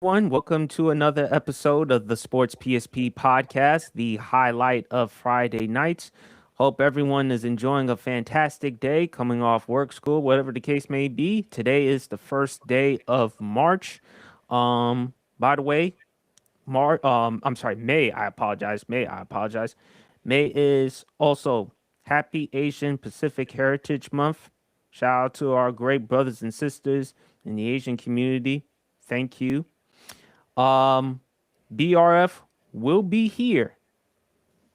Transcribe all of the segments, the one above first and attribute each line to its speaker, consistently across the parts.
Speaker 1: everyone. Welcome to another episode of the Sports PSP podcast, the highlight of Friday nights. Hope everyone is enjoying a fantastic day coming off work, school, whatever the case may be. Today is the first day of March. By the way, I'm sorry, May. I apologize. May. I apologize. May is also Happy Asian Pacific Heritage Month. Shout out to our great brothers and sisters in the Asian community. Thank you. Um, BRF will be here.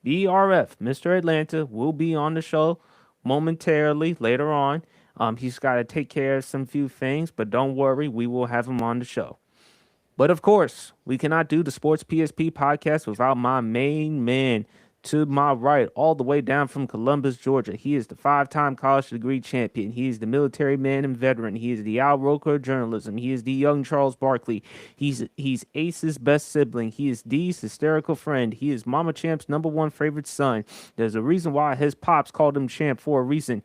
Speaker 1: BRF, Mr. Atlanta, will be on the show momentarily later on. He's got to take care of some few things, but don't worry, we will have him on the show. But of course, we cannot do the Sports PSP podcast without my main man to my right, all the way down from Columbus, Georgia. He is the five-time college degree champion. He is the military man and veteran. He is the Al Roker of journalism. He is the young Charles Barkley. He's Ace's best sibling. He is D's hysterical friend. He is Mama Champ's number one favorite son. There's a reason why his pops called him Champ for a reason.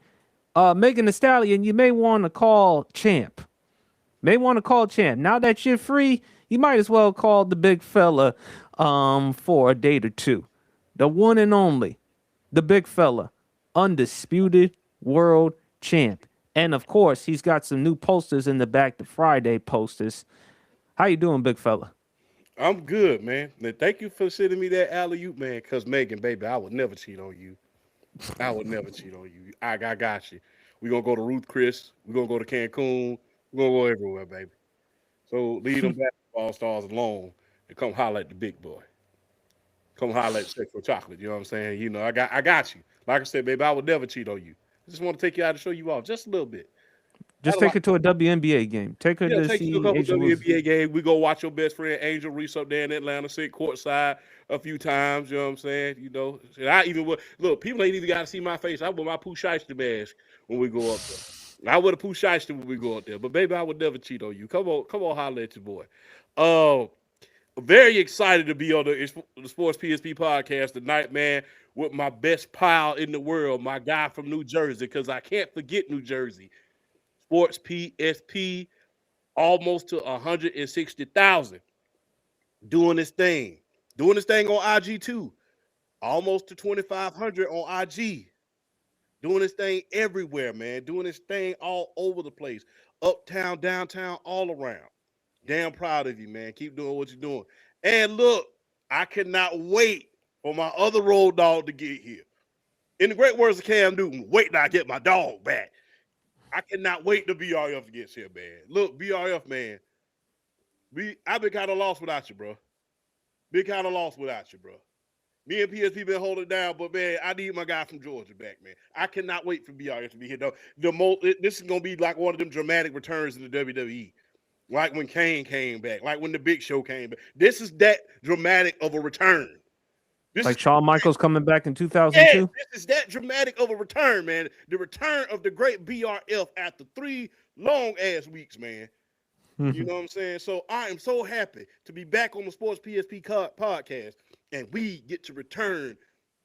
Speaker 1: Megan Thee Stallion, you may want to call Champ. Now that you're free, you might as well call the big fella for a date or two. The one and only, the big fella, undisputed world champ. And of course, he's got some new posters in the back, the Friday posters. How you doing, big fella?
Speaker 2: I'm good, man. And thank you for sending me that alley oop, man. Cause Megan, baby, I would never cheat on you. I would never cheat on you. I got you. We gonna go to Ruth Chris. We gonna go to Cancun. We gonna go everywhere, baby. So leave them basketball stars alone and come holler at the big boy. Come holler at Sexual Chocolate. You know what I'm saying? I got you. Like I said, baby, I would never cheat on you. I just want to take you out and show you off just a little bit.
Speaker 1: Just take her to a WNBA game. Take her
Speaker 2: Yeah,
Speaker 1: to
Speaker 2: take you to a
Speaker 1: see
Speaker 2: couple
Speaker 1: Asia Wilson.
Speaker 2: WNBA games. We go watch your best friend Angel Reese up there in Atlanta, sit courtside a few times. You know what I'm saying? You know, and I even would look. People ain't even got to see my face. I wear my Pooh Shiesty mask when we go up there. I wear the Pooh Shiesty when we go up there. But baby, I would never cheat on you. Come on, holler at your boy. Uh, very excited to be on the Sports PSP podcast tonight, man. With my best pal in the world, my guy from New Jersey, because I can't forget New Jersey. Sports PSP almost to 160,000 doing this thing on IG too, almost to 2,500 on IG, doing this thing everywhere, man, doing this thing all over the place, uptown, downtown, all around. Damn proud of you, man. Keep doing what you're doing. And look, I cannot wait for my other road dog to get here. In the great words of Cam Newton, wait till I get my dog back. I cannot wait till BRF gets here, man. Look, BRF, man, I've been kind of lost without you, bro. Been kind of lost without you, bro. Me and PSP been holding down, but man, I need my guy from Georgia back, man. I cannot wait for BRF to be here, though. This is gonna be like one of them dramatic returns in the WWE, like when Kane came back, like when the Big Show came back. This is that dramatic of a return. This is
Speaker 1: Like Shawn Michaels coming back in
Speaker 2: yeah,
Speaker 1: 2002?
Speaker 2: this is that dramatic of a return, man. The return of the great BRF after 3 long-ass weeks, man. You know what I'm saying? So I am so happy to be back on the Sports PSP podcast, and we get to return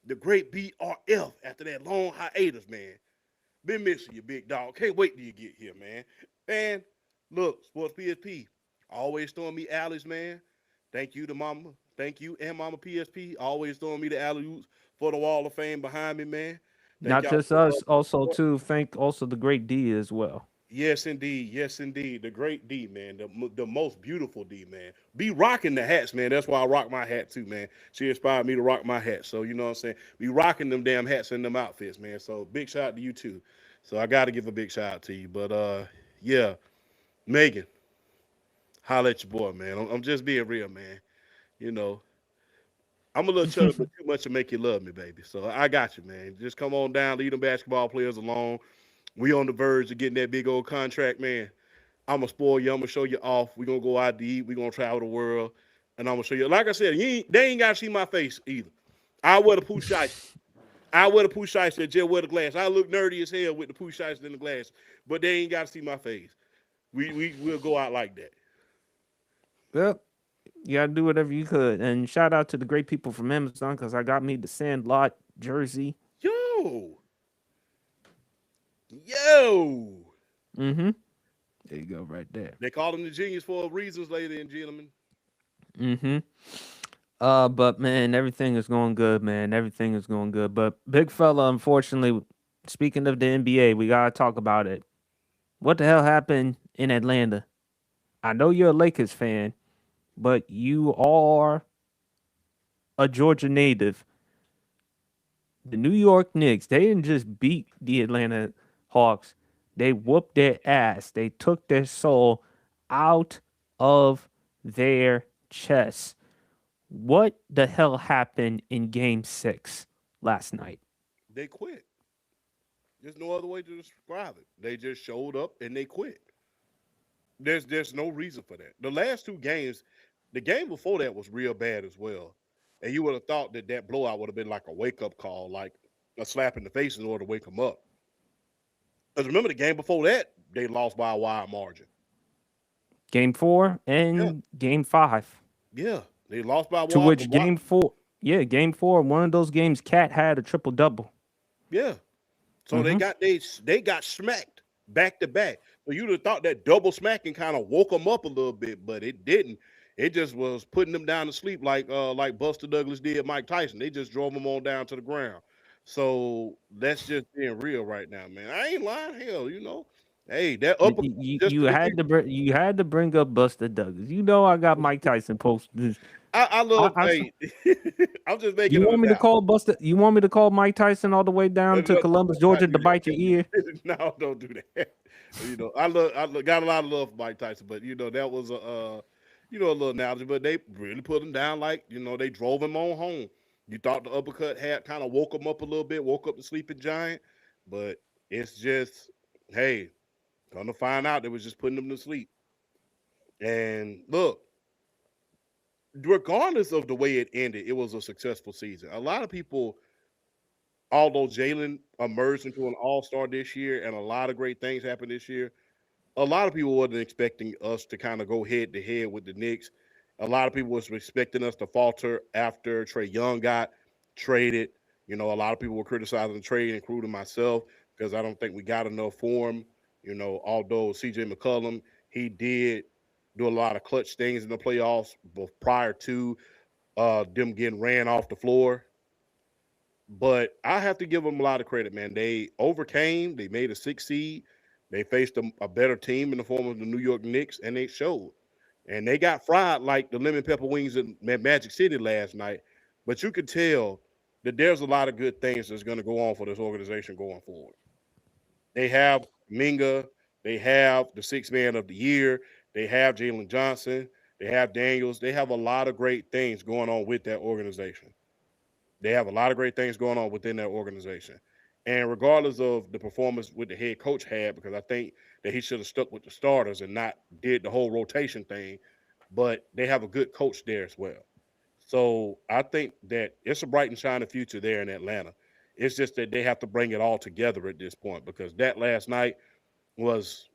Speaker 2: the great BRF after that long hiatus, man. Been missing you, big dog. Can't wait till you get here, man. And look, Sports PSP, always throwing me alleys, man. Thank you to Mama. Thank you and Mama PSP, always throwing me the alley oops for the Wall of Fame behind me, man. Thank
Speaker 1: Not
Speaker 2: y'all
Speaker 1: just
Speaker 2: for
Speaker 1: us, also
Speaker 2: support.
Speaker 1: too. Thank also the great D as well.
Speaker 2: Yes, indeed. Yes, indeed. The great D, man. The most beautiful D, man. Be rocking the hats, man. That's why I rock my hat too, man. She inspired me to rock my hat. So, you know what I'm saying? Be rocking them damn hats and them outfits, man. So, big shout out to you too. So, I got to give a big shout out to you. But, yeah, Megan, holla at your boy, man. I'm just being real, man. You know, I'm a little chubby, but too much to make you love me, baby. So, I got you, man. Just come on down, leave them basketball players alone. We on the verge of getting that big old contract, man. I'm gonna spoil you. I'm gonna show you off. We're gonna go out to eat. We're gonna travel the world. And I'm gonna show you. Like I said, they ain't gotta see my face either. I wear the poo shiesty. I wear the poo shiesty and just wear the glass. I look nerdy as hell with the poo shiesty in the glass, but they ain't gotta see my face. We'll go out like that.
Speaker 1: Yep. You gotta do whatever you could. And shout out to the great people from Amazon because I got me the Sandlot jersey.
Speaker 2: Yo, yo.
Speaker 1: Mm-hmm. There you go, right there.
Speaker 2: They call him the genius for reasons, ladies and gentlemen.
Speaker 1: Mm-hmm. But man, everything is going good, man. Everything is going good. But big fella, unfortunately, speaking of the NBA, we gotta talk about it. What the hell happened in Atlanta? I know you're a Lakers fan, but you are a Georgia native. The New York Knicks, they didn't just beat the Atlanta Hawks. They whooped their ass. They took their soul out of their chest. What the hell happened in game 6 last night?
Speaker 2: They quit. There's no other way to describe it. They just showed up and they quit. There's no reason for that. The last two games, the game before that was real bad as well, and you would have thought that that blowout would have been like a wake up call, like a slap in the face in order to wake them up. Because remember the game before that, they lost by a wide margin.
Speaker 1: Game 4
Speaker 2: Yeah,
Speaker 1: and game 5.
Speaker 2: yeah, they lost by a
Speaker 1: To
Speaker 2: wide.
Speaker 1: which game 4, one of those games, Cat had a triple double.
Speaker 2: Yeah, so
Speaker 1: Mm-hmm.
Speaker 2: they got smacked back to back. So you'd have thought that double smacking kind of woke them up a little bit, but it didn't. It just was putting them down to sleep like Buster Douglas did Mike Tyson. They just drove him on down to the ground. So that's just being real right now, man. I ain't lying. Hell, hey, that uppercut just
Speaker 1: You
Speaker 2: to
Speaker 1: had
Speaker 2: defeat.
Speaker 1: to you had to bring up Buster Douglas. You know I got Mike Tyson posted.
Speaker 2: I
Speaker 1: I,
Speaker 2: love.
Speaker 1: I
Speaker 2: Hey, I'm just
Speaker 1: You
Speaker 2: making an
Speaker 1: want me to
Speaker 2: analogy.
Speaker 1: call Buster? You want me to call Mike Tyson all the way down to
Speaker 2: No,
Speaker 1: Columbus,
Speaker 2: not
Speaker 1: Georgia,
Speaker 2: do
Speaker 1: to bite your ear?
Speaker 2: that. No, don't do that. Got a lot of love for Mike Tyson, but that was a little analogy. But they really put him down, like they drove him on home. You thought the uppercut had kind of woke him up a little bit, woke up the sleeping giant, but it's just, hey, come to find out, they was just putting him to sleep. And look, regardless of the way it ended, it was a successful season. A lot of people, although Jalen emerged into an all-star this year and a lot of great things happened this year, a lot of people wasn't expecting us to kind of go head to head with the Knicks. A lot of people was expecting us to falter after Trae Young got traded. A lot of people were criticizing the trade, including myself, because I don't think we got enough for him. Although CJ McCollum, he did do a lot of clutch things in the playoffs prior to them getting ran off the floor. But I have to give them a lot of credit, man. They overcame. They made a 6 seed. They faced a better team in the form of the New York Knicks, and they showed. And they got fried like the lemon pepper wings in Magic City last night. But you could tell that there's a lot of good things that's going to go on for this organization going forward. They have Minga. They have the sixth man of the year. They have Jalen Johnson. They have Daniels. They have a lot of great things going on with that organization. They have a lot of great things going on within that organization. And regardless of the performance with the head coach had, because I think that he should have stuck with the starters and not did the whole rotation thing, but they have a good coach there as well. So I think that it's a bright and shining future there in Atlanta. It's just that they have to bring it all together at this point because that last night was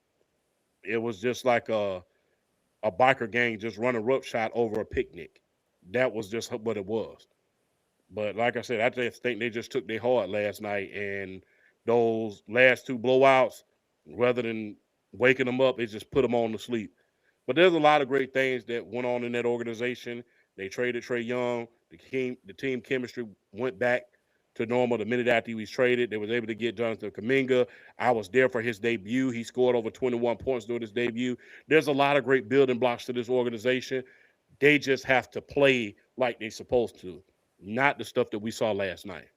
Speaker 2: it was just like a biker gang just running roughshod over a picnic. That was just what it was. But like I said, I just think they just took their heart last night, and those last two blowouts, rather than waking them up, it just put them on to sleep. But there's a lot of great things that went on in that organization. They traded Trae Young. The team chemistry went back to normal the minute after he was traded. They was able to get Jonathan Kuminga. I was there for his debut. He scored over 21 points during his debut. There's a lot of great building blocks to this organization. They just have to play like they're supposed to, not the stuff that we saw last night.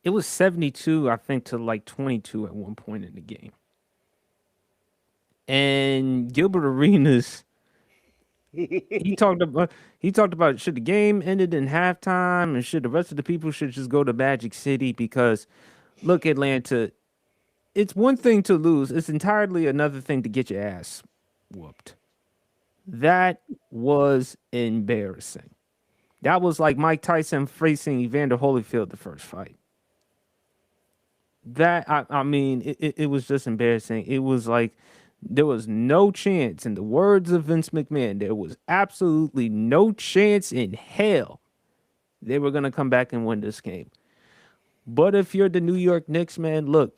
Speaker 1: It was 72, I think, to like 22 at one point in the game. And Gilbert Arenas, he talked about should the game ended in halftime and should the rest of the people should just go to Magic City because look, Atlanta, it's one thing to lose, it's entirely another thing to get your ass whooped. That was embarrassing. That was like Mike Tyson facing Evander Holyfield the first fight. I mean, it was just embarrassing. It was like there was no chance, in the words of Vince McMahon, there was absolutely no chance in hell they were gonna come back and win this game. But if you're the New York Knicks, man, look,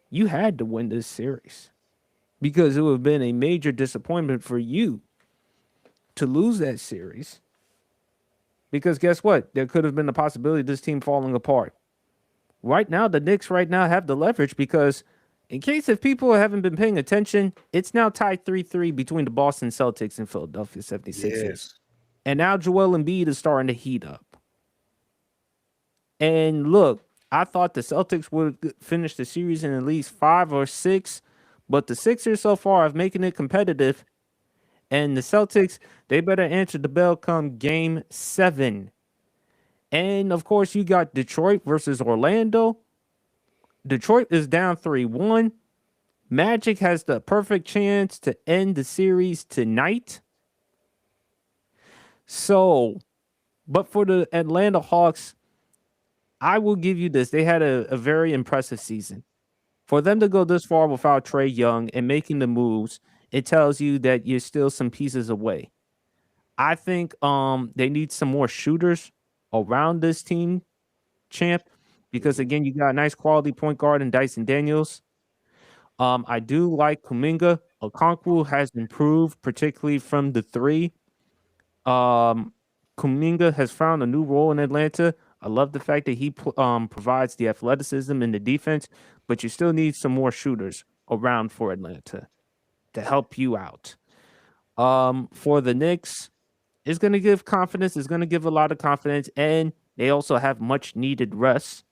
Speaker 1: you had to win this series. because it would have been a major disappointment for you to lose that series. Because guess what? There could have been the possibility of this team falling apart. Right now, the Knicks right now have the leverage because, in case if people haven't been paying attention, it's now tied 3-3 between the Boston Celtics and Philadelphia 76ers.
Speaker 2: Yes.
Speaker 1: And now Joel Embiid is starting to heat up. And look, I thought the Celtics would finish the series in at least 5 or 6, but the Sixers so far have making it competitive. And the Celtics, they better answer the bell come game 7. And of course, you got Detroit versus Orlando. Detroit is down 3-1. Magic has the perfect chance to end the series tonight. So, but for the Atlanta Hawks, I will give you this. They had a very impressive season. For them to go this far without Trae Young and making the moves, it tells you that you're still some pieces away. I think they need some more shooters around this team, champ, because
Speaker 2: Mhm.
Speaker 1: again, you got a nice quality point guard in Dyson Daniels. I do like Kuminga. Okonkwo has improved, particularly from the three. Um, Kuminga has found a new role in Atlanta. I love the fact that he provides the athleticism and the defense, but you still need some more shooters around for Atlanta to help you out. For the Knicks, it's going to give confidence. It's going to give a lot of confidence, and they also have much needed rest.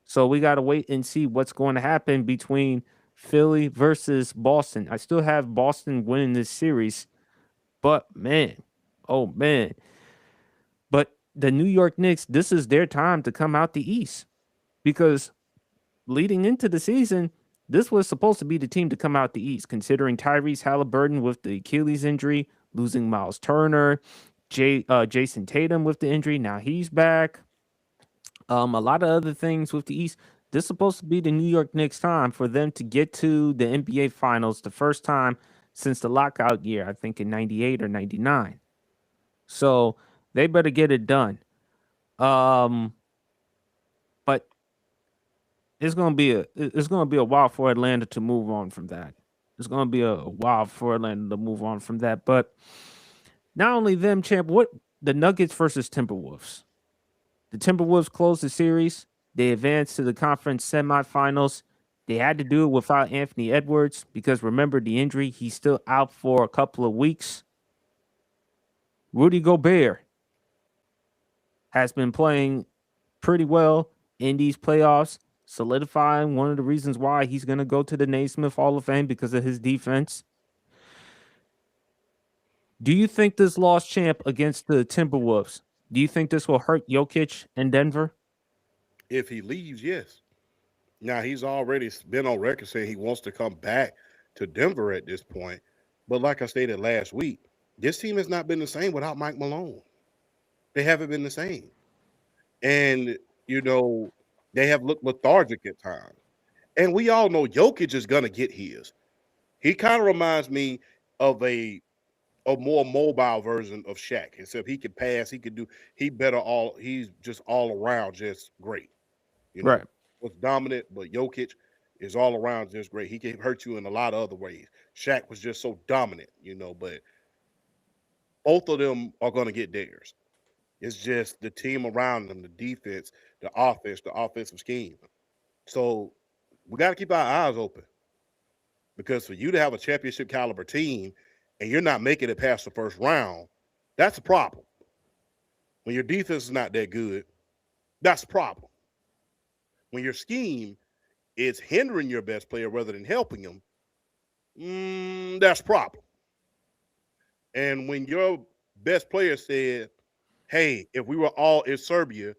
Speaker 1: So we got to wait and see what's going to happen between Philly versus Boston. I still have Boston winning this series, but man, oh man. But the New York Knicks, this is their time to come out the East because leading into the season, this was supposed to be the team to come out the East, considering Tyrese Halliburton with the Achilles injury, losing Miles Turner, Jason Tatum with the injury. Now he's back. A lot of other things with the East. This is supposed to be the New York Knicks time for them to get to the NBA Finals the first time since the lockout year, I think in 98 or 99. So they better get it done. Um, but it's gonna be a while for Atlanta to move on from that. It's gonna be a while for Atlanta to move on from that. But not only them, champ, what the Nuggets versus Timberwolves. The Timberwolves closed the series. They advanced to the conference semifinals. They had to do it without Anthony Edwards because remember the injury. He's still out for a couple of weeks. Rudy Gobert has been playing pretty well in these playoffs, solidifying one of the reasons why he's going to go to the Naismith Hall of Fame because of his defense. Do you think this loss, champ, against the Timberwolves, do you think this will hurt Jokic in Denver?
Speaker 2: If he leaves, yes. Now he's already been on record saying he wants to come back to Denver at this point. But like I stated last week, this team has not been the same without Mike Malone. They haven't been the same. And, you know, they have looked lethargic at times. And we all know Jokic is gonna get his. He kind of reminds me of a more mobile version of Shaq. Except he could pass, he could do he's just all around just great. You know,
Speaker 1: Right.
Speaker 2: was dominant, but Jokic is all around just great. He can hurt you in a lot of other ways. Shaq was just so dominant, but both of them are gonna get theirs. It's just the team around them, the defense, the offensive scheme. So we got to keep our eyes open because for you to have a championship caliber team and you're not making it past the first round, that's a problem. When your defense is not that good, that's a problem. When your scheme is hindering your best player rather than helping him, that's a problem. And when your best player said, hey, if we were all in Serbia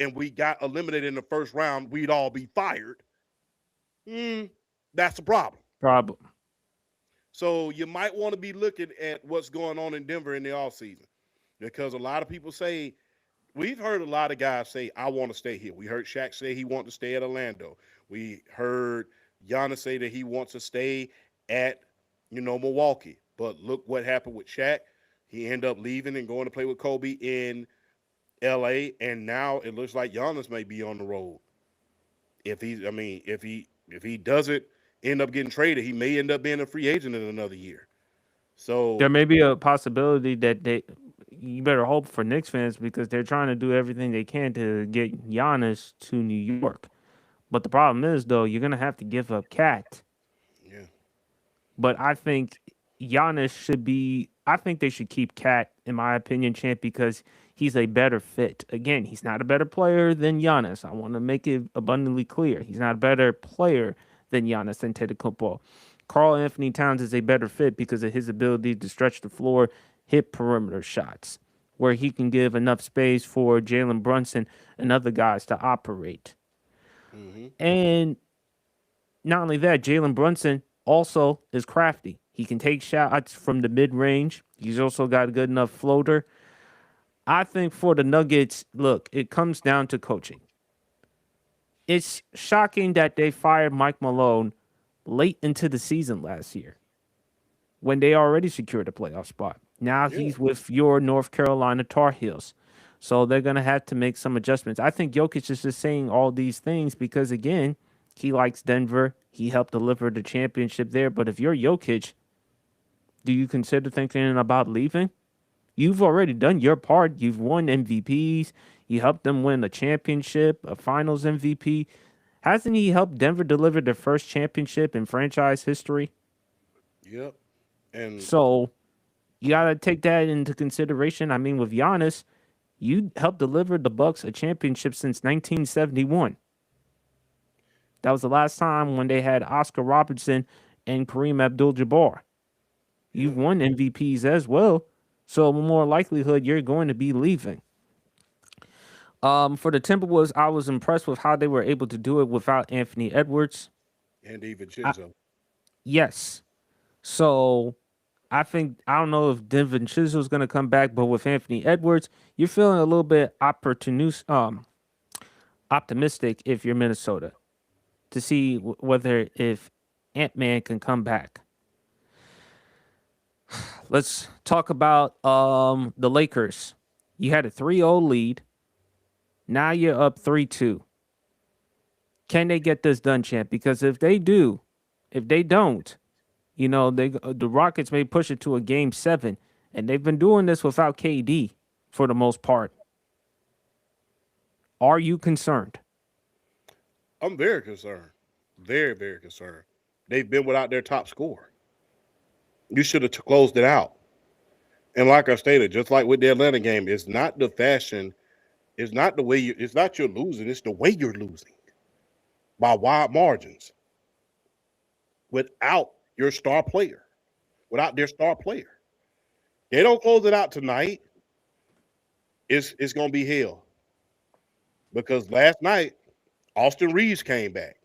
Speaker 2: and we got eliminated in the first round, we'd all be fired. That's a problem.
Speaker 1: Problem.
Speaker 2: So you might want to be looking at what's going on in Denver in the offseason because a lot of people say, we've heard a lot of guys say, I want to stay here. We heard Shaq say he wants to stay at Orlando. We heard Giannis say that he wants to stay at, Milwaukee. But look what happened with Shaq. He ended up leaving and going to play with Kobe in LA. And now it looks like Giannis may be on the road. If he doesn't end up getting traded. He may end up being a free agent in another year.
Speaker 1: There
Speaker 2: So
Speaker 1: may be a possibility that you better hope for Knicks fans because they're trying to do everything they can to get Giannis to New York. But the problem is, though, you're gonna have to give up Cat.
Speaker 2: yeah,
Speaker 1: But I think Giannis should be. I think they should keep Cat, in my opinion, champ, because he's a better fit. Again, he's not a better player than Giannis. I want to make it abundantly clear. He's not a better player than Giannis Antetokounmpo. Karl Anthony Towns is a better fit because of his ability to stretch the floor, hit perimeter shots, where he can give enough space for Jalen Brunson and other guys to operate.
Speaker 2: hmm
Speaker 1: And not only that, Jalen Brunson also is crafty. He can take shots from the mid range. He's also got a good enough floater. I think for the Nuggets, look, it comes down to coaching. It's shocking that they fired Mike Malone late into the season last year when they already secured a playoff spot. Now
Speaker 2: yeah,
Speaker 1: he's with your North Carolina Tar Heels. So they're going to have to make some adjustments. I think Jokic is just saying all these things because, again, he likes Denver. He helped deliver the championship there. But if you're Jokic, do you consider thinking about leaving? You've already done your part. You've won MVPs. You helped them win a championship, a finals MVP. Hasn't he helped Denver deliver their first championship in franchise history?
Speaker 2: yep. And
Speaker 1: So you got to take that into consideration. I mean, with Giannis, you helped deliver the Bucks a championship since 1971. That was the last time when they had Oscar Robertson and Kareem Abdul-Jabbar.
Speaker 2: yeah,
Speaker 1: You've won MVPs as well, so more likelihood you're going to be leaving. For the Timberwolves, I was impressed with how they were able to do it without Anthony Edwards.
Speaker 2: and
Speaker 1: I,
Speaker 2: DiVincenzo.
Speaker 1: yes, so I think I don't know if DiVincenzo is going to come back, but with Anthony Edwards, you're feeling a little bit optimistic if you're Minnesota to see whether if Ant Man can come back. Let's talk about the Lakers. You had a 3-0 lead. Now you're up 3-2. Can they get this done, champ? Because if they do, if they don't, the Rockets may push it to a game 7, and they've been doing this without KD for the most part. Are you concerned?
Speaker 2: I'm very concerned. Very, very concerned. They've been without their top scorer. You should have closed it out. And like I stated, just like with the Atlanta game, it's not the fashion, it's not the way you, it's not you're losing, it's the way you're losing by wide margins without your star player, without their star player. They don't close it out tonight. It's gonna be hell because last night Austin Reeves came back.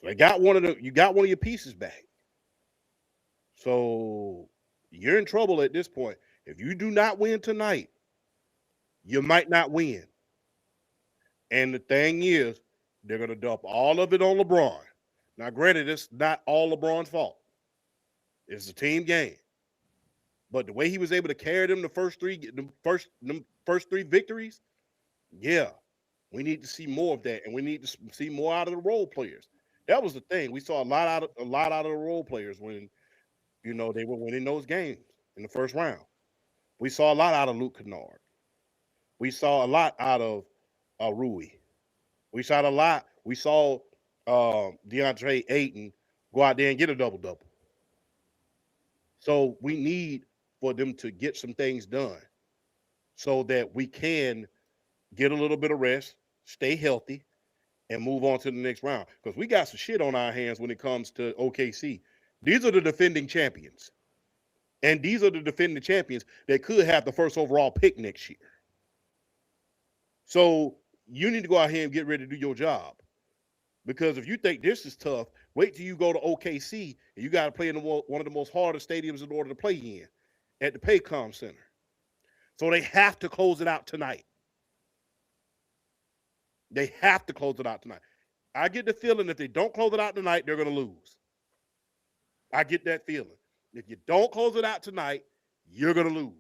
Speaker 2: So they got you got one of your pieces back. So you're in trouble at this point. If you do not win tonight, you might not win. And the thing is, they're going to dump all of it on LeBron. Now, granted, it's not all LeBron's fault. It's a team game. But the way he was able to carry them the first three victories, yeah, we need to see more of that, and we need to see more out of the role players. That was the thing. We saw a lot out of the role players when they were winning those games in the first round. We saw a lot out of Luke Kennard. We saw a lot out of Rui. We shot a lot. We saw DeAndre Ayton go out there and get a double double. So we need for them to get some things done so that we can get a little bit of rest, stay healthy, and move on to the next round. Because we got some shit on our hands when it comes to OKC. These are the defending champions. And these are the defending champions that could have the first overall pick next year. So you need to go out here and get ready to do your job. Because if you think this is tough, wait till you go to OKC and you got to play in one of the most hardest stadiums in order to play in at the Paycom Center. So they have to close it out tonight. They have to close it out tonight. I get the feeling if they don't close it out tonight, they're going to lose. I get that feeling. If you don't close it out tonight, you're going to lose.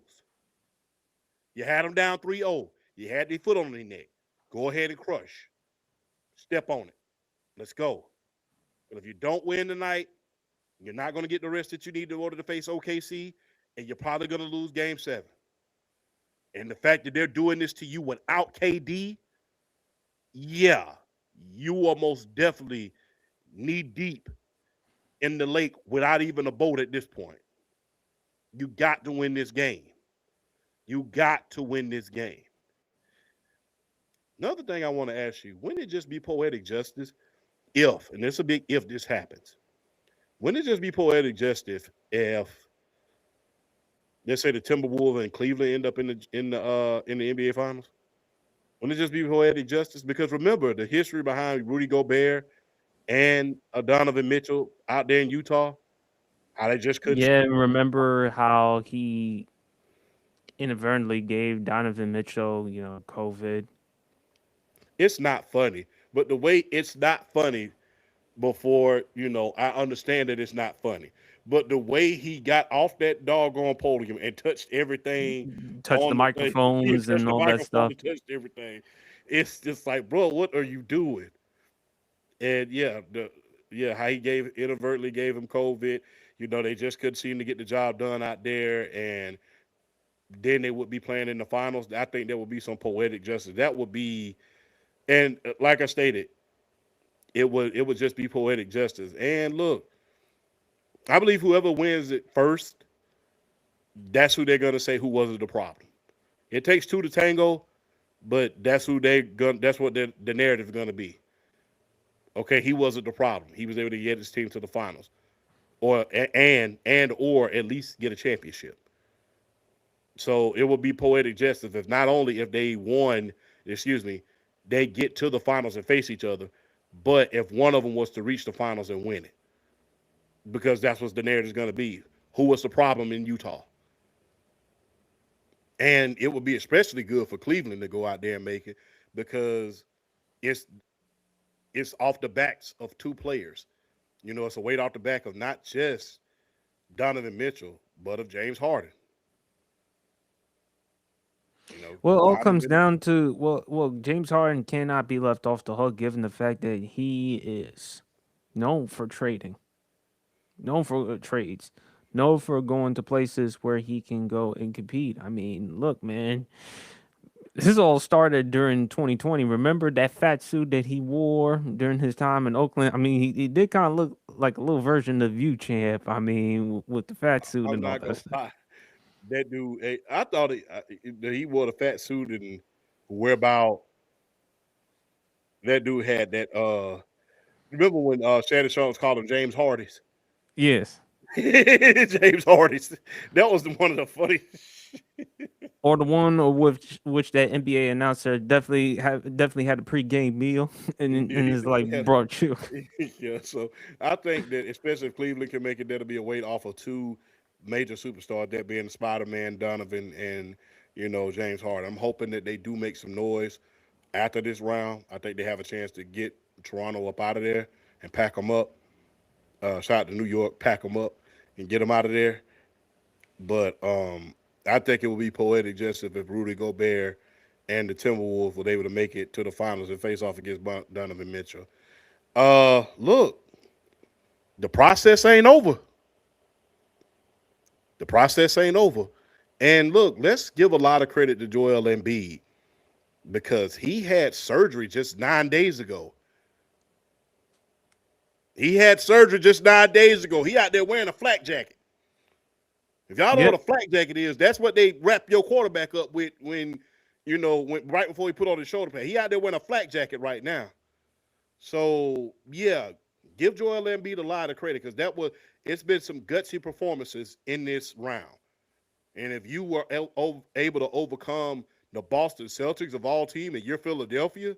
Speaker 2: You had them down 3-0. You had their foot on their neck. Go ahead and crush. Step on it. Let's go. But if you don't win tonight, you're not going to get the rest that you need in order to face OKC, and you're probably going to lose game 7. And the fact that they're doing this to you without KD, yeah, you are most definitely knee deep in the lake without even a boat at this point. You got to win this game. You got to win this game. Another thing I want to ask you, wouldn't it just be poetic justice if, and it's a big if this happens, wouldn't it just be poetic justice if, let's say, the Timberwolves and Cleveland end up in the NBA Finals? Wouldn't it just be poetic justice? Because remember the history behind Rudy Gobert and Donovan Mitchell out there in Utah, how they just couldn't
Speaker 1: Yeah,
Speaker 2: shoot.
Speaker 1: and remember how he inadvertently gave Donovan Mitchell, COVID.
Speaker 2: It's not funny, but the way it's not funny before, I understand that it's not funny. But the way he got off that doggone podium and touched everything
Speaker 1: Touch the
Speaker 2: on the thing, he
Speaker 1: microphones
Speaker 2: touched
Speaker 1: and
Speaker 2: the
Speaker 1: all that
Speaker 2: microphone
Speaker 1: stuff.
Speaker 2: and touched everything. It's just like, bro, what are you doing? And how he inadvertently gave him COVID. They just couldn't seem to get the job done out there, and then they would be playing in the finals. I think there would be some poetic justice. That would be, and like I stated, it would just be poetic justice. And look, I believe whoever wins it first, that's who they're gonna say who wasn't the problem. It takes two to tango, but that's who they gonna. That's what the narrative is gonna be. Okay, he wasn't the problem. He was able to get his team to the finals, or at least get a championship. So it would be poetic justice if not only if they won, they get to the finals and face each other, but if one of them was to reach the finals and win it, because that's what the narrative is going to be. Who was the problem in Utah? And it would be especially good for Cleveland to go out there and make it because it's it's off the backs of two players. It's a weight off the back of not just Donovan Mitchell, but of James Harden.
Speaker 1: Well, it all
Speaker 2: Donovan,
Speaker 1: comes down to James Harden cannot be left off the hook given the fact that he is known for trading, known for trades, known for going to places where he can go and compete. I mean, look, man, this all started during 2020. Remember that fat suit that he wore during his time in Oakland? I mean, he did kind of look like a little version of you, champ. I mean, with the fat suit
Speaker 2: I'm
Speaker 1: and all
Speaker 2: not
Speaker 1: that
Speaker 2: gonna
Speaker 1: stuff.
Speaker 2: lie. That dude, I thought that he wore the fat suit and where about that dude had that. Remember when Shannon Sharps called him James Hardy's?
Speaker 1: Yes.
Speaker 2: James Hardy's. That was one of the funny.
Speaker 1: Or the one or which that NBA announcer definitely had a pregame meal and is like
Speaker 2: Yeah,
Speaker 1: brought you.
Speaker 2: yeah. So I think that especially if Cleveland can make it, that'll be a weight off of two major superstars, that being Spider Man, Donovan, and James Harden. I'm hoping that they do make some noise after this round. I think they have a chance to get Toronto up out of there and pack them up. Shout out to New York, pack them up and get them out of there. But I think it would be poetic justice if Rudy Gobert and the Timberwolves were able to make it to the finals and face off against Donovan Mitchell. Look, the process ain't over. The process ain't over. And look, let's give a lot of credit to Joel Embiid because he had surgery just 9 days ago. He had surgery just 9 days ago. He out there wearing a flak jacket. If y'all know what
Speaker 1: Yep.
Speaker 2: a flak jacket is, that's what they wrap your quarterback up with when right before he put on his shoulder pad. He out there wearing a flak jacket right now. So yeah, give Joel Embiid a lot of credit because it's been some gutsy performances in this round. And if you were able to overcome the Boston Celtics of all team and you're Philadelphia,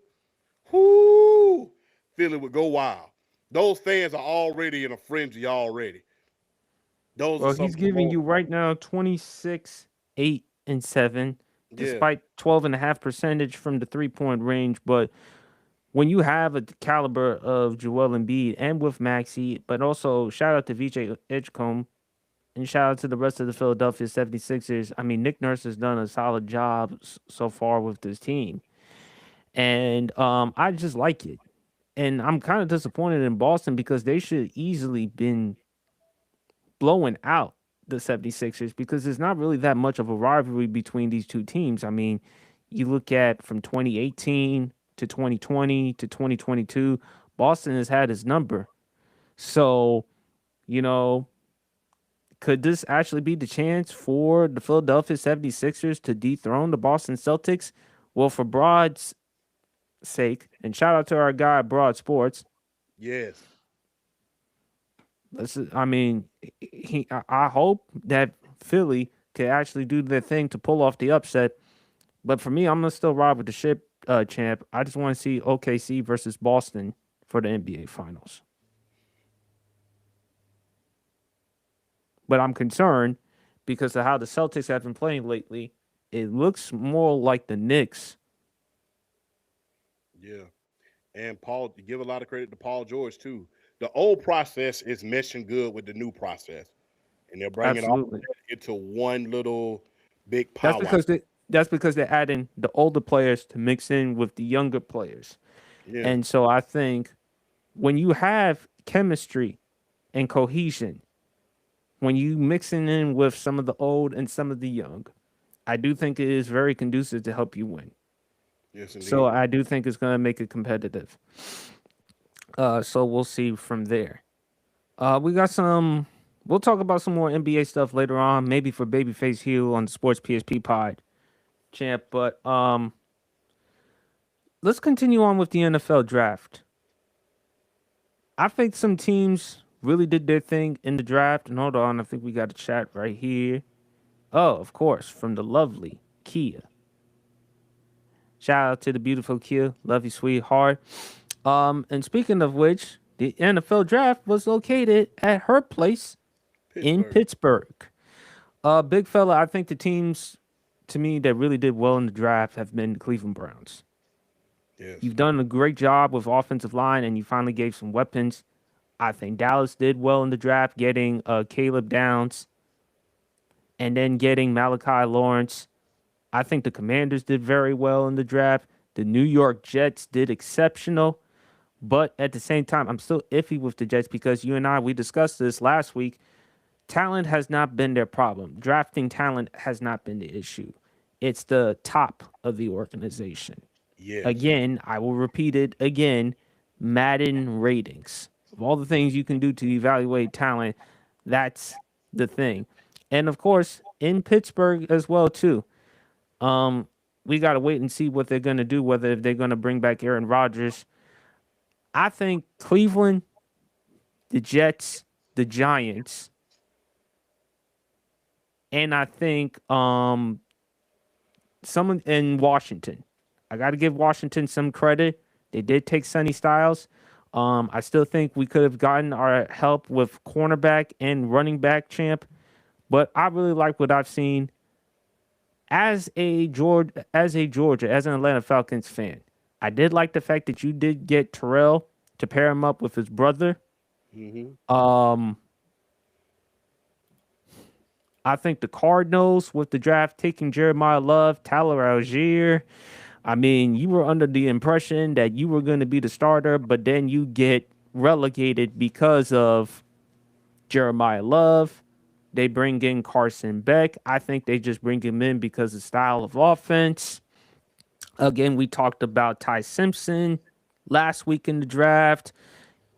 Speaker 2: whoo, Philly would go wild. Those fans are already in a frenzy already. Those are
Speaker 1: Well,
Speaker 2: some
Speaker 1: he's
Speaker 2: of the
Speaker 1: giving
Speaker 2: most,
Speaker 1: you right now 26, 8, and 7,
Speaker 2: yeah.
Speaker 1: despite 12.5% from the 3-point range. But when you have a caliber of Joel Embiid and with Maxi, but also shout out to VJ Edgecombe and shout out to the rest of the Philadelphia 76ers. I mean, Nick Nurse has done a solid job so far with this team. And I just like it. And I'm kind of disappointed in Boston because they should easily been blowing out the 76ers because there's not really that much of a rivalry between these two teams. I mean, you look at from 2018 to 2020 to 2022, Boston has had his number. So, you know, could this actually be the chance for the Philadelphia 76ers to dethrone the Boston Celtics? Well, for Broad's sake, and shout out to our guy Broad Sports,
Speaker 2: Yes.
Speaker 1: I mean, I hope that Philly could actually do their thing to pull off the upset. But for me, I'm gonna still ride with the ship champ. I just want to see OKC versus Boston for the NBA Finals. But I'm concerned because of how the Celtics have been playing lately. It looks more like the Knicks.
Speaker 2: Yeah. And Paul, give a lot of credit to Paul George too. The old process is meshing good with the new process, and they're bringing all of
Speaker 1: Absolutely.
Speaker 2: that into one little big
Speaker 1: That's
Speaker 2: powwow.
Speaker 1: because they're adding the older players to mix in with the younger players.
Speaker 2: Yeah.
Speaker 1: And so I think when you have chemistry and cohesion, when you mixing in with some of the old and some of the young, I do think it is very conducive to help you win.
Speaker 2: Yes,
Speaker 1: So
Speaker 2: indeed.
Speaker 1: I do think it's going to make it competitive. So we'll see from there. We got some. We'll talk about some more NBA stuff later on, maybe for Babyface Hugh on the Sports PSP pod, champ. But let's continue on with the NFL draft. I think some teams really did their thing in the draft. And hold on, I think we got a chat right here. Oh, of course, from the lovely Kia. Shout out to the beautiful Kia. Love you, sweetheart. And speaking of which, the NFL draft was located at her place in
Speaker 2: Pittsburgh.
Speaker 1: Pittsburgh. Big fella, I think the teams to me that really did well in the draft have been the Cleveland Browns.
Speaker 2: Yes.
Speaker 1: You've done a great job with offensive line and you finally gave some weapons. I think Dallas did well in the draft, getting Caleb Downs and then getting Malachi Lawrence. I think the Commanders did very well in the draft. The New York Jets did exceptional. But at the same time, I'm still iffy with the Jets because you and I, we discussed this last week. Talent has not been their problem. Drafting talent has not been the issue. It's the top of the organization.
Speaker 2: Yes.
Speaker 1: Again, I will repeat it again. Madden ratings. Of all the things you can do to evaluate talent, that's the thing. And of course, in Pittsburgh as well too. Um, we got to wait and see what they're going to do. Whether if they're going to bring back Aaron Rodgers. I think Cleveland, the Jets, the Giants, and I think someone in Washington. I got to give Washington some credit. They did take Sonny Styles. I still think we could have gotten our help with cornerback and running back champ, but I really like what I've seen as an Atlanta Falcons fan. I did like the fact that you did get Terrell to pair him up with his brother.
Speaker 2: Mm-hmm.
Speaker 1: Um, I think the Cardinals with the draft taking Jeremiah Love, Tyler Algier. I mean, you were under the impression that you were going to be the starter, but then you get relegated because of Jeremiah Love. They bring in Carson Beck. I think they just bring him in because of style of offense. Again, we talked about Ty Simpson last week in the draft.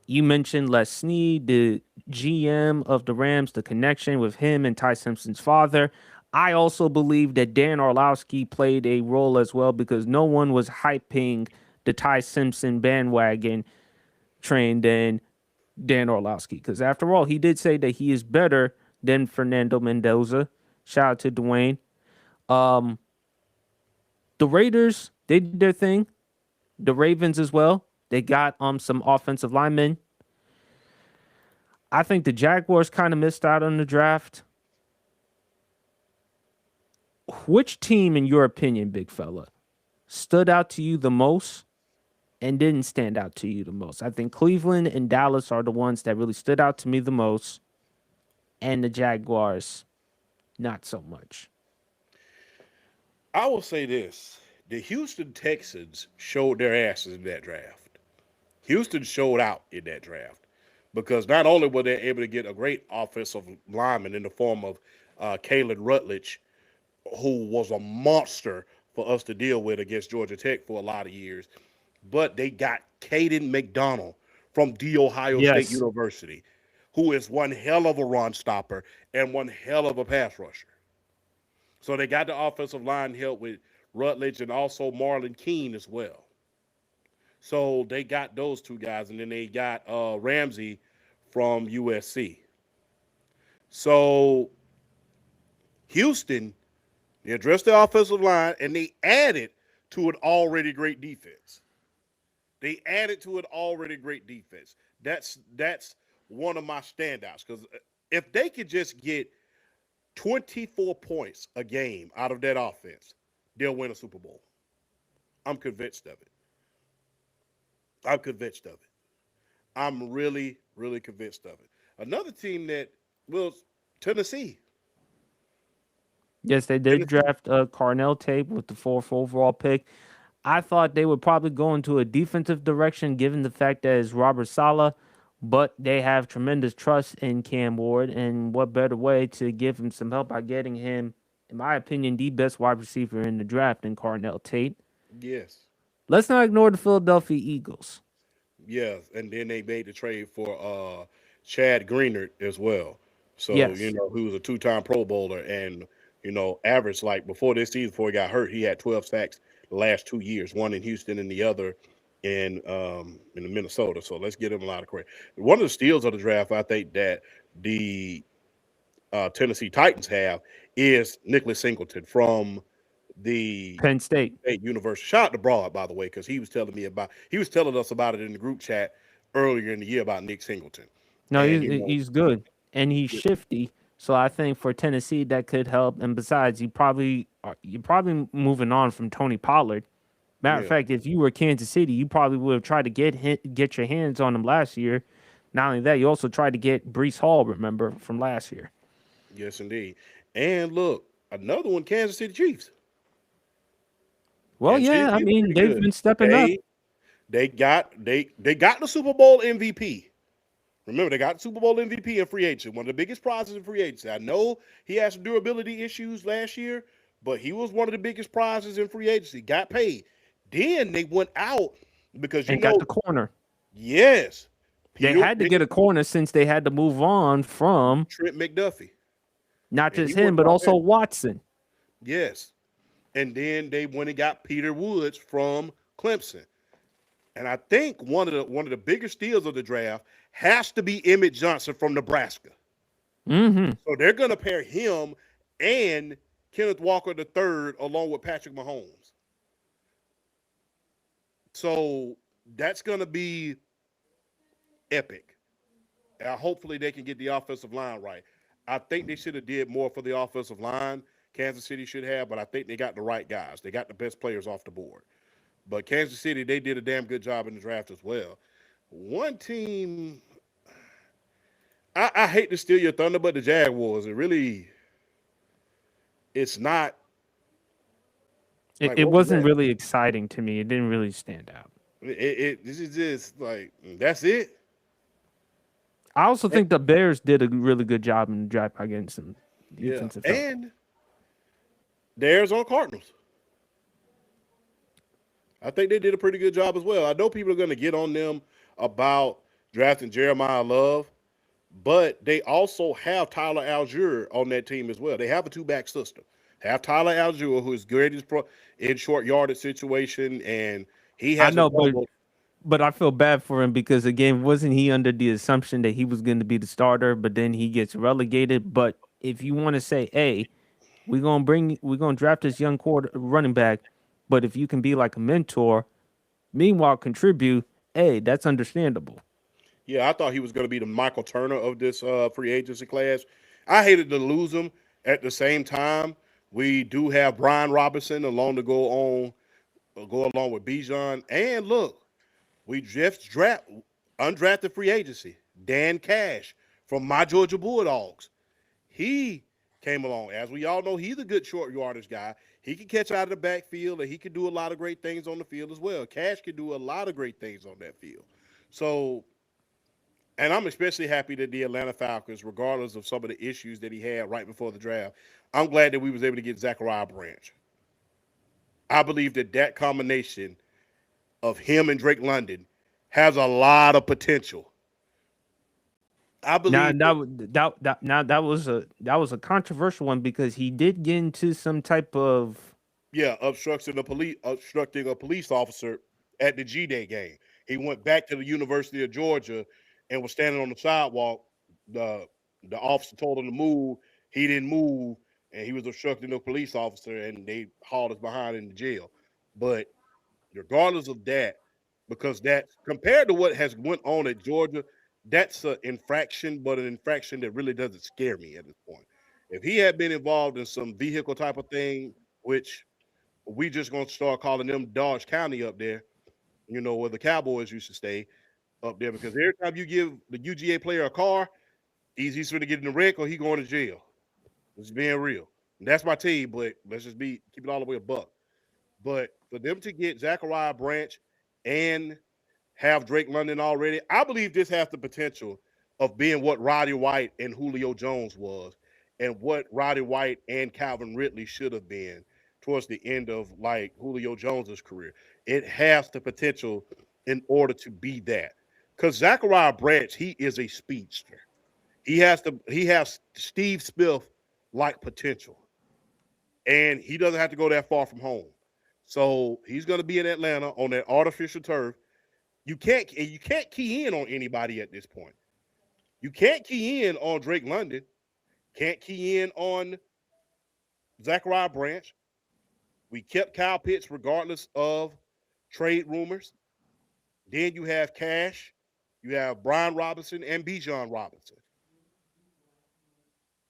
Speaker 1: You mentioned Les Snead, the GM of the Rams, the connection with him and Ty Simpson's father. I also believe that Dan Orlowski played a role as well because no one was hyping the Ty Simpson bandwagon train than Dan Orlowski. Because after all, he did say that he is better than Fernando Mendoza. Shout out to Dwayne. Um, the Raiders, they did their thing. The Ravens as well. They got some offensive linemen. I think the Jaguars kind of missed out on the draft. Which team, in your opinion, big fella, stood out to you the most and didn't stand out to you the most? I think Cleveland and Dallas are the ones that really stood out to me the most, and the Jaguars, not so much.
Speaker 2: I will say this: the Houston Texans showed their asses in that draft. Houston showed out in that draft because not only were they able to get a great offensive lineman in the form of Caleb Rutledge, who was a monster for us to deal with against Georgia Tech for a lot of years, but they got Caden McDonald from The Ohio State
Speaker 1: Yes.
Speaker 2: University, who is one hell of a run stopper and one hell of a pass rusher. So they got the offensive line help with Rutledge and also Marlon Keene as well. So they got those two guys, and then they got Ramsey from USC. So Houston, they addressed the offensive line, and they added to an already great defense. They added to an already great defense. That's one of my standouts because if they could just get 24 points a game out of that offense, they'll win a Super Bowl. I'm convinced of it. I'm convinced of it. I'm really, really convinced of it. Another team that was Tennessee.
Speaker 1: Yes, they did
Speaker 2: Tennessee.
Speaker 1: draft Carnell Tate with the fourth overall pick. I thought they would probably go into a defensive direction given the fact that it's Robert Saleh, but they have tremendous trust in Cam Ward. And what better way to give him some help by getting him, in my opinion, the best wide receiver in the draft in Carnell Tate?
Speaker 2: Yes.
Speaker 1: Let's not ignore the Philadelphia Eagles.
Speaker 2: Yes. And then they made the trade for Chad Greenard as well. So,
Speaker 1: Yes.
Speaker 2: who was a two-time Pro Bowler and, averaged like before this season, before he got hurt, he had 12 sacks the last 2 years, one in Houston and the other in the Minnesota. So let's give him a lot of credit. One of the steals of the draft, I think, that the Tennessee Titans have is Nicholas Singleton from the
Speaker 1: Penn State.
Speaker 2: State University. Shout out to Broad, by the way, because he was telling us about it in the group chat earlier in the year about Nick Singleton.
Speaker 1: No,
Speaker 2: And
Speaker 1: he's good and he's shifty. So I think for Tennessee that could help. And besides, you're probably moving on from Tony Pollard. Matter of
Speaker 2: yeah,
Speaker 1: fact, if you were Kansas City, you probably would have tried to get your hands on him last year. Not only that, you also tried to get Brees Hall. Remember from last year?
Speaker 2: yes, indeed. And look, another one, Kansas City Chiefs.
Speaker 1: Well,
Speaker 2: Kansas City
Speaker 1: yeah, I
Speaker 2: Chiefs
Speaker 1: mean
Speaker 2: pretty
Speaker 1: they've
Speaker 2: good.
Speaker 1: been stepping up.
Speaker 2: They got the Super Bowl MVP. Remember, they got Super Bowl MVP in free agency, one of the biggest prizes in free agency. I know he had some durability issues last year, but he was one of the biggest prizes in free agency. Got paid. Then they went out because
Speaker 1: And got the corner.
Speaker 2: yes,
Speaker 1: They
Speaker 2: Peter
Speaker 1: had to get a corner since they had to move on from
Speaker 2: Trent McDuffie,
Speaker 1: not
Speaker 2: and he
Speaker 1: just him,
Speaker 2: worked
Speaker 1: but
Speaker 2: out
Speaker 1: also
Speaker 2: there.
Speaker 1: Watson.
Speaker 2: Yes, and then they went and got Peter Woods from Clemson. And I think one of the bigger steals of the draft has to be Emmett Johnson from Nebraska.
Speaker 1: Mm-hmm.
Speaker 2: So they're going to pair him and Kenneth Walker III along with Patrick Mahomes. So that's going to be epic. And hopefully they can get the offensive line right. I think they should have did more for the offensive line. Kansas City should have, but I think they got the right guys. They got the best players off the board. But Kansas City, they did a damn good job in the draft as well. One team, I hate to steal your thunder, but the Jaguars, it's not like
Speaker 1: It
Speaker 2: what was
Speaker 1: wasn't
Speaker 2: that?
Speaker 1: really exciting to me. It didn't really stand out.
Speaker 2: This is just like that's it.
Speaker 1: I also think the Bears did a really good job in the draft by getting some
Speaker 2: Yeah,
Speaker 1: defensive help.
Speaker 2: and the Arizona Cardinals. I think they did a pretty good job as well. I know people are going to get on them about drafting Jeremiah Love, but they also have Tyler Algier on that team as well. They have a two-back system. Have Tyler Algier, who is great in short yardage situation, and he
Speaker 1: I
Speaker 2: hasn't
Speaker 1: know, but
Speaker 2: fumbled.
Speaker 1: but I feel bad for him because again, wasn't he under the assumption that he was going to be the starter, but then he gets relegated? But if you want to say, hey, we're gonna draft this young running back, but if you can be like a mentor, meanwhile contribute, hey, that's understandable.
Speaker 2: Yeah, I thought he was going to be the Michael Turner of this free agency class. I hated to lose him. At the same time, we do have Brian Robinson along to go along with Bijan. And look, we just undrafted free agency. Dan Cash from my Georgia Bulldogs. He came along. As we all know, he's a good short yardage guy. He can catch out of the backfield, and he can do a lot of great things on the field as well. Cash can do a lot of great things on that field. So, and I'm especially happy that the Atlanta Falcons, regardless of some of the issues that he had right before the draft, I'm glad that we was able to get Zachariah Branch. I believe that that combination of him and Drake London has a lot of potential. I
Speaker 1: Now
Speaker 2: believe that,
Speaker 1: that was a controversial one because he did get into some type of
Speaker 2: yeah, obstructing a police officer at the G Day game. He went back to the University of Georgia and was standing on the sidewalk. The the officer told him to move. He didn't move, and he was obstructing a police officer, and they hauled us behind in the jail. But regardless of that, because that compared to what has went on at Georgia, that's an infraction, but an infraction that really doesn't scare me at this point. If he had been involved in some vehicle type of thing, which we just gonna start calling them Dodge County up there, where the Cowboys used to stay up there, because every time you give the UGA player a car, he's going to get in the wreck or he going to jail. It's being real. And that's my team, but let's just keep it all the way a buck. But for them to get Zachariah Branch and have Drake London already, I believe this has the potential of being what Roddy White and Julio Jones was, and what Roddy White and Calvin Ridley should have been towards the end of like Julio Jones's career. It has the potential in order to be that. Because Zachariah Branch, he is a speedster. He has Steve Smith like potential. And he doesn't have to go that far from home. So he's going to be in Atlanta on that artificial turf. You can't key in on anybody at this point. You can't key in on Drake London. Can't key in on Zachariah Branch. We kept Kyle Pitts regardless of trade rumors. Then you have Cash, you have Brian Robinson and Bijan Robinson.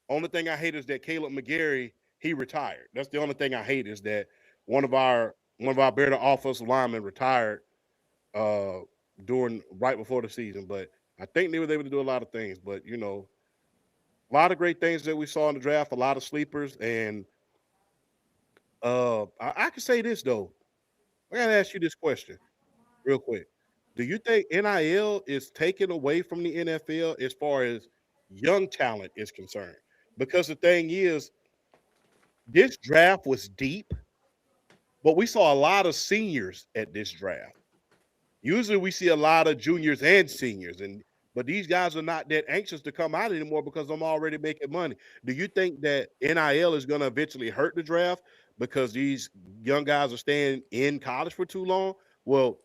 Speaker 2: Only thing I hate is that Caleb McGarry, he retired. That's the only thing I hate, is that one of our better offensive linemen retired uh during right before the season. But I think they were able to do a lot of things. But a lot of great things that we saw in the draft, a lot of sleepers, and I can say this though. I gotta ask you this question real quick. Do you think NIL is taken away from the NFL as far as young talent is concerned? Because the thing is, this draft was deep, but we saw a lot of seniors at this draft. Usually we see a lot of juniors and seniors, but these guys are not that anxious to come out anymore because I'm already making money. Do you think that NIL is going to eventually hurt the draft because these young guys are staying in college for too long? Well,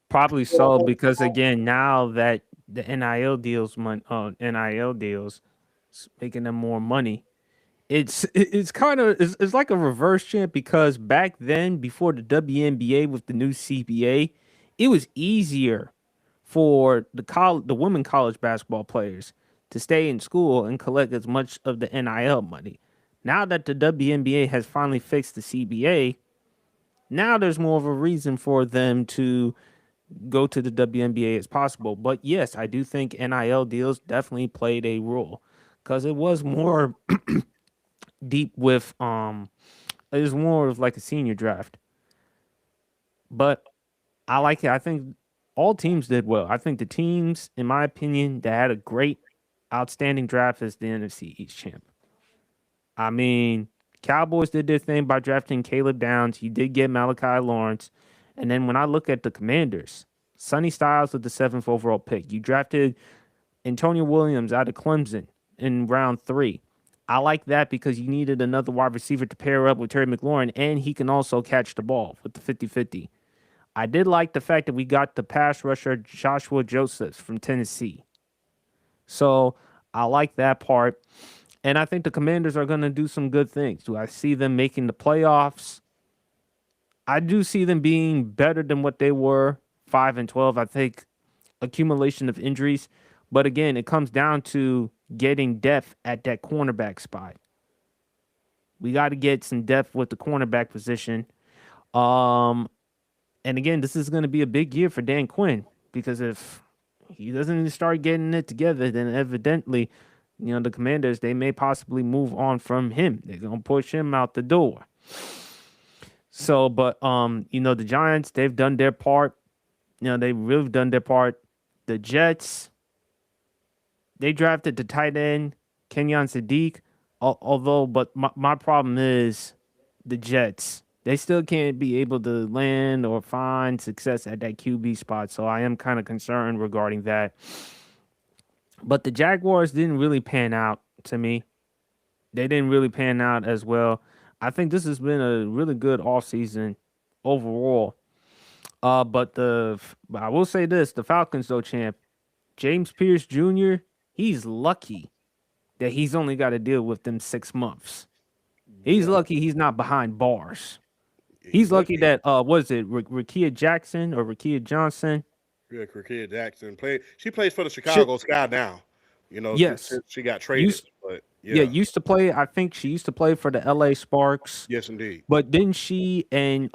Speaker 1: probably so because again now that the NIL deals making them more money. It's kind of it's like a reverse champ because back then before the WNBA with the new CBA, it was easier for the women college basketball players to stay in school and collect as much of the NIL money. Now that the WNBA has finally fixed the CBA, now there's more of a reason for them to go to the WNBA as possible. But yes, I do think NIL deals definitely played a role because it was more deep with it was more of like a senior draft. But I like it. I think all teams did well. I think the teams, in my opinion, that had a great, outstanding draft is the NFC East champ. I mean, Cowboys did their thing by drafting Caleb Downs. You did get Malachi Lawrence. And then when I look at the Commanders, Sonny Styles with the seventh overall pick. You drafted Antonio Williams out of Clemson in round 3. I like that because you needed another wide receiver to pair up with Terry McLaurin, and he can also catch the ball with the 50-50. I did like the fact that we got the pass rusher Joshua Josephs from Tennessee. So I like that part. And I think the Commanders are going to do some good things. Do I see them making the playoffs? I do see them being better than what they were, 5-12. I think accumulation of injuries. But again, it comes down to getting depth at that cornerback spot. We got to get some depth with the cornerback position. Um, and again, this is going to be a big year for Dan Quinn because if he doesn't start getting it together, then evidently, the Commanders, they may possibly move on from him. They're going to push him out the door. So, but the Giants, they've done their part. They've really done their part. The Jets, they drafted the tight end, Kenyon Sadiq. Although, but my problem is the Jets. They still can't be able to land or find success at that QB spot. So I am kind of concerned regarding that. But the Jaguars didn't really pan out to me. They didn't really pan out as well. I think this has been a really good offseason overall. But I will say this: the Falcons, though, champ James Pierce Jr. He's lucky that he's only got to deal with them 6 months. He's
Speaker 2: Yeah,
Speaker 1: lucky he's not behind bars.
Speaker 2: he's
Speaker 1: He's lucky
Speaker 2: lucky.
Speaker 1: that was it Rakia Jackson or Rakia Johnson?
Speaker 2: Yeah, Kid Jackson played. She plays for the
Speaker 1: Should
Speaker 2: Chicago Sky now.
Speaker 1: yes,
Speaker 2: Since she got traded.
Speaker 1: used
Speaker 2: But
Speaker 1: yeah
Speaker 2: yeah,
Speaker 1: used to play. I think she used to play for the L.A. Sparks.
Speaker 2: yes, indeed.
Speaker 1: But didn't she and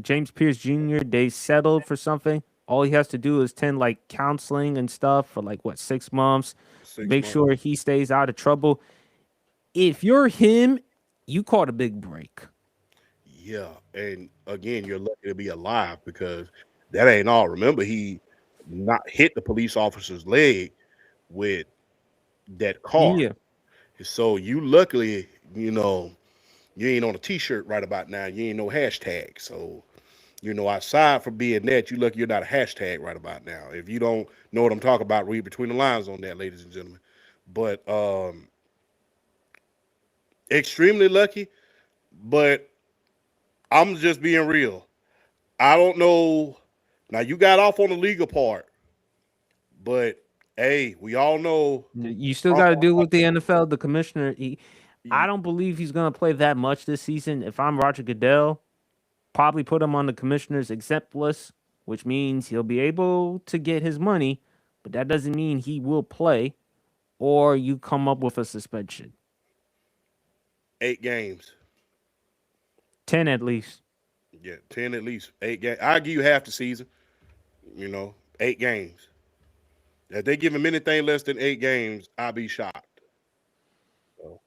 Speaker 1: James Pierce Jr. they settled for something? All he has to do is attend like counseling and stuff for like what 6 months.
Speaker 2: Six
Speaker 1: Make
Speaker 2: months.
Speaker 1: sure he stays out of trouble. If you're him, you caught a big break.
Speaker 2: Yeah, and again, you're lucky to be alive because that ain't all. Remember, he not hit the police officer's leg with that car.
Speaker 1: Yeah,
Speaker 2: So you luckily, you ain't on a t-shirt right about now. You ain't no hashtag. So, aside from being that, you lucky you're not a hashtag right about now. If you don't know what I'm talking about, read between the lines on that, ladies and gentlemen. But extremely lucky, but I'm just being real. I don't know. Now you got off on the legal part, but hey, we all know.
Speaker 1: you still got to deal with the NFL, the commissioner. I don't believe he's gonna play that much this season. If I'm Roger Goodell, probably put him on the commissioner's exempt list, which means he'll be able to get his money, but that doesn't mean he will play or you come up with a suspension.
Speaker 2: 8 games.
Speaker 1: 10 at least.
Speaker 2: Yeah, 10 at least. 8 games. I'll give you half the season. 8 games. If they give him anything less than 8 games, I'll be shocked. So,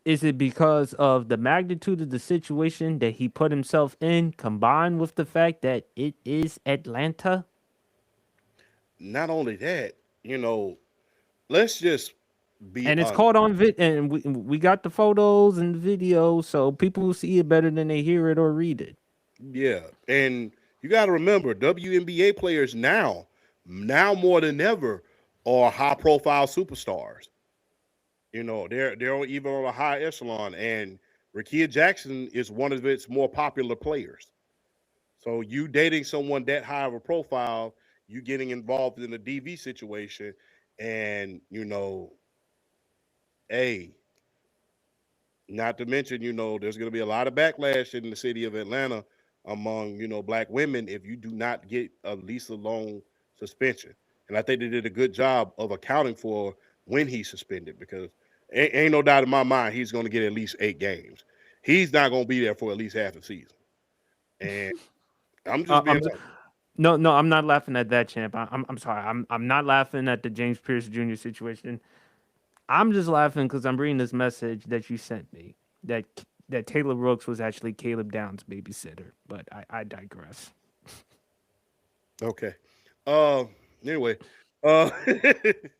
Speaker 1: Is it because of the magnitude of the situation that he put himself in, combined with the fact that it is Atlanta?
Speaker 2: not only that, let's just be
Speaker 1: And it's
Speaker 2: honest.
Speaker 1: caught on and we got the photos and the videos, so people will see it better than they hear it or read it.
Speaker 2: Yeah, and you got to remember, WNBA players now more than ever, are high-profile superstars. They're even on a high echelon, and Rakia Jackson is one of its more popular players. So you dating someone that high of a profile, you getting involved in a DV situation, and hey, not to mention, there's going to be a lot of backlash in the city of Atlanta among, black women if you do not get at least a long suspension. And I think they did a good job of accounting for when he's suspended because ain't no doubt in my mind he's going to get at least 8 games. He's not going to be there for at least half the season. And I'm just being
Speaker 1: I'm
Speaker 2: honest.
Speaker 1: no, I'm not laughing at that, champ. I'm sorry. I'm not laughing at the James Pierce Jr. situation. I'm just laughing because I'm reading this message that you sent me that that Taylor Rooks was actually Caleb Downs' babysitter. But I digress.
Speaker 2: Okay. Uh, anyway, uh,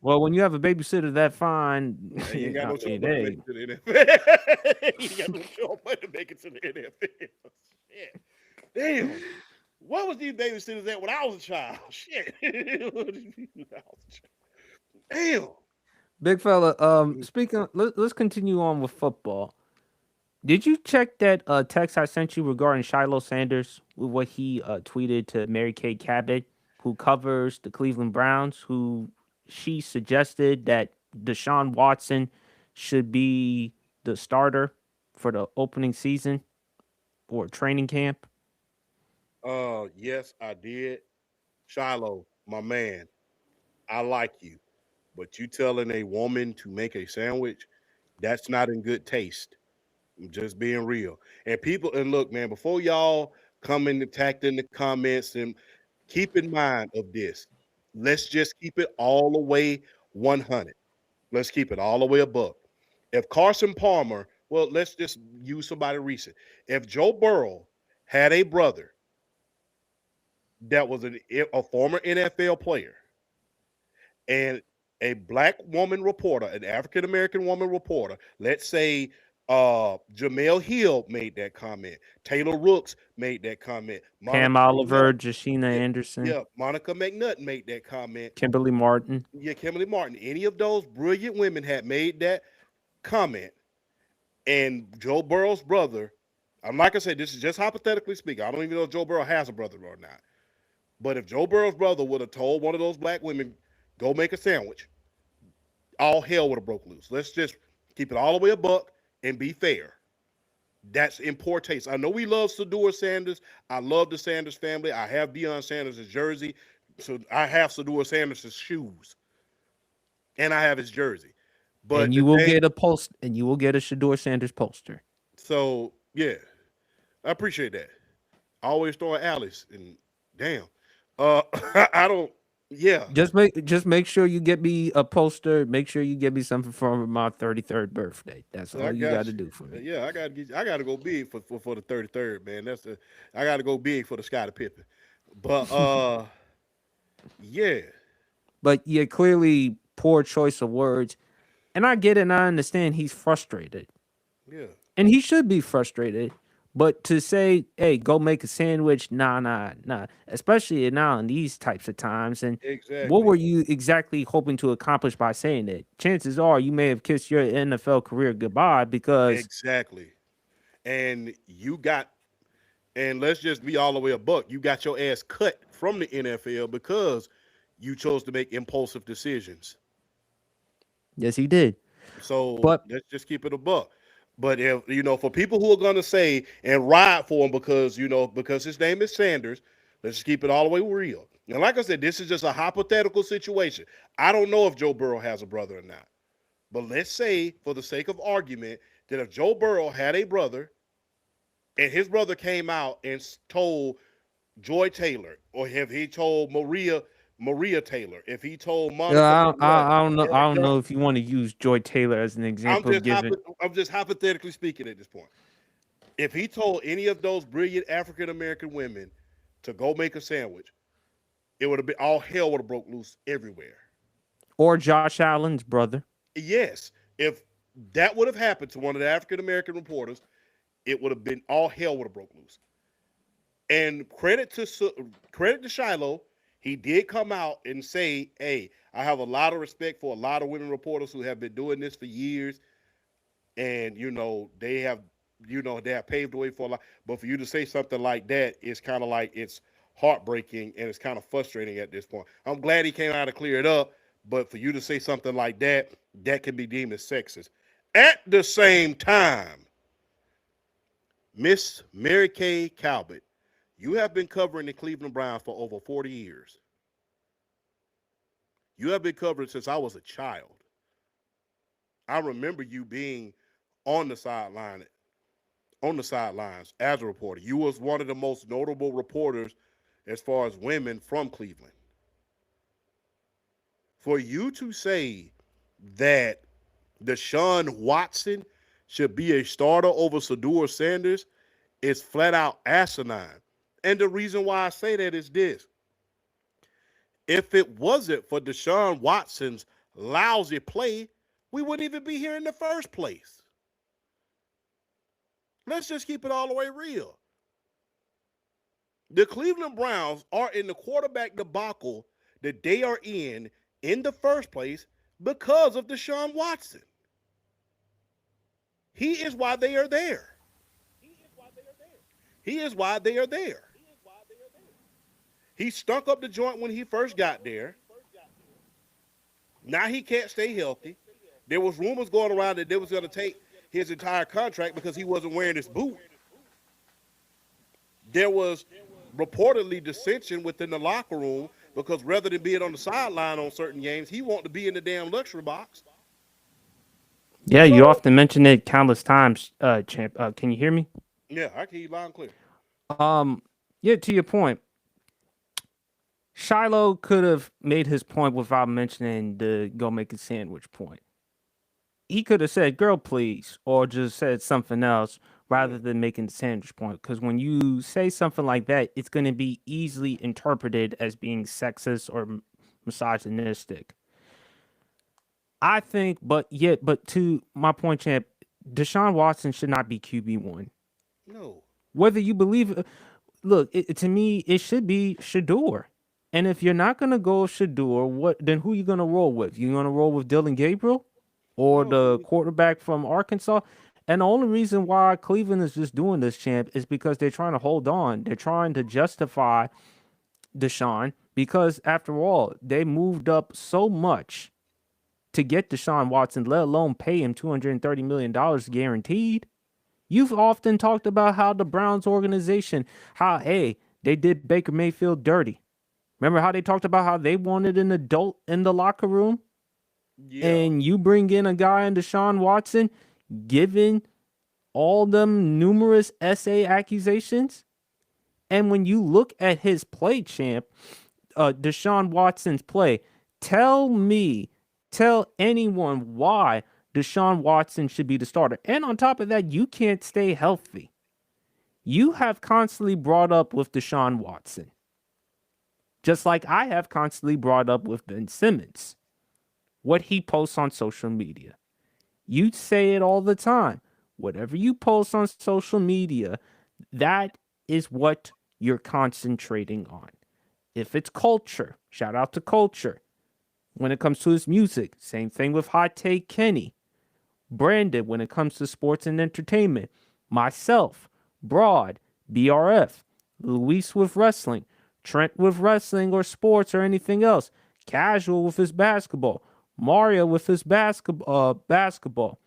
Speaker 1: Well, when you have a babysitter that fine,
Speaker 2: you ain't got
Speaker 1: I
Speaker 2: no choice
Speaker 1: mean,
Speaker 2: but to make
Speaker 1: hey,
Speaker 2: it to the NFL. You ain't got no choice but to make it to the NFL. Shit. Damn. What was these babysitters at when I was a child? Shit. Damn.
Speaker 1: big fella. Speaking, let's continue on with football. Did you check that text I sent you regarding Shiloh Sanders with what he tweeted to Mary Kay Cabot, who covers the Cleveland Browns, who she suggested that Deshaun Watson should be the starter for the opening season or training camp?
Speaker 2: Yes, I did. Shiloh, my man, I like you. But you telling a woman to make a sandwich, that's not in good taste. I'm just being real. And look, man, before y'all come and attack in the comments, and keep in mind of this. Let's just keep it all the way 100. Let's keep it all the way above. If Carson Palmer, well, let's just use somebody recent. If Joe Burrow had a brother that was a former NFL player, and a black woman reporter, an African American woman reporter, let's say Jamel Hill made that comment, Taylor Rooks made that comment,
Speaker 1: Pam
Speaker 2: Monica McNutt,
Speaker 1: Oliver, Jashina
Speaker 2: yeah,
Speaker 1: Anderson,
Speaker 2: yeah, Monica McNutt made that comment,
Speaker 1: Kimberly Martin.
Speaker 2: yeah, Kimberly Martin. Any of those brilliant women had made that comment, and Joe Burrow's brother. I'm like I said, this is just hypothetically speaking. I don't even know if Joe Burrow has a brother or not. But if Joe Burrow's brother would have told one of those black women, go make a sandwich, all hell would have broke loose. Let's just keep it all the way a buck and be fair. That's in poor taste. I know we love Sador Sanders. I love the Sanders family. I have Deion Sanders' jersey. So I have Sador Sanders' shoes. And I have his jersey.
Speaker 1: And
Speaker 2: But the
Speaker 1: you will
Speaker 2: thing,
Speaker 1: get a post and you will get a Shador Sanders poster.
Speaker 2: so yeah, I appreciate that. Always throwing alleys and damn. I don't, yeah.
Speaker 1: Just make sure you get me a poster. Make sure you get me something for my 33rd birthday. That's
Speaker 2: I
Speaker 1: all you got
Speaker 2: got
Speaker 1: to
Speaker 2: you.
Speaker 1: do for me.
Speaker 2: Yeah, I gotta go big for the 33rd, man. I gotta go big for the Scottie Pippen. But yeah,
Speaker 1: But yeah, clearly poor choice of words. And I get it and I understand he's frustrated.
Speaker 2: yeah,
Speaker 1: And he should be frustrated. But to say, hey, go make a sandwich, nah, nah, nah. Especially now in these types of times. And what
Speaker 2: exactly.
Speaker 1: were you exactly hoping to accomplish by saying it? Chances are you may have kissed your NFL career goodbye because
Speaker 2: Exactly. And you got and let's just be all the way a buck. You got your ass cut from the NFL because you chose to make impulsive decisions.
Speaker 1: yes, he did.
Speaker 2: So
Speaker 1: But
Speaker 2: let's just keep it a buck. But if for people who are gonna say and ride for him because because his name is Sanders, let's just keep it all the way real. And like I said, this is just a hypothetical situation. I don't know if Joe Burrow has a brother or not. But let's say, for the sake of argument, that if Joe Burrow had a brother and his brother came out and told Joy Taylor, or if he told Maria Taylor, if he told Monica McNutt,
Speaker 1: I don't know. I don't
Speaker 2: there,
Speaker 1: know if you want to use Joy Taylor as an example, given
Speaker 2: I'm just hypothetically speaking at this point. If he told any of those brilliant African American women to go make a sandwich, it would have been all hell would have broke loose everywhere.
Speaker 1: or Josh Allen's brother.
Speaker 2: Yes, if that would have happened to one of the African American reporters, it would have been all hell would have broke loose. And credit to Shiloh, he did come out and say, "Hey, I have a lot of respect for a lot of women reporters who have been doing this for years, and they have paved the way for a lot. But for you to say something like that, it's kind of like it's heartbreaking and it's kind of frustrating at this point. I'm glad he came out to clear it up, but for you to say something like that, that can be deemed as sexist. At the same time, Miss Mary Kay Talbot, you have been covering the Cleveland Browns for over 40 years. You have been covering since I was a child. I remember you being on the sideline on the sidelines as a reporter. You was one of the most notable reporters as far as women from Cleveland. For you to say that Deshaun Watson should be a starter over Sador Sanders is flat out asinine. And the reason why I say that is this. If it wasn't for Deshaun Watson's lousy play, we wouldn't even be here in the first place. Let's just keep it all the way real. The Cleveland Browns are in the quarterback debacle that they are in the first place because of Deshaun Watson. He is why they are there. He is why they are there. He stunk up the joint when he first got there. Now he can't stay healthy. There was rumors going around that they was going to take his entire contract because he wasn't wearing his boot. There was reportedly dissension within the locker room because rather than being on the sideline on certain games, he wanted to be in the damn luxury box.
Speaker 1: Yeah, you
Speaker 2: So,
Speaker 1: often mention it countless times, champ. Can you hear me?
Speaker 2: yeah, I can hear you loud and clear.
Speaker 1: Um, yeah, to your point, Shiloh could have made his point without mentioning the go make a sandwich point. He could have said "girl, please," or just said something else
Speaker 2: Yeah,
Speaker 1: rather than making the sandwich point. Because when you say something like that, it's going to be easily interpreted as being sexist or misogynistic. I think, but to my point, champ, Deshaun Watson should not be QB1.
Speaker 2: No.
Speaker 1: Whether you believe, look, to me, it should be Shador. And if you're not gonna go Shador, then who you gonna roll with? You gonna roll with Dylan Gabriel or
Speaker 2: No.
Speaker 1: the quarterback from Arkansas? And the only reason why Cleveland is just doing this, champ, is because they're trying to hold on. They're trying to justify Deshaun because, after all, they moved up so much to get Deshaun Watson, let alone pay him $230 million guaranteed. You've often talked about how the Browns organization, hey, they did Baker Mayfield dirty. Remember how they talked about how they wanted an adult in the locker room?
Speaker 2: Yeah.
Speaker 1: And you bring in a guy in Deshaun Watson, given all them numerous SA accusations. And when you look at his play, champ, Deshaun Watson's play, tell anyone why Deshaun Watson should be the starter. And on top of that, you can't stay healthy. You have constantly brought up with Deshaun Watson, just like I have constantly brought up with Ben Simmons, what he posts on social media. You say it all the time. Whatever you post on social media, that is what you're concentrating on. If it's culture, shout out to culture. When it comes to his music, same thing with Hot Take Kenny. Brandon, when it comes to sports and entertainment. Myself, Broad, BRF, Luis with wrestling, Trent with wrestling or sports or anything else. Casual with his basketball. Mario with his basketball.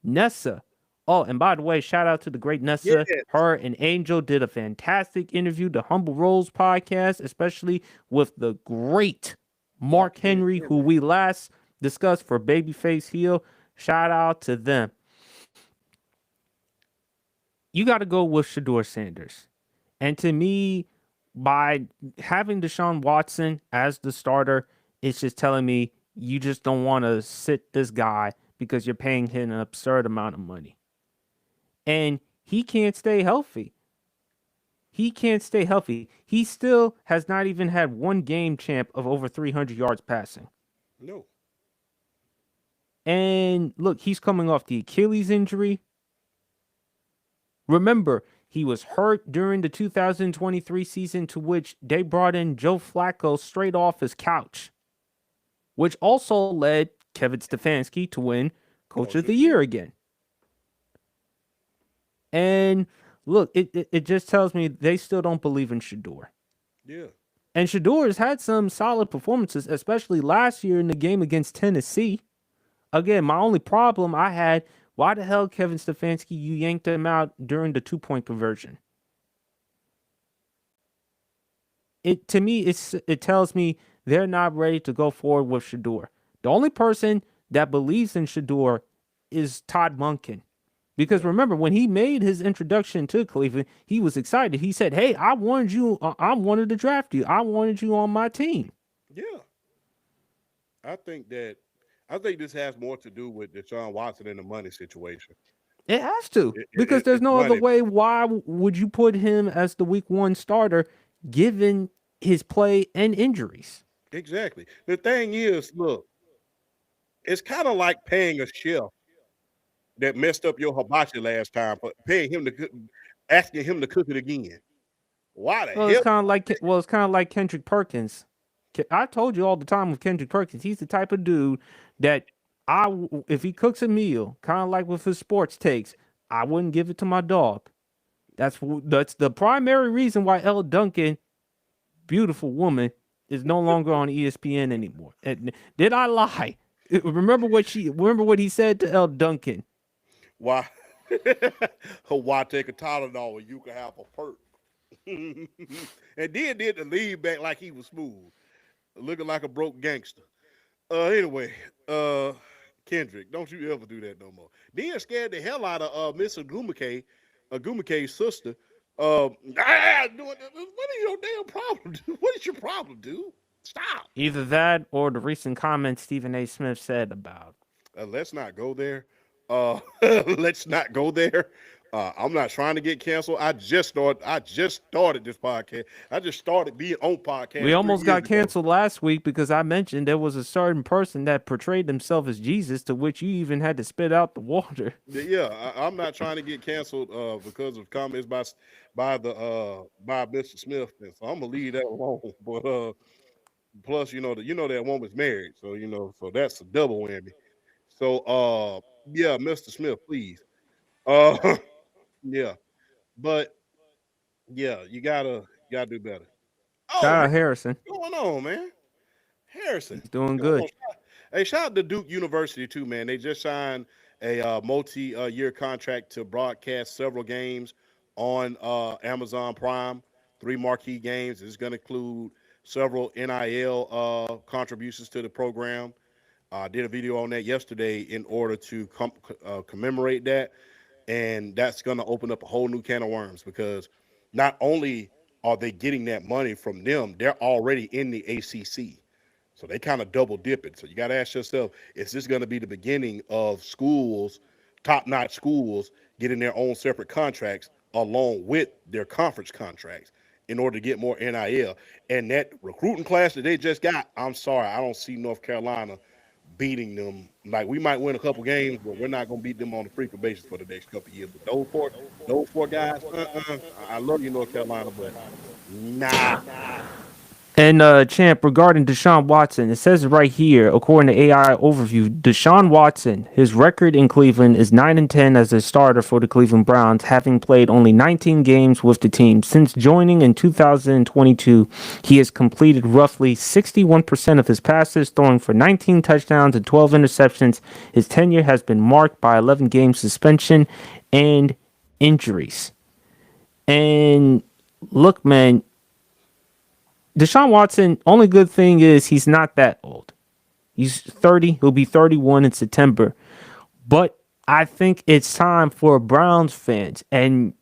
Speaker 1: Nessa. Oh, and by the way, shout out to the great Nessa.
Speaker 2: Yes.
Speaker 1: Her and Angel did a fantastic interview, the Humble Rolls podcast, especially with the great Mark Henry, who we last discussed for Babyface Heel. Shout out to them. You got to go with Shador Sanders. And to me, by having Deshaun Watson as the starter, it's just telling me you just don't want to sit this guy because you're paying him an absurd amount of money. And he can't stay healthy. He can't stay healthy. He still has not even had one game, champ, of over 300 yards passing.
Speaker 2: No.
Speaker 1: And look, he's coming off the Achilles injury. Remember, he was hurt during the 2023 season, to which they brought in Joe Flacco straight off his couch, which also led Kevin Stefanski to win Coach of the Year again. And look, it just tells me they still don't believe in Shador.
Speaker 2: Yeah.
Speaker 1: And Shador has had some solid performances, especially last year in the game against Tennessee. Again, my only problem I had, why the hell, Kevin Stefanski, you yanked him out during the 2-point conversion? To me, it tells me they're not ready to go forward with Shador. The only person that believes in Shador is Todd Monken. Because remember, when he made his introduction to Cleveland, he was excited. He said, hey, I wanted to draft you. I wanted you on my team.
Speaker 2: Yeah. I think this has more to do with Deshaun Watson and the money situation.
Speaker 1: It has to, because there's no other way. Why would you put him as the week 1 starter given his play and injuries?
Speaker 2: Exactly. The thing is, look, it's kind of like paying a chef that messed up your hibachi last time, but asking him to cook it again. Why the hell?
Speaker 1: It's kind of like Kendrick Perkins. I told you all the time with Kendrick Perkins, he's the type of dude that if he cooks a meal, kind of like with his sports takes, I wouldn't give it to my dog. That's the primary reason why Elle Duncan, beautiful woman, is no longer on ESPN anymore. Did I lie? Remember what he said to Elle Duncan?
Speaker 2: Why? Why take a Tylenol when you can have a perk? And then did the lead back like he was smooth, looking like a broke gangster. Anyway, Kendrick, don't you ever do that no more. Then scared the hell out of Miss Agumake's sister. What is your damn problem, dude? What is your problem, dude? Stop.
Speaker 1: Either that or the recent comments Stephen A. Smith said about.
Speaker 2: Let's not go there. Let's not go there. I'm not trying to get canceled. I just started this podcast. I just started being on
Speaker 1: We
Speaker 2: podcast three
Speaker 1: almost
Speaker 2: years
Speaker 1: got
Speaker 2: ago.
Speaker 1: canceled last week because I mentioned there was a certain person that portrayed themselves as Jesus, to which you even had to spit out the water.
Speaker 2: Yeah, I'm not trying to get canceled because of comments by Mr. Smith, and so I'm gonna leave that alone. But plus, that woman's married, so so that's a double whammy. So yeah, Mr. Smith, please. Uh, yeah, but yeah, you gotta do better. Oh
Speaker 1: Shout
Speaker 2: man,
Speaker 1: out Harrison.
Speaker 2: what's going on, man? Harrison,
Speaker 1: He's
Speaker 2: what's
Speaker 1: doing
Speaker 2: going
Speaker 1: good.
Speaker 2: on? Hey, shout out to Duke University too, man. They just signed a multi-year contract to broadcast several games on Amazon Prime. Three marquee games. It's going to include several NIL contributions to the program. I did a video on that yesterday in order to commemorate that, and that's going to open up a whole new can of worms because not only are they getting that money from them, they're already in the ACC. So they kind of double dip it. So you got to ask yourself, is this going to be the beginning of schools, top notch schools, getting their own separate contracts along with their conference contracts in order to get more NIL? And that recruiting class that they just got, I'm sorry, I don't see North Carolina beating them. Like we might win a couple games, but we're not going to beat them on a frequent basis for the next couple of years. But those four guys, I love you, North Carolina, but nah.
Speaker 1: And Champ, regarding Deshaun Watson, it says right here, according to AI overview, Deshaun Watson, his record in Cleveland is 9-10 as a starter for the Cleveland Browns, having played only 19 games with the team. Since joining in 2022, he has completed roughly 61% of his passes, throwing for 19 touchdowns and 12 interceptions. His tenure has been marked by 11 game suspension and injuries. And look, man, Deshaun Watson, only good thing is he's not that old. He's 30. He'll be 31 in September. But I think it's time for Browns fans. And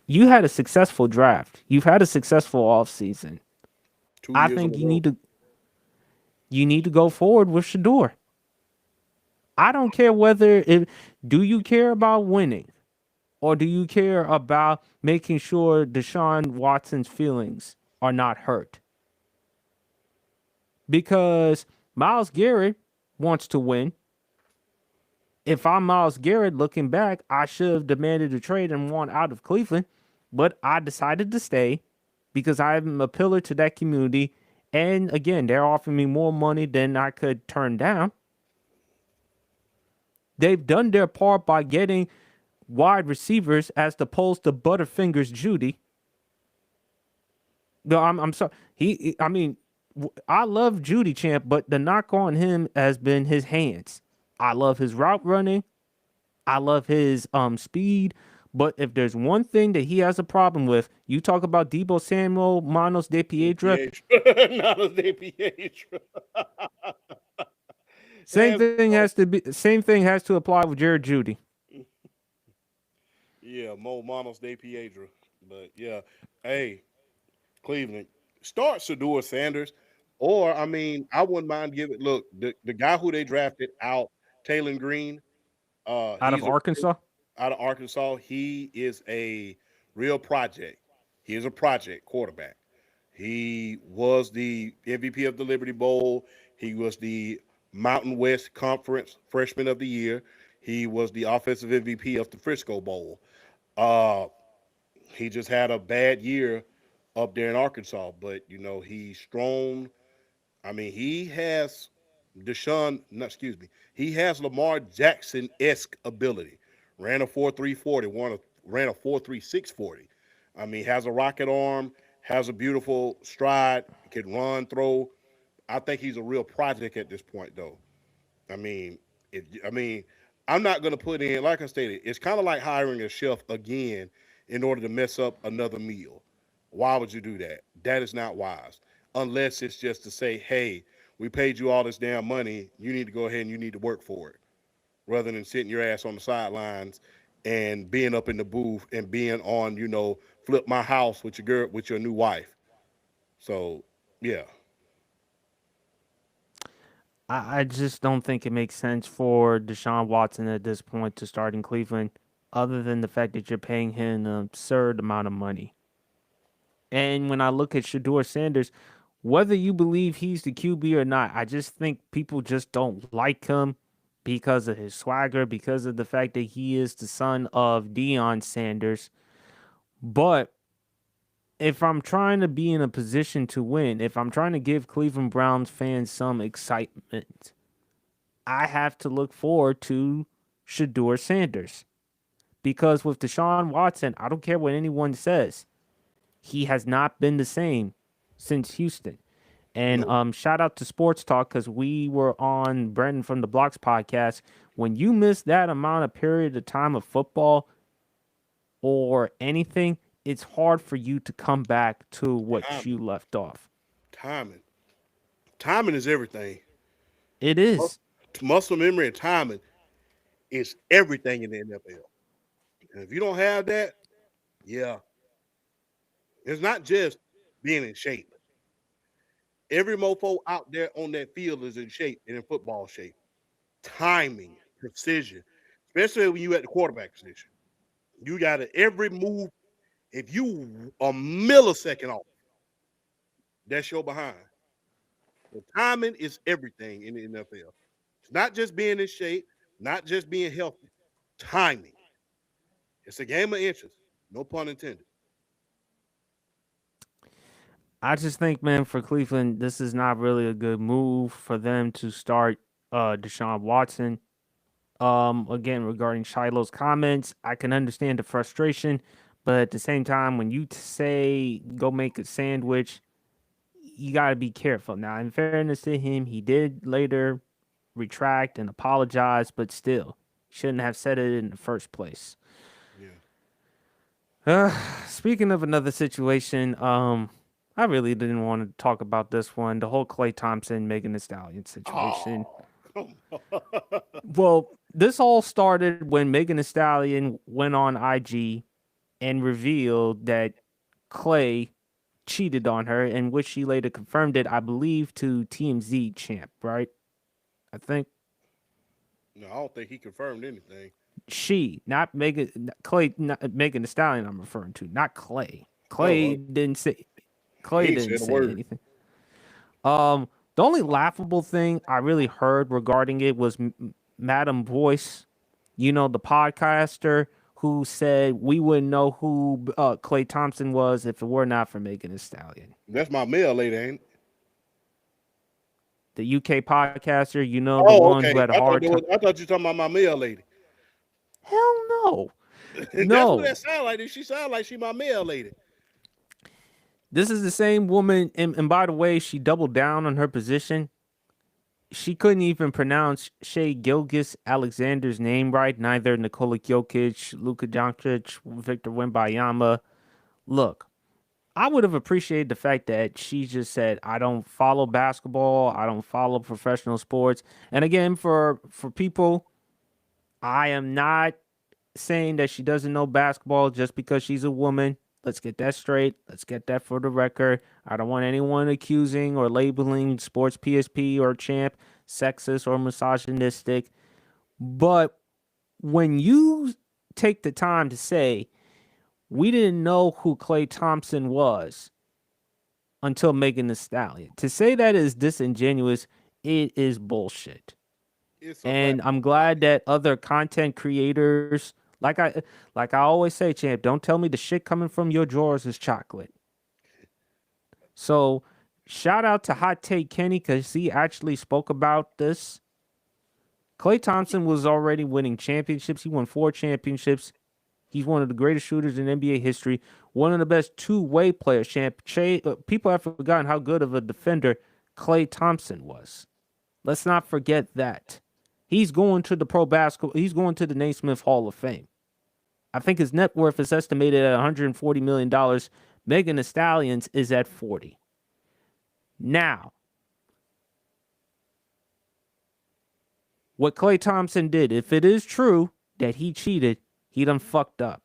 Speaker 1: you had a successful draft. You've had a successful offseason.
Speaker 2: Two
Speaker 1: I
Speaker 2: years in
Speaker 1: think
Speaker 2: a row.
Speaker 1: you need to go forward with Shador. I don't care whether it do you care about winning or do you care about making sure Deshaun Watson's feelings are not hurt? Because Miles Garrett wants to win. If I'm Miles Garrett looking back, I should have demanded a trade and want out of Cleveland, but I decided to stay because I'm a pillar to that community. And again, they're offering me more money than I could turn down. They've done their part by getting wide receivers as opposed to Butterfingers Judy. No, I'm sorry. I mean, I love Judy Champ, but the knock on him has been his hands. I love his route running. I love his speed. But if there's one thing that he has a problem with, you talk about Debo Samuel, Manos De Piedra.
Speaker 2: DPH. Not a DPH. Hands off.
Speaker 1: Same thing has to apply with Jared Judy.
Speaker 2: Yeah, Mo Manos de Piedra. But yeah, hey, Cleveland, start Sador Sanders. Or, I mean, I wouldn't mind giving look, the guy who they drafted out, Taylor Green,
Speaker 1: Out of
Speaker 2: he's
Speaker 1: Arkansas.
Speaker 2: out of Arkansas. He is a real project. He is a project quarterback. He was the MVP of the Liberty Bowl. He was the Mountain West Conference Freshman of the Year. He was the offensive MVP of the Frisco Bowl. Uh, he just had a bad year up there in Arkansas, but he's strong. I mean, he has Deshaun, no, excuse me, he has Lamar Jackson esque ability. Ran a 4.340, ran a 4.3640. I mean, has a rocket arm, has a beautiful stride, can run, throw. I think he's a real project at this point, though. I mean, I mean, I'm not going to put in, like I stated, it's kind of like hiring a chef again in order to mess up another meal. Why would you do that? That is not wise. Unless it's just to say, hey, we paid you all this damn money. You need to go ahead and you need to work for it. Rather than sitting your ass on the sidelines and being up in the booth and being on, flip my house with your girl, with your new wife. So, yeah.
Speaker 1: I just don't think it makes sense for Deshaun Watson at this point to start in Cleveland. other than the fact that you're paying him an absurd amount of money. And when I look at Shador Sanders, whether you believe he's the QB or not, I just think people just don't like him because of his swagger, because of the fact that he is the son of Deion Sanders. But if I'm trying to be in a position to win, if I'm trying to give Cleveland Browns fans some excitement, I have to look forward to Shador Sanders. Because with Deshaun Watson, I don't care what anyone says, he has not been the same since Houston. And
Speaker 2: No.
Speaker 1: shout out to Sports Talk because we were on Brendan from the Blocks podcast. When you miss that amount of period of time of football or anything, it's hard for you to come back to what you
Speaker 2: Timing.
Speaker 1: left off.
Speaker 2: Timing. Timing is everything.
Speaker 1: It is.
Speaker 2: Muscle memory and timing is everything in the NFL. And if you don't have that, yeah, it's not just being in shape. Every mofo out there on that field is in shape and in football shape. Timing, precision, especially when you at the quarterback position. You got to every move. If you a millisecond off, that's your behind. The timing is everything in the NFL. It's not just being in shape, not just being healthy. Timing. It's a game of inches. No pun intended.
Speaker 1: I just think, man, for Cleveland, this is not really a good move for them to start Deshaun Watson. Again, regarding Shiloh's comments, I can understand the frustration, but at the same time, when you say go make a sandwich, you got to be careful. Now, in fairness to him, he did later retract and apologize, but still, shouldn't have said it in the first place.
Speaker 2: Yeah.
Speaker 1: Speaking of another situation, I really didn't want to talk about this one. The whole Klay Thompson, Megan Thee Stallion situation.
Speaker 2: Oh, come on.
Speaker 1: Well, this all started when Megan Thee Stallion went on IG and revealed that Klay cheated on her, in which she later confirmed it, I believe, to TMZ champ, right? I think
Speaker 2: No, I don't think he confirmed anything.
Speaker 1: she, not Megan, Klay, not Megan Thee Stallion. I'm referring to, not Klay.
Speaker 2: Oh,
Speaker 1: Klay
Speaker 2: he ain't
Speaker 1: didn't
Speaker 2: said a
Speaker 1: say
Speaker 2: word.
Speaker 1: anything. The only laughable thing I really heard regarding it was Madam Voice, the podcaster who said we wouldn't know who Klay Thompson was if it were not for Megan Thee Stallion.
Speaker 2: That's my mail lady, ain't it?
Speaker 1: The UK podcaster, the
Speaker 2: Oh,
Speaker 1: one who
Speaker 2: okay.
Speaker 1: had a hard time.
Speaker 2: I thought you were talking about my mail lady.
Speaker 1: Hell no.
Speaker 2: That's what
Speaker 1: No.
Speaker 2: that sound like. She sound like she my mail lady.
Speaker 1: This is the same woman. And by the way, she doubled down on her position. She couldn't even pronounce Shea Gilgis Alexander's name right. Neither Nikola Jokic, Luka Doncic, Victor Wembanyama. Look, I would have appreciated the fact that she just said, I don't follow basketball. I don't follow professional sports. And again, for people, I am not saying that she doesn't know basketball just because she's a woman. Let's get that straight. Let's get that for the record. I don't want anyone accusing or labeling Sports PSP or Champ sexist or misogynistic. But when you take the time to say, we didn't know who Klay Thompson was until Megan Thee Stallion, to say that is disingenuous, it is bullshit.
Speaker 2: It's a
Speaker 1: And
Speaker 2: rap.
Speaker 1: I'm glad that other content creators, like I always say, champ, don't tell me the shit coming from your drawers is chocolate. So shout out to Hot Take Kenny because he actually spoke about this. Klay Thompson was already winning championships. He won 4 championships. He's one of the greatest shooters in NBA history. One of the best two-way players. Champ. People have forgotten how good of a defender Klay Thompson was. Let's not forget that. He's going to the pro basketball. He's going to the Naismith Hall of Fame. I think his net worth is estimated at $140 million. Megan Thee Stallions is at 40. Now, what Klay Thompson did, if it is true that he cheated, he done fucked up.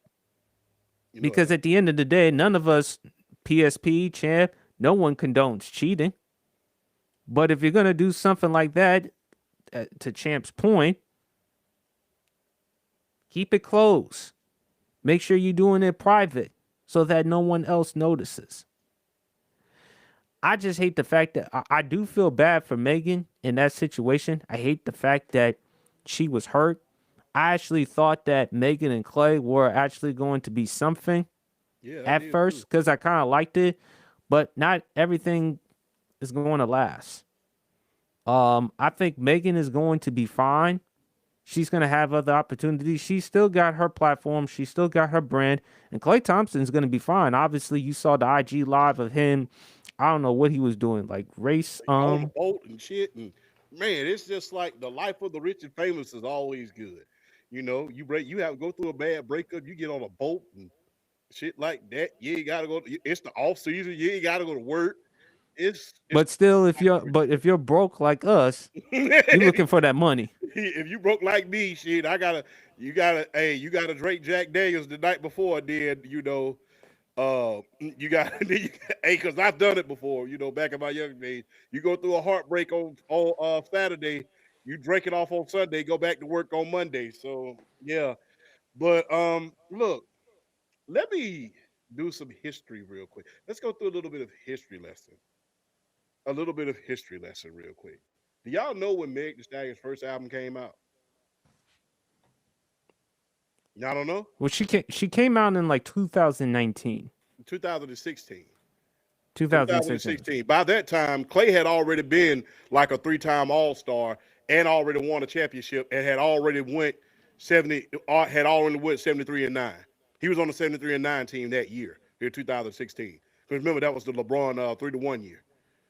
Speaker 1: Because at the end of the day, none of us, PSP, champ, no one condones cheating. But if you're going to do something like that, to Champ's point, keep it close. Make sure you're doing it private so that no one else notices. I just hate the fact that I do feel bad for Megan in that situation. I hate the fact that she was hurt. I actually thought that Megan and Klay were actually going to be something
Speaker 2: Yeah, I
Speaker 1: at
Speaker 2: did
Speaker 1: first
Speaker 2: too.
Speaker 1: because I kind of liked it, but not everything is going to last. I think Megan is going to be fine. She's going to have other opportunities. She's still got her platform. She's still got her brand. And Klay Thompson's going to be fine. Obviously, you saw the IG live of him. I don't know what he was doing, like race.
Speaker 2: On the boat and shit, and man, it's just like the life of the rich and famous is always good. You know, you have to go through a bad breakup, you get on a boat and shit like that. Yeah, you gotta go. It's the off season. Yeah, you gotta go to work. It's
Speaker 1: But still, if you're broke like us, you looking for that money.
Speaker 2: if you broke like me, shit, you gotta drink Jack Daniels the night before. Then you got, hey, because I've done it before. Back in my young days, you go through a heartbreak on Saturday, you drink it off on Sunday, go back to work on Monday. So yeah, but look, let me do some history real quick. Let's go through a little bit of history lesson. A little bit of history lesson real quick. Do y'all know when Meg Thee Stallion's first album came out? Y'all don't know?
Speaker 1: Well, she came out in like 2019,
Speaker 2: 2016.
Speaker 1: 2016.
Speaker 2: 2016. By that time, Klay had already been like a three-time All-Star and already won a championship and had already went 73-9. He was on the 73-9 team that year, here 2016. Because remember, that was the LeBron 3-1 year.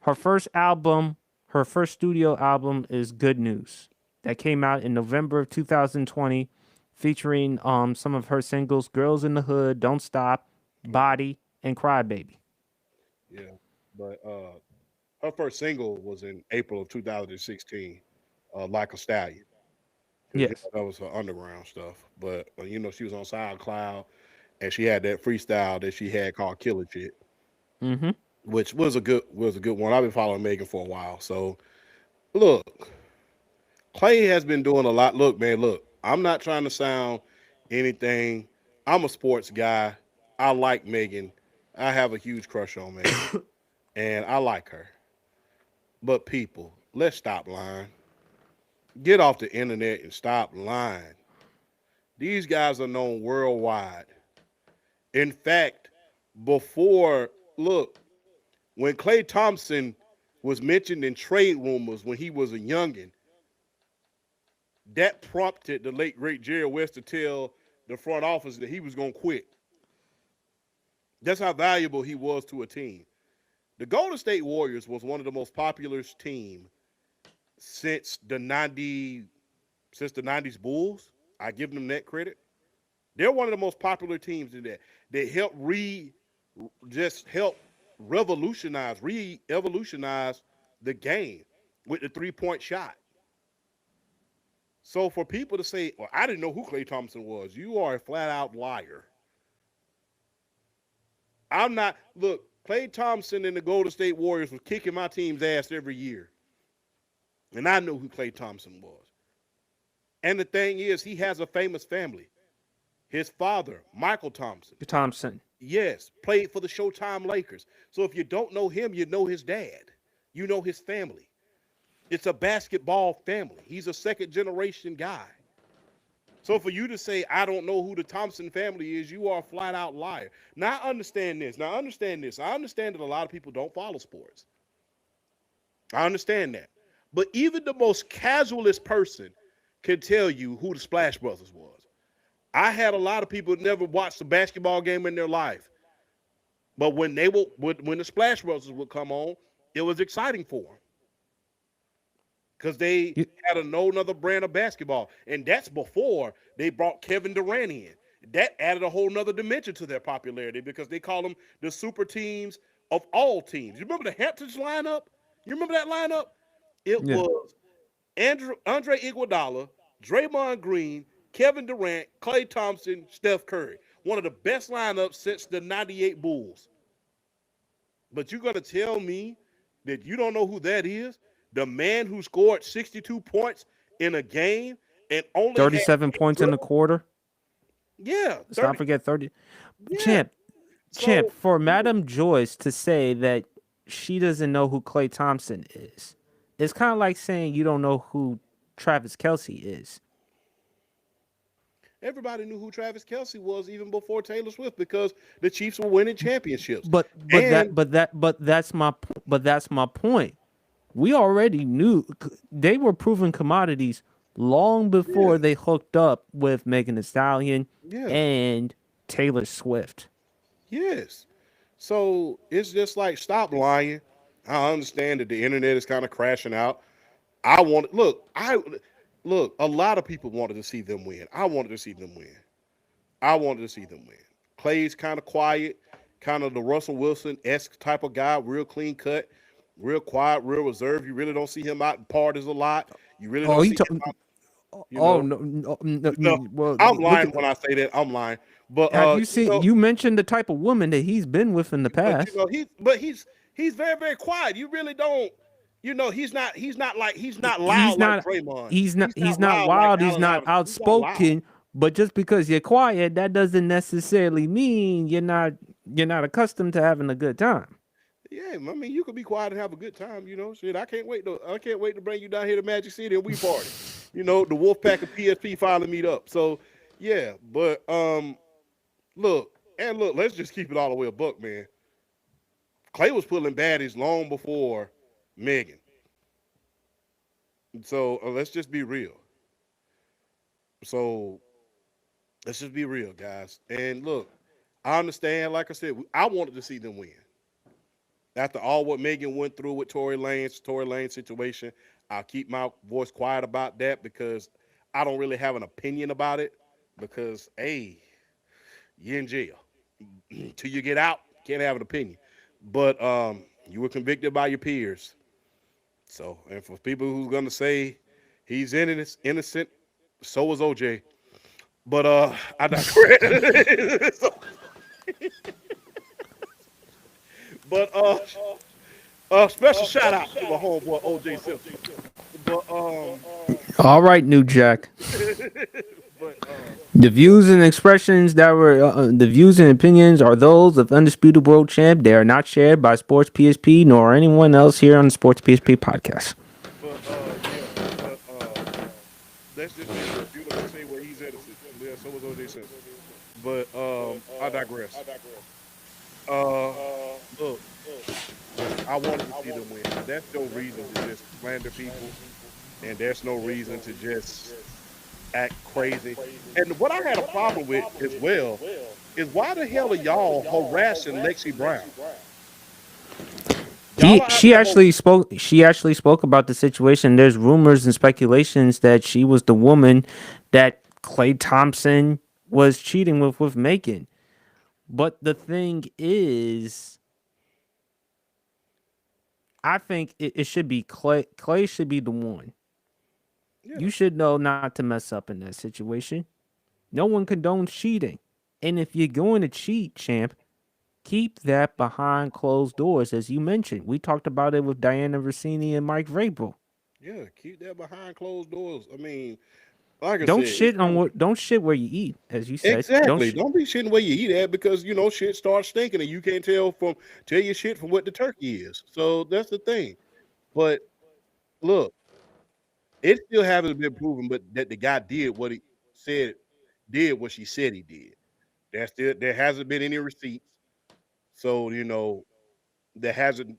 Speaker 1: Her first album, her first studio album is Good News. That came out in November of 2020, featuring some of her singles Girls in the Hood, Don't Stop, Body, and Crybaby.
Speaker 2: Yeah. But her first single was in April of 2016, Like a Stallion. Because
Speaker 1: Yes.
Speaker 2: that was her underground stuff. But she was on SoundCloud and she had that freestyle that she had called Killer Shit,
Speaker 1: Mm-hmm.
Speaker 2: which was a good one. I've been following Megan for a while. So look, Klay has been doing a lot. Look, man, look, I'm not trying to sound anything. I'm a sports guy. I like Megan. I have a huge crush on Megan. And I like her. But people, let's stop lying. Get off the internet and stop lying. These guys are known worldwide. In fact, before, look, when Klay Thompson was mentioned in trade rumors when he was a youngin', that prompted the late great Jerry West to tell the front office that he was going to quit. That's how valuable he was to a team. The Golden State Warriors was one of the most popular teams since the 90s Bulls. I give them that credit. They're one of the most popular teams in that. They helped re-evolutionize the game with the 3-point shot. So for people to say, well, I didn't know who Klay Thompson was, you are a flat out liar. I'm not, look, Klay Thompson and the Golden State Warriors was kicking my team's ass every year. And I knew who Klay Thompson was. And the thing is, he has a famous family. His father, Michael Thompson.
Speaker 1: Thompson.
Speaker 2: Yes, played for the Showtime Lakers. So if you don't know him, you know his dad. You know his family. It's a basketball family. He's a second-generation guy. So for you to say, I don't know who the Thompson family is, you are a flat-out liar. Now, I understand this. I understand that a lot of people don't follow sports. I understand that. But even the most casualist person can tell you who the Splash Brothers was. I had a lot of people that never watched a basketball game in their life. But when the Splash Brothers would come on, it was exciting for them. Because they had a no other brand of basketball. And that's before they brought Kevin Durant in. That added a whole nother dimension to their popularity because they call them the super teams of all teams. You remember the Hamptons lineup? You remember that lineup? It was Andre Iguodala, Draymond Green, Kevin Durant, Klay Thompson, Steph Curry. One of the best lineups since the 98 Bulls. But you're going to tell me that you don't know who that is? The man who scored 62 points in a game and only
Speaker 1: 37 points in the quarter.
Speaker 2: Yeah,
Speaker 1: Let's not
Speaker 2: 30.
Speaker 1: forget 30.
Speaker 2: Yeah.
Speaker 1: Champ, champ,
Speaker 2: So
Speaker 1: for
Speaker 2: look,
Speaker 1: Madam Joyce to say that she doesn't know who Klay Thompson is, it's kind of like saying you don't know who Travis Kelsey is.
Speaker 2: everybody knew who Travis Kelsey was even before Taylor Swift because the Chiefs were winning championships.
Speaker 1: But that
Speaker 2: And
Speaker 1: but that's my point. We already knew they were proven commodities long
Speaker 2: yeah,
Speaker 1: before they hooked up with Megan Thee Stallion
Speaker 2: yeah,
Speaker 1: and Taylor Swift.
Speaker 2: yes. So it's just like stop lying. I understand that the internet is kind of crashing out. I look. A lot of people wanted to see them win. I wanted to see them win. I wanted to see them win. Clay's kind of quiet, kind of the Russell Wilson esque type of guy, real clean cut, real quiet, real reserved. You really don't see him out in parties a lot. You really
Speaker 1: Oh,
Speaker 2: don't
Speaker 1: he
Speaker 2: see
Speaker 1: told.
Speaker 2: him out. You
Speaker 1: Oh
Speaker 2: know,
Speaker 1: no, no, no,
Speaker 2: no,
Speaker 1: well,
Speaker 2: I'm
Speaker 1: look
Speaker 2: lying
Speaker 1: at.
Speaker 2: when I say that. I'm lying, but
Speaker 1: Have you seen? You mentioned the type of woman that he's been with in the
Speaker 2: but
Speaker 1: past.
Speaker 2: he's very very quiet. You really don't. He's not
Speaker 1: He's
Speaker 2: loud like
Speaker 1: not.
Speaker 2: Draymond.
Speaker 1: He's not.
Speaker 2: He's
Speaker 1: He's
Speaker 2: not
Speaker 1: not
Speaker 2: loud like
Speaker 1: wild. He's
Speaker 2: Allen
Speaker 1: not
Speaker 2: Iverson. He's not loud.
Speaker 1: outspoken. But just because you're quiet, that doesn't necessarily mean you're not accustomed to having a good time.
Speaker 2: Yeah, I mean, you could be quiet and have a good time. Shit. I can't wait to bring you down here to Magic City and we party. The Wolfpack and PSP finally meet up. So yeah, but look, let's just keep it all the way a buck, man. Clay was pulling baddies long before Megan. So let's just be real. So let's just be real, guys. And look, I understand. Like I said, I wanted to see them win. After all what Megan went through with Tory Lane's situation, I'll keep my voice quiet about that because I don't really have an opinion about it. Because hey, you're in jail till you get out. Can't have an opinion. But you were convicted by your peers. So, and for people who's gonna say he's innocent, so was OJ. But I digress. But special shout out to my homeboy OJ Simpson. But
Speaker 1: All right, New Jack.
Speaker 2: but
Speaker 1: The views and expressions that were the views and opinions are those of Undisputed World Champ. They are not shared by Sports PSP nor anyone else here on the Sports PSP podcast.
Speaker 2: yeah. But let's just be real. If you're gonna say where he's innocent, yeah, so was OJ Simpson. But I digress. Uh, look, I wanted to see them win. That's no reason to just slander people, and there's no reason to just act crazy. And what I had a problem with as well is why the hell are y'all harassing Lexi Brown? Y'all
Speaker 1: He
Speaker 2: are out there.
Speaker 1: she actually spoke about the situation. There's rumors and speculations that she was the woman that Klay Thompson was cheating with Megan. But the thing is, I think it should be Clay. Clay should be the one.
Speaker 2: Yeah,
Speaker 1: You should know not to mess up in that situation. No one condones cheating. And if you're going to cheat, champ, keep that behind closed doors, as you mentioned. We talked about it with Diana Rossini and Mike Vrabel.
Speaker 2: yeah, keep that behind closed doors. I mean, like I
Speaker 1: Don't
Speaker 2: said, it's
Speaker 1: shit on
Speaker 2: kind of
Speaker 1: what. Don't shit where you eat, as you said. Don't.
Speaker 2: exactly. Don't be shitting where you eat at because shit starts stinking and you can't tell your shit from what the turkey is. So that's the thing. But look, it still hasn't been proven, but that the guy said, did what she said he did. There hasn't been any receipts. So there hasn't.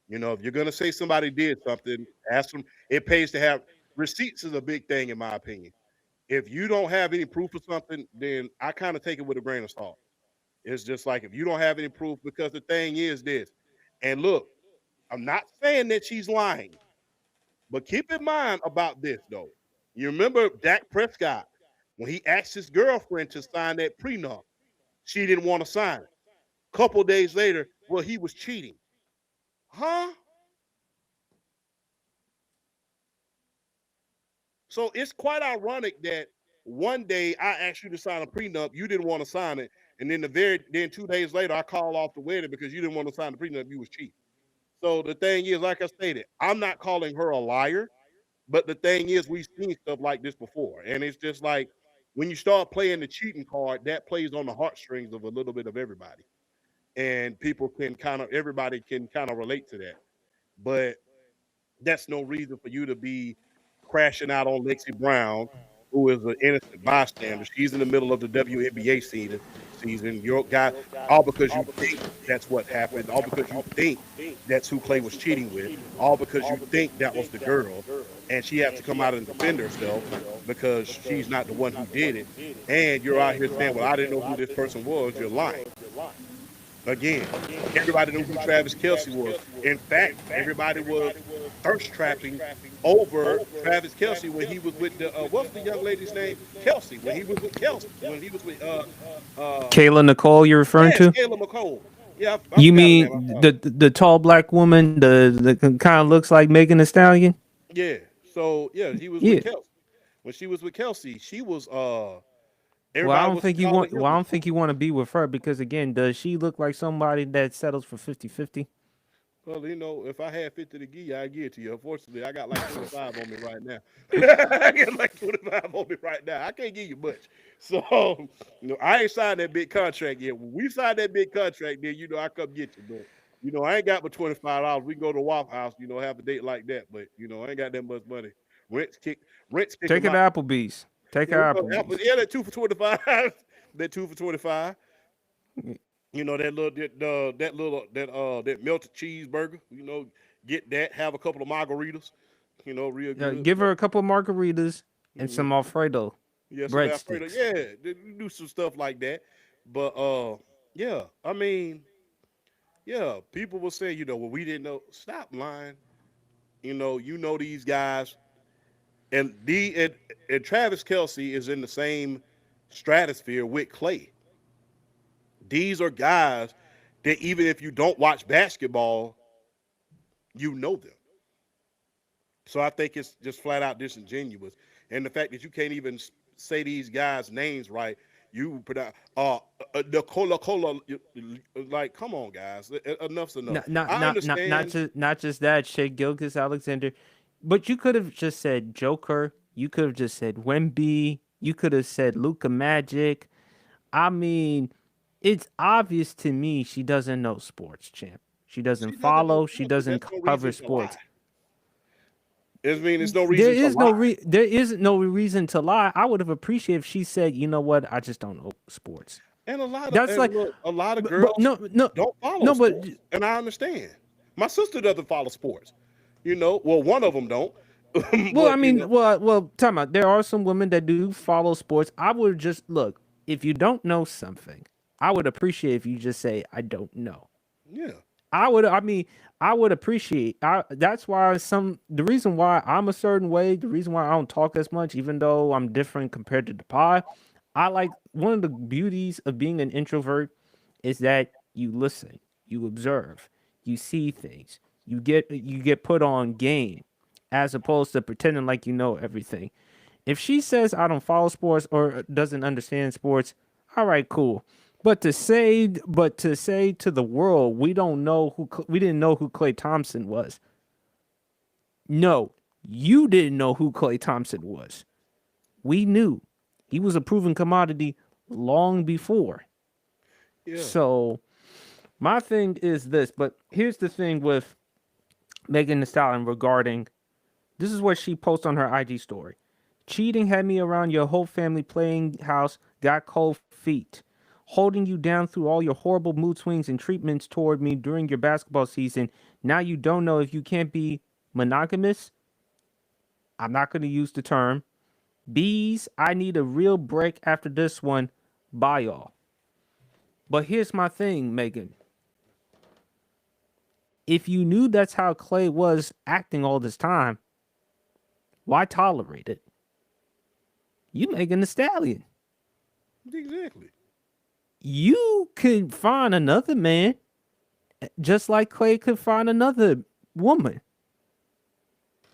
Speaker 2: If you're gonna say somebody did something, ask them. It pays to have receipts is a big thing in my opinion. If you don't have any proof of something, then I kind of take it with a grain of salt. It's just like if you don't have any proof, because the thing is this. And look, I'm not saying that she's lying, but keep in mind about this though. You remember Dak Prescott when he asked his girlfriend to sign that prenup, she didn't want to sign it. Couple days later, well, he was cheating. Huh? So it's quite ironic that one day I asked you to sign a prenup, you didn't want to sign it, and then 2 days later I call off the wedding because you didn't want to sign the prenup, you was cheating. So the thing is, like I stated, I'm not calling her a liar, but the thing is, we've seen stuff like this before, and it's just like when you start playing the cheating card, that plays on the heartstrings of a little bit of everybody, and everybody can kind of relate to that. But that's no reason for you to be crashing out on Lexi Brown, who is an innocent bystander. She's in the middle of the WNBA season. Your guy, all because you think that's what happened, all because you think that's who Clay was cheating with, all because you think that was the girl, and she has to come out and defend herself because she's not the one who did it. And you're out here saying, "Well, I didn't know who this person was." You're lying. Again, everybody knew who Travis Kelce was. In fact, everybody was thirst trapping over Travis Kelce when he was with the what's the young lady's name? Kelsey. When he was with Kelsey. When he was with
Speaker 1: Kayla Nicole, you're referring
Speaker 2: yes,
Speaker 1: to?
Speaker 2: Kayla McCole. Yeah, I
Speaker 1: You
Speaker 2: forgot her name.
Speaker 1: mean the tall black woman, the kind of looks like Megan Thee Stallion?
Speaker 2: Yeah. So yeah, he was with
Speaker 1: Yeah.
Speaker 2: Kelsey. When she was with Kelsey, she was
Speaker 1: Well, I
Speaker 2: everybody
Speaker 1: don't
Speaker 2: was
Speaker 1: think you
Speaker 2: calling
Speaker 1: want.
Speaker 2: him
Speaker 1: Well, I
Speaker 2: the
Speaker 1: don't think you want to be with her because again, does she look like somebody that settles for 50-50?
Speaker 2: well, if I had 50 to give you, I'd give it to you. Unfortunately, I got like 25 on me right now. I got like 25 on me right now. I can't give you much. So, I ain't signed that big contract yet. When we sign that big contract, then, I come get you. But, I ain't got but $25. We can go to Waffle House, have a date like that. But, I ain't got that much money. Rent's kick
Speaker 1: Take
Speaker 2: them
Speaker 1: her to
Speaker 2: out.
Speaker 1: Applebee's. Take
Speaker 2: Yeah,
Speaker 1: her
Speaker 2: we
Speaker 1: to
Speaker 2: go to Apple.
Speaker 1: Applebee's.
Speaker 2: Yeah, that 2 for 25. That 2 for 25. That little that melted cheeseburger. Get that. Have a couple of margaritas. Real good.
Speaker 1: Give her a couple of margaritas and some
Speaker 2: Mhm.
Speaker 1: Alfredo
Speaker 2: Yeah, some Alfredo.
Speaker 1: breadsticks.
Speaker 2: Yeah, they do some stuff like that. But yeah. I mean, yeah. People will say, well, we didn't know. Stop lying. These guys, and and Travis Kelce is in the same stratosphere with Clay. These are guys that even if you don't watch basketball, you know them. So I think it's just flat out disingenuous, and the fact that you can't even say these guys' names right, you put out the cola, like come on, guys, enough's enough. I understand.
Speaker 1: Not just that. Shea Gilgis Alexander, but you could have just said Joker. You could have just said Wemby. You could have said Luca Magic. I mean, it's obvious to me she doesn't know sports, champ. She doesn't
Speaker 2: She doesn't know
Speaker 1: follow. She
Speaker 2: sports, but
Speaker 1: doesn't
Speaker 2: that's no
Speaker 1: cover
Speaker 2: reason to lie.
Speaker 1: sports.
Speaker 2: It's no reason to lie.
Speaker 1: There isn't no reason to lie. I would have appreciated if she said, "You know what? I just don't know sports."
Speaker 2: And
Speaker 1: That's like,
Speaker 2: look, a lot of
Speaker 1: but
Speaker 2: girls
Speaker 1: no, no,
Speaker 2: don't follow
Speaker 1: no, but
Speaker 2: sports, and I understand. My sister doesn't follow sports. Well, one of them don't.
Speaker 1: well, I
Speaker 2: But
Speaker 1: mean, time out. There are some women that do follow sports. I would just look if you don't know something. I would appreciate if you just say, "I don't know."
Speaker 2: yeah,
Speaker 1: I would. I mean, I would appreciate. That's why the reason why I'm a certain way. The reason why I don't talk as much, even though I'm different compared to the pie. I like one of the beauties of being an introvert is that you listen, you observe, you see things, you get put on game, as opposed to pretending like you know everything. If she says I don't follow sports or doesn't understand sports, all right, cool. But to say to the world we didn't know who Klay Thompson was. No, you didn't know who Klay Thompson was. We knew he was a proven commodity long before.
Speaker 2: yeah,
Speaker 1: So my thing is this, but here's the thing with Megan Thee Stallion regarding this is what she posts on her IG story. Cheating had me around your whole family playing house, got cold feet. Holding you down through all your horrible mood swings and treatments toward me during your basketball season. Now you don't know if you can't be monogamous. I'm not going to use the term. Bees, I need a real break after this one. Bye, y'all. But here's my thing, Megan. If you knew that's how Clay was acting all this time, why tolerate it? You Megan Thee Stallion.
Speaker 2: exactly.
Speaker 1: You could find another man just like Clay could find another woman.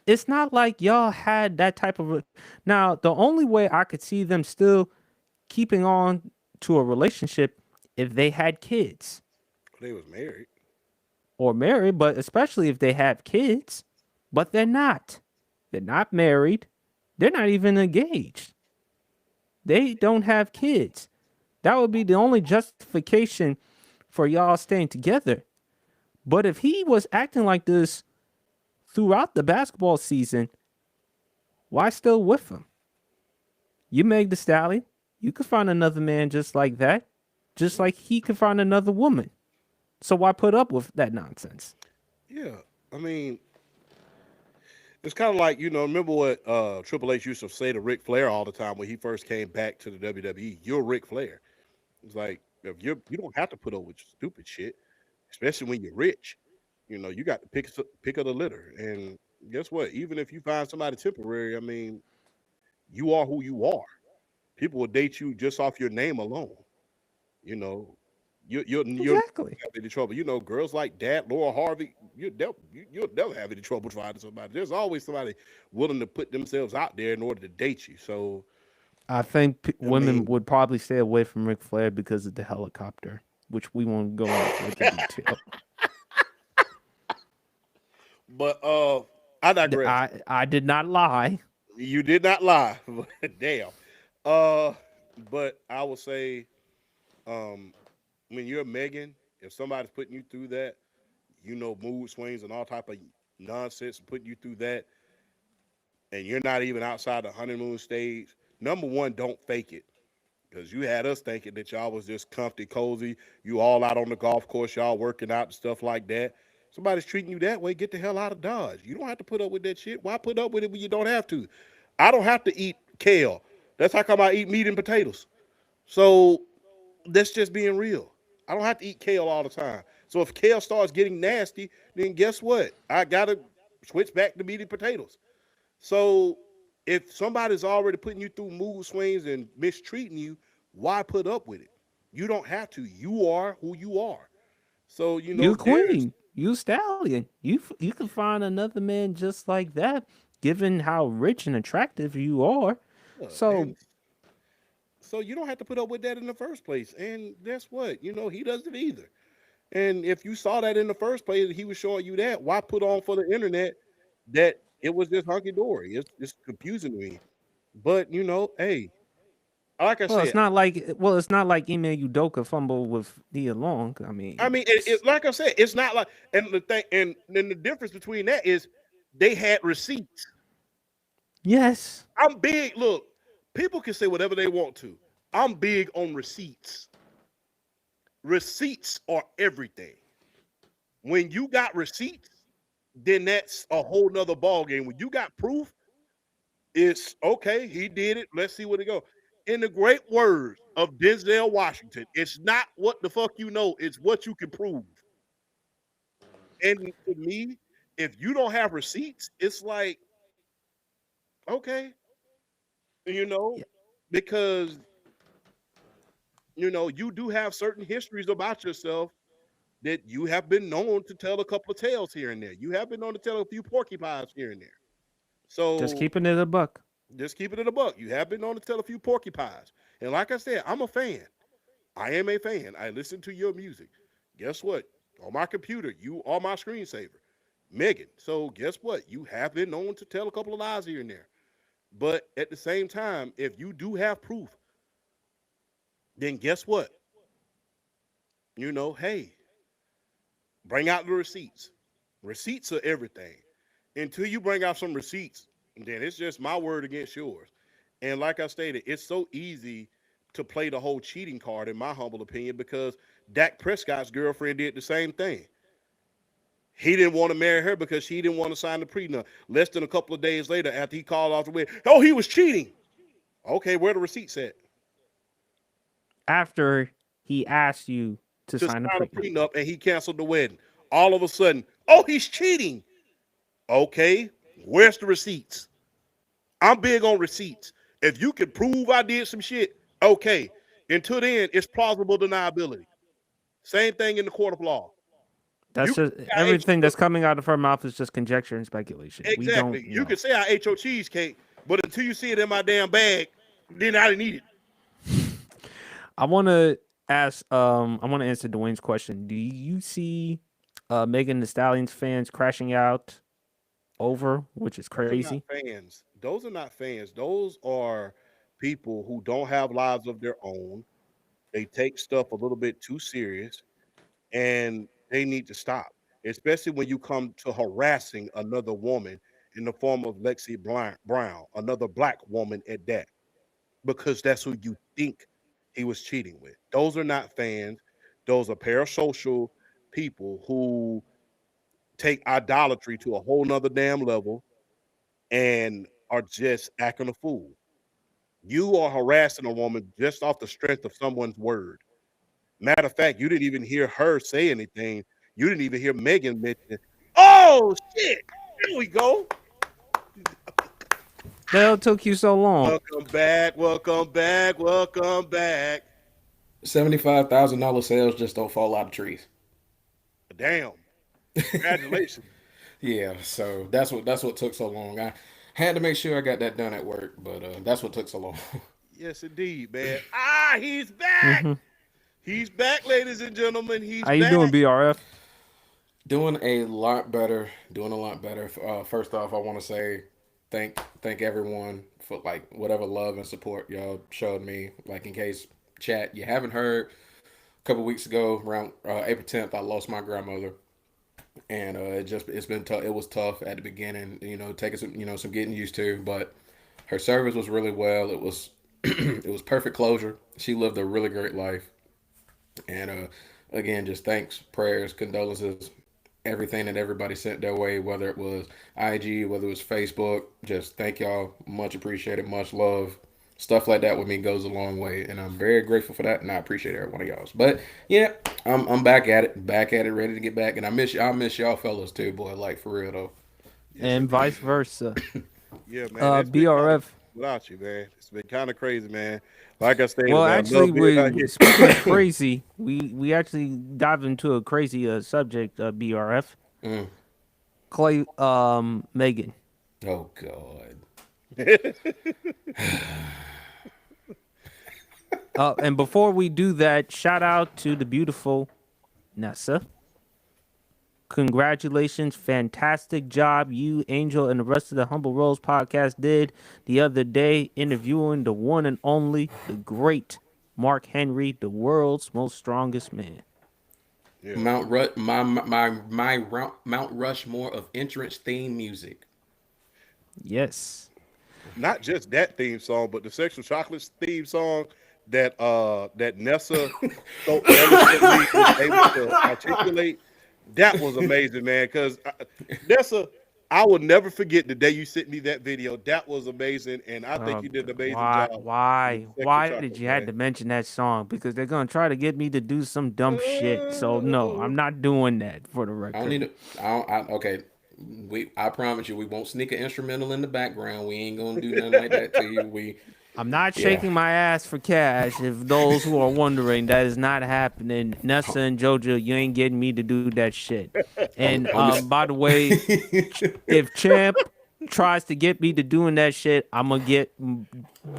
Speaker 1: It's not like y'all had that type of. Now, the only way I could see them still keeping on to a relationship if they had kids
Speaker 2: They was married.
Speaker 1: or married, but especially if they have kids, but they're not. They're not married. They're not even engaged. They don't have kids. That would be the only justification for y'all staying together. But if he was acting like this throughout the basketball season, why still with him? You Meg the Stallion. You could find another man just like that, just like he could find another woman. So why put up with that nonsense?
Speaker 2: Yeah, I mean, it's kind of like, remember what Triple H used to say to Ric Flair all the time when he first came back to the WWE. You're Ric Flair. It's like if you don't have to put up with stupid shit, especially when you're rich. You got to pick of the litter. And guess what? Even if you find somebody temporary, I mean, you are who you are. People will date you just off your name alone. You know, you'll
Speaker 1: Exactly.
Speaker 2: have any trouble. Girls like that, Laura Harvey, you'll never have any trouble finding somebody. There's always somebody willing to put themselves out there in order to date you. So,
Speaker 1: I think
Speaker 2: I
Speaker 1: women
Speaker 2: mean,
Speaker 1: would probably stay away from Ric Flair because of the helicopter, which we won't go into further detail.
Speaker 2: but I digress.
Speaker 1: I did not lie.
Speaker 2: You did not lie. Damn. Uh, but I will say, um, when you're Megan, if somebody's putting you through that, mood swings and all type of nonsense, putting you through that, and you're not even outside the honeymoon stage. Number one, don't fake it. Because you had us thinking that y'all was just comfy, cozy. You all out on the golf course, y'all working out and stuff like that. Somebody's treating you that way, get the hell out of Dodge. You don't have to put up with that shit. Why put up with it when you don't have to? I don't have to eat kale. That's how come I eat meat and potatoes. So that's just being real. I don't have to eat kale all the time. So if kale starts getting nasty, then guess what? I gotta switch back to meat and potatoes. So if somebody's already putting you through mood swings and mistreating you, why put up with it? You don't have to. You are who you are. So
Speaker 1: You
Speaker 2: there's
Speaker 1: queen, you stallion. You can find another man just like that, given how rich and attractive you are. So
Speaker 2: and so you don't have to put up with that in the first place. And guess what? He doesn't either. And if you saw that in the first place, he was showing you that. Why put on for the internet that it was just hunky dory? It's confusing to me. But hey, like I said,
Speaker 1: it's not like Ime Udoka fumble with Nia Long. I
Speaker 2: I
Speaker 1: mean,
Speaker 2: mean, like I said, it's not like, and the thing, and then the difference between that is they had receipts.
Speaker 1: yes,
Speaker 2: I'm big. Look, people can say whatever they want to. I'm big on receipts. Receipts are everything. When you got receipts, then that's a whole nother ball game. When you got proof, it's okay. He did it. Let's see where it go. In the great words of Denzel Washington, it's not what the fuck you know. It's what you can prove. And to me, if you don't have receipts, it's like, okay, you know,
Speaker 1: yeah,
Speaker 2: because you do have certain histories about yourself that you have been known to tell a couple of tales here and there. You have been known to tell a few porcupines here and there.
Speaker 1: just
Speaker 2: So
Speaker 1: keeping it a buck.
Speaker 2: just keep it in a buck. You have been known to tell a few porcupines. And like I said, I'm a fan. I am a fan. I listen to your music. Guess what? On my computer, you are my screensaver. Megan. So guess what? You have been known to tell a couple of lies here and there. But at the same time, if you do have proof, then guess what? Hey, bring out the receipts. Receipts are everything. Until you bring out some receipts, then it's just my word against yours. And like I stated, it's so easy to play the whole cheating card, in my humble opinion, because Dak Prescott's girlfriend did the same thing. He didn't want to marry her because she didn't want to sign the prenup. Less than a couple of days later, after he called off the wedding, oh, he was cheating. Okay, where the receipts at?
Speaker 1: After he asked you to
Speaker 2: To
Speaker 1: sign a
Speaker 2: sign a
Speaker 1: prenup.
Speaker 2: prenup and he canceled the wedding. All of a sudden, oh, he's cheating. Okay, where's the receipts? I'm big on receipts. If you can prove I did some shit, okay. Until then, it's plausible deniability. Same thing in the court of law.
Speaker 1: That's
Speaker 2: You can
Speaker 1: just
Speaker 2: say I ate
Speaker 1: everything that's coming out of her mouth is just conjecture and speculation. We don't
Speaker 2: exactly. You
Speaker 1: know.
Speaker 2: can say I ate your cheesecake, but until you see it in my damn bag, then I didn't eat it.
Speaker 1: I want to I want to answer Dwayne's question. Do you see Megan the Stallions fans crashing out over, which is
Speaker 2: Those are not
Speaker 1: crazy?
Speaker 2: fans. Those are not fans. Those are people who don't have lives of their own. They take stuff a little bit too serious, and they need to stop, especially when you come to harassing another woman in the form of Lexi Brown, another black woman at that, because that's who you think he was cheating with. Those are not fans. Those are parasocial people who take idolatry to a whole nother damn level and are just acting a fool. You are harassing a woman just off the strength of someone's word. Matter of fact, you didn't even hear her say anything. You didn't even hear Megan mention, oh shit, here we go.
Speaker 1: The hell took you so long?
Speaker 2: Welcome back, welcome back, welcome back.
Speaker 3: $75,000 sales just don't fall out of trees.
Speaker 2: Damn. Congratulations.
Speaker 3: Yeah, so that's what took so long. I had to make sure I got that done at work, but that's what took so long.
Speaker 2: Yes, indeed, man. Ah, he's back. He's back, ladies and gentlemen. He's
Speaker 1: How you
Speaker 2: back.
Speaker 1: doing, BRF?
Speaker 3: Doing a lot better. Doing a lot better. First off, I want to say thank everyone for like whatever love and support y'all showed me. Like in case chat you haven't heard, a couple weeks ago around April 10th, I lost my grandmother, and it's been tough. It was tough at the beginning, taking some getting used to, but her service was really well. It was it was perfect closure. She lived a really great life, and again, just thanks, prayers, condolences, everything that everybody sent their way, whether it was IG, whether it was Facebook. Just thank y'all. Much appreciated. Much love. Stuff like that with me goes a long way, and I'm very grateful for that, and I appreciate every one of y'all's. But yeah, I'm back at it, ready to get back, and I miss y'all fellas too, boy. Like for real though.
Speaker 1: And vice versa.
Speaker 2: Yeah, man.
Speaker 1: BRF.
Speaker 2: Without you, man. It's been kind of crazy, man. Like I stated,
Speaker 1: Well,
Speaker 2: man,
Speaker 1: actually,
Speaker 2: love being out here.
Speaker 1: speaking of crazy, we actually dive into a crazy subject, BRF. Klay, Megan.
Speaker 3: Oh God.
Speaker 1: And before we do that, shout out to the beautiful Nessa. Congratulations, fantastic job you, Angel, and the rest of the Humble Rose podcast did the other day, interviewing the one and only, the great Mark Henry, the world's most strongest man.
Speaker 2: Yeah.
Speaker 3: Mount Rushmore of entrance theme music.
Speaker 1: Yes.
Speaker 2: Not just that theme song, but the Sexual Chocolates theme song that Nessa so eloquently was able to articulate. That was amazing, man. Because Nessa, I will never forget the day you sent me that video. That was amazing, and I think you did an amazing job.
Speaker 1: Why
Speaker 2: with Sexual
Speaker 1: did
Speaker 2: Chocolates,
Speaker 1: you have
Speaker 2: man.
Speaker 1: to mention that song? Because they're gonna try to get me to do some dumb shit. So no, I'm not doing that for the record.
Speaker 3: I don't need to. Okay. I promise you, we won't sneak an instrumental in the background. We ain't gonna do nothing like that to you.
Speaker 1: I'm not shaking my ass for cash. If those who are wondering, that is not happening. Nessa and Jojo, you ain't getting me to do that shit. And by the way, if Champ tries to get me to doing that shit, I'm gonna get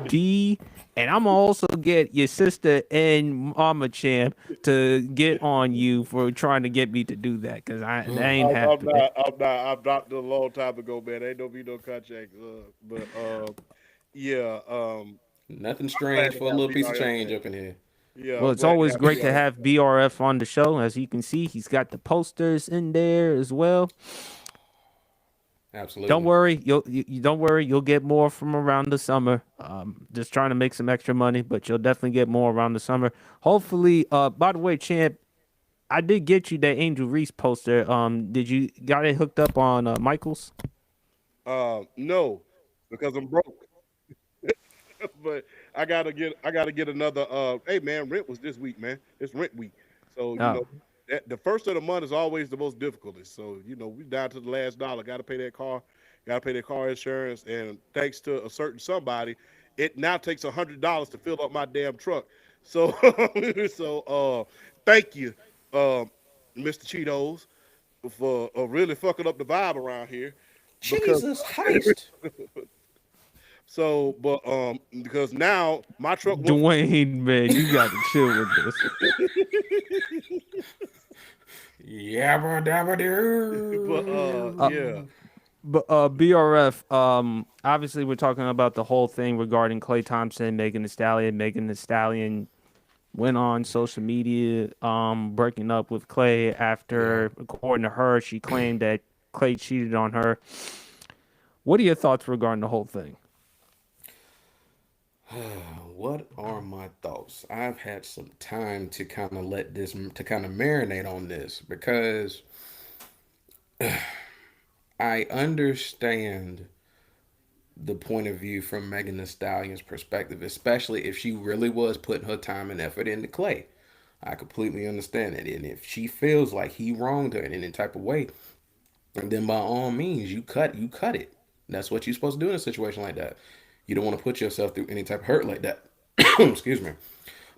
Speaker 1: D, and I'm gonna also get your sister and Mama Champ to get on you for trying to get me to do that, because that ain't happening.
Speaker 2: I've dropped it a long time ago, man. Ain't no be no contract. But yeah.
Speaker 3: Nothing strange for a little piece of change up in here.
Speaker 2: Yeah.
Speaker 1: Well, it's always great to have BRF on the show. As you can see, he's got the posters in there as well.
Speaker 3: Absolutely.
Speaker 1: Don't worry, don't worry. You'll get more from around the summer. Just trying to make some extra money, but you'll definitely get more around the summer. Hopefully. By the way, Champ, I did get you that Angel Reese poster. Did you got it hooked up on Michael's?
Speaker 2: No, because I'm broke. But I gotta get another. Hey man, rent was this week, man. It's rent week, so you know the first of the month is always the most difficult. So we down to the last dollar. Got to pay that car. Got to pay that car insurance, and thanks to a certain somebody, it now takes $100 to fill up my damn truck. So thank you, Mr. Cheetos, for really fucking up the vibe around here.
Speaker 3: Jesus heist.
Speaker 2: So, but because now my truck won't.
Speaker 1: Dwayne, man, you got to chill with this.
Speaker 3: Yabba dabba doo.
Speaker 2: But yeah.
Speaker 1: BRF. Obviously, we're talking about the whole thing regarding Klay Thompson, Megan Thee Stallion. Megan Thee Stallion went on social media, breaking up with Klay
Speaker 3: Yeah.
Speaker 1: after, according to her, she claimed that Klay cheated on her. What are your thoughts regarding the whole thing?
Speaker 3: What are my thoughts? I've had some time to kind of let this to kind of marinate on this because I understand the point of view from Megan Thee Stallion's perspective, especially if she really was putting her time and effort into Clay. I completely understand it. And if she feels like he wronged her in any type of way, then by all means, you cut it. That's what you're supposed to do in a situation like that. You don't want to put yourself through any type of hurt like that. Excuse me.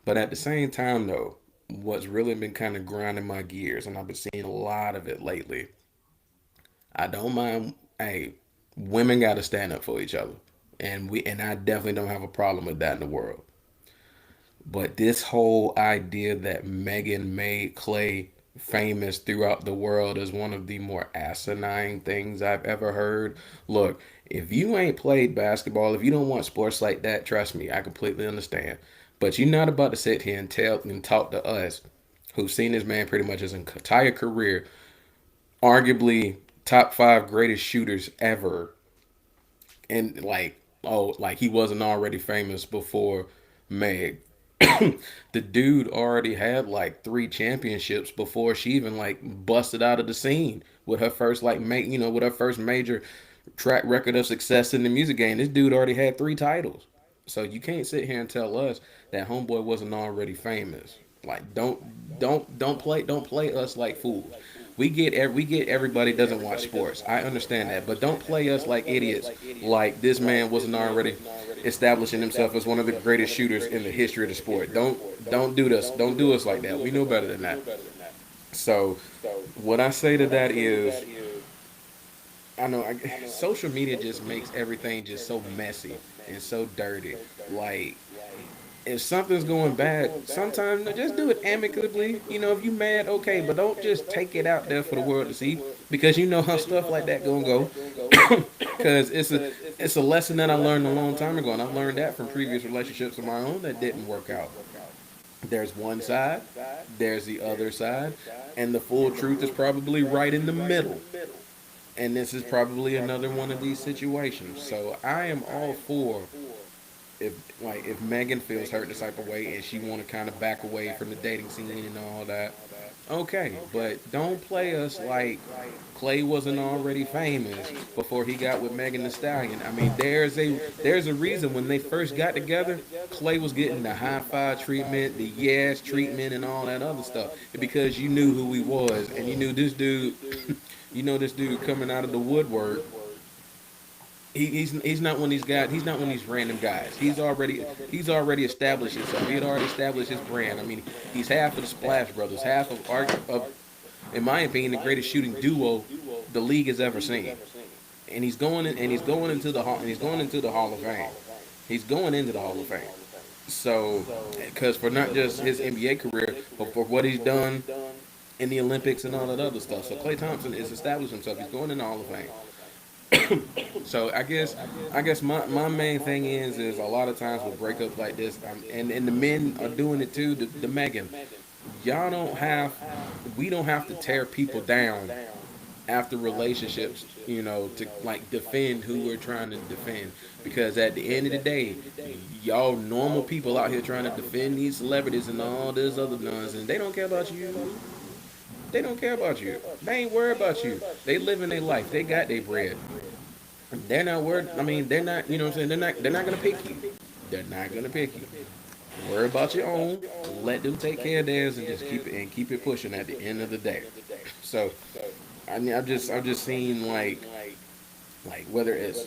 Speaker 3: But at the same time, though, what's really been kind of grinding my gears, and I've been seeing a lot of it lately, I don't mind. Hey, women got to stand up for each other, and I definitely don't have a problem with that in the world. But this whole idea that Megan made Clay famous throughout the world is one of the more asinine things I've ever heard. Look, if you ain't played basketball, if you don't want sports like that, trust me, I completely understand. But you're not about to sit here and tell and talk to us who've seen this man pretty much his entire career, arguably top five greatest shooters ever, and like, oh, like he wasn't already famous before Meg. The dude already had like three championships before she even like busted out of the scene with her first like with her first major track record of success in the music game. This dude already had three titles. So you can't sit here and tell us that homeboy wasn't already famous. Like don't play us like fools. We get everybody doesn't watch sports. I understand that, but don't play us like idiots. Like this man wasn't already establishing himself as one of the greatest shooters in the history of the sport. Don't do this. Don't do us like that. We know better than that. So what I say to that is, social media just makes everything just so messy and so dirty. Like if something's going bad, sometimes just do it amicably. If you mad, okay, but don't just take it out there for the world to see because you know how stuff like that gonna go. Because it's a lesson that I learned a long time ago, and I've learned that from previous relationships of my own that didn't work out. There's one side, there's the other side, and the full truth is probably right in the middle. And this is probably another one of these situations. So I am all for if Megan feels hurt this type of way and she want to kind of back away from the dating scene and all that. Okay, but don't play us like Clay wasn't already famous before he got with Megan Thee Stallion. I mean, there's a reason when they first got together, Clay was getting the high five treatment, the yes treatment, and all that other stuff because you knew who he was and you knew this dude. You know this dude coming out of the woodwork. He's not one of these guys. He's not one of these random guys. He's already established himself. He had already established his brand. I mean, he's half of the Splash Brothers, half of in my opinion, the greatest shooting duo the league has ever seen. And he's going into the hall and he's going into the Hall of Fame. He's going into the Hall of Fame. So, because for not just his NBA career, but for what he's done in the Olympics and all that other stuff. So Klay Thompson has established himself. He's going in the Hall of Fame. So I guess my main thing is a lot of times with breakups like this, and the men are doing it too. The Megan, y'all don't have, we don't have to tear people down after relationships, to like defend who we're trying to defend. Because at the end of the day, y'all normal people out here trying to defend these celebrities and all this other nonsense. They don't care about you. They don't care about you. They ain't worried about you. They living their life. They got their bread. They're not worried. I mean, they're not. You know what I'm saying? They're not gonna pick you. They're not gonna pick you. Worry about your own. Let them take care of theirs and just keep it pushing. At the end of the day, so I mean, I've just seen like whether it's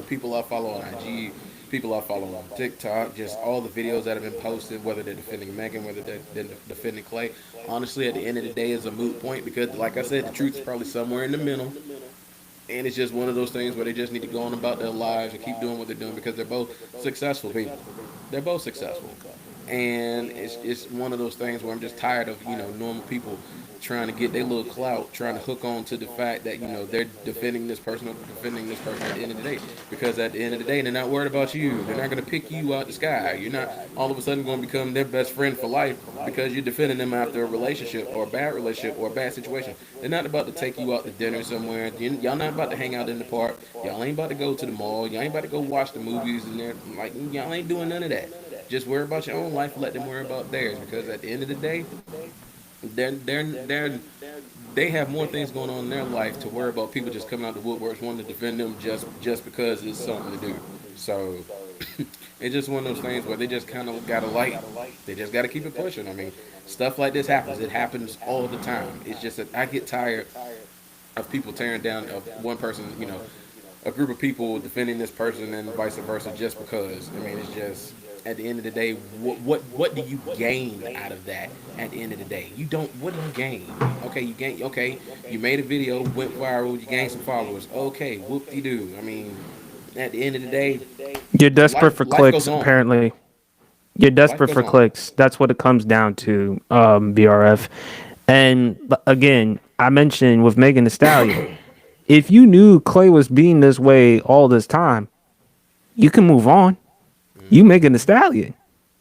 Speaker 3: people I follow on IG, people I follow on TikTok, just all the videos that have been posted, whether they're defending Megan, whether they're defending Clay. Honestly, at the end of the day, it's a moot point because, like I said, the truth is probably somewhere in the middle. And it's just one of those things where they just need to go on about their lives and keep doing what they're doing because they're both successful people. They're both successful. And it's one of those things where I'm just tired of, normal people trying to get their little clout, trying to hook on to the fact that they're defending this person or defending this person at the end of the day. Because at the end of the day, they're not worried about you. They're not going to pick you out the sky. You're not all of a sudden going to become their best friend for life because you're defending them after a relationship or a bad relationship or a bad situation. They're not about to take you out to dinner somewhere. Y'all not about to hang out in the park. Y'all ain't about to go to the mall. Y'all ain't about to go watch the movies and they're like y'all ain't doing none of that. Just worry about your own life. Let them worry about theirs. Because at the end of the day, they're they have more things going on in their life to worry about people just coming out the woodworks wanting to defend them just because it's something to do. So it's just one of those things where they just kind of got to light. They just got to keep it pushing. I mean, stuff like this happens. It happens all the time. It's just that I get tired of people tearing down of one person, a group of people defending this person and vice versa just because. I mean, it's just at the end of the day, what do you gain out of that? At the end of the day, you don't. What do you gain? Okay, you gain. Okay, you made a video, went viral, you gained some followers. Okay, whoop de doo. I mean, at the end of the day,
Speaker 1: You're desperate for
Speaker 3: life goes
Speaker 1: clicks,
Speaker 3: on.
Speaker 1: apparently. You're
Speaker 3: Life
Speaker 1: desperate
Speaker 3: goes
Speaker 1: for
Speaker 3: on.
Speaker 1: clicks. That's what it comes down to, BRF. And again, I mentioned with Megan Thee Stallion, if you knew Clay was being this way all this time, you can move on. You Megan Thee Stallion.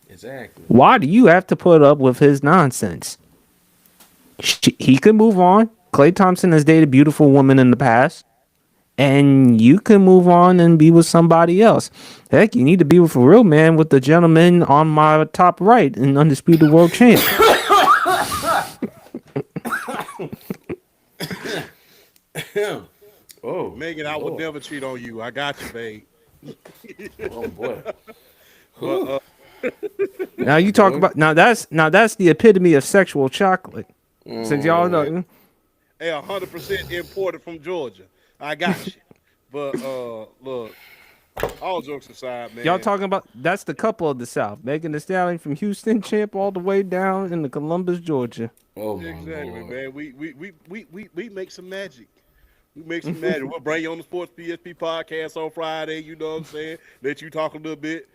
Speaker 3: Exactly.
Speaker 1: Why do you have to put up with his nonsense? He could move on. Klay Thompson has dated beautiful women in the past. And you can move on and be with somebody else. Heck, you need to be with a real man with the gentleman on my top right and undisputed world champ.
Speaker 3: Oh,
Speaker 2: Megan, I would
Speaker 3: Lord.
Speaker 2: never cheat on you. I got you, babe.
Speaker 3: Oh boy.
Speaker 2: But
Speaker 1: Now you talk
Speaker 3: Boy.
Speaker 1: about now that's the epitome of sexual chocolate. Since y'all know,
Speaker 2: hey, 100% imported from Georgia. I got you. But look, all jokes aside,
Speaker 1: y'all
Speaker 2: man.
Speaker 1: talking about that's the couple of the South. Megan Thee Stallion from Houston, champ, all the way down in the Columbus, Georgia.
Speaker 3: Oh my
Speaker 2: Exactly,
Speaker 3: Lord.
Speaker 2: man. We make some magic. We make some magic. We'll bring you on the Sports PSP podcast on Friday. You know what I'm saying? Let you talk a little bit.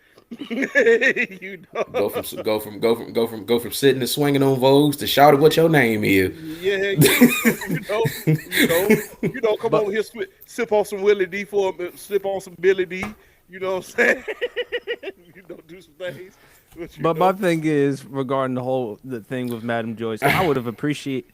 Speaker 2: you know.
Speaker 3: Go from sitting and swinging on Vogues to shout at what your name is.
Speaker 2: Yeah, you know. Come
Speaker 1: But
Speaker 2: over here, sip on some Willie D sip on some Billy D. You know what I'm saying? Do some things. But
Speaker 1: but my thing is regarding the thing with Madam Joyce, I would have appreciated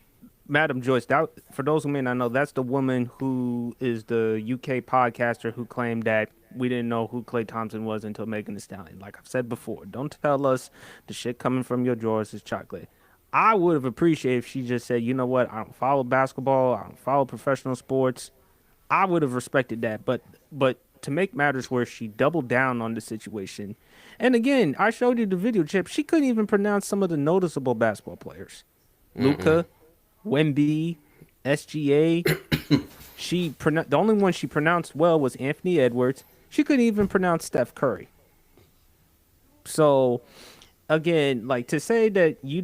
Speaker 1: Madam Joyce. That for those who may not know, that's the woman who is the UK podcaster who claimed that we didn't know who Klay Thompson was until Megan Thee Stallion. Like I've said before, don't tell us the shit coming from your drawers is chocolate. I would have appreciated if she just said, you know what, I don't follow basketball, I don't follow professional sports. I would have respected that, but to make matters worse, she doubled down on the situation. And again, I showed you the video chip. She couldn't even pronounce some of the noticeable basketball players. Luca, Wemby, SGA. The only one she pronounced well was Anthony Edwards. She couldn't even pronounce Steph Curry. So again, like to say that we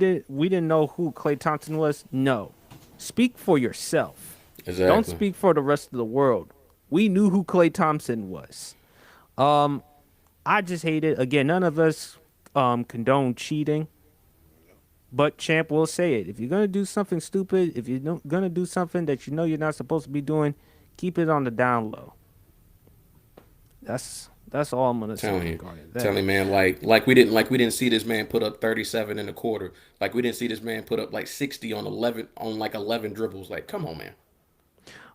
Speaker 1: didn't know who Klay Thompson was. No, speak for yourself. Don't
Speaker 3: Exactly.
Speaker 1: speak for the rest of the world. We knew who Klay Thompson was. I just hate it. Again, none of us condone cheating. But champ will say it. If you're gonna do something stupid, if you're gonna do something that you know you're not supposed to be doing, keep it on the down low. That's all I'm gonna say
Speaker 3: Telling you,
Speaker 1: regarding that.
Speaker 3: telling you, man, like we didn't see this man put up 37 in a quarter. Like we didn't see this man put up like 60 on 11 dribbles. Like, come on, man.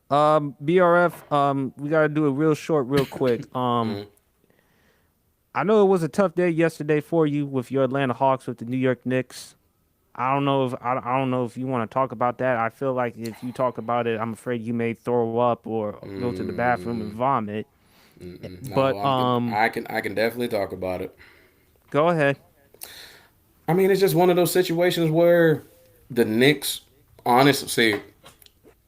Speaker 1: BRF, we gotta do it real short, real quick. I know it was a tough day yesterday for you with your Atlanta Hawks with the New York Knicks. I don't know if you want to talk about that. I feel like if you talk about it, I'm afraid you may throw up or go to the bathroom and vomit.
Speaker 3: No,
Speaker 1: But
Speaker 3: I can definitely talk about it.
Speaker 1: go ahead.
Speaker 3: I mean, it's just one of those situations where the Knicks, honestly,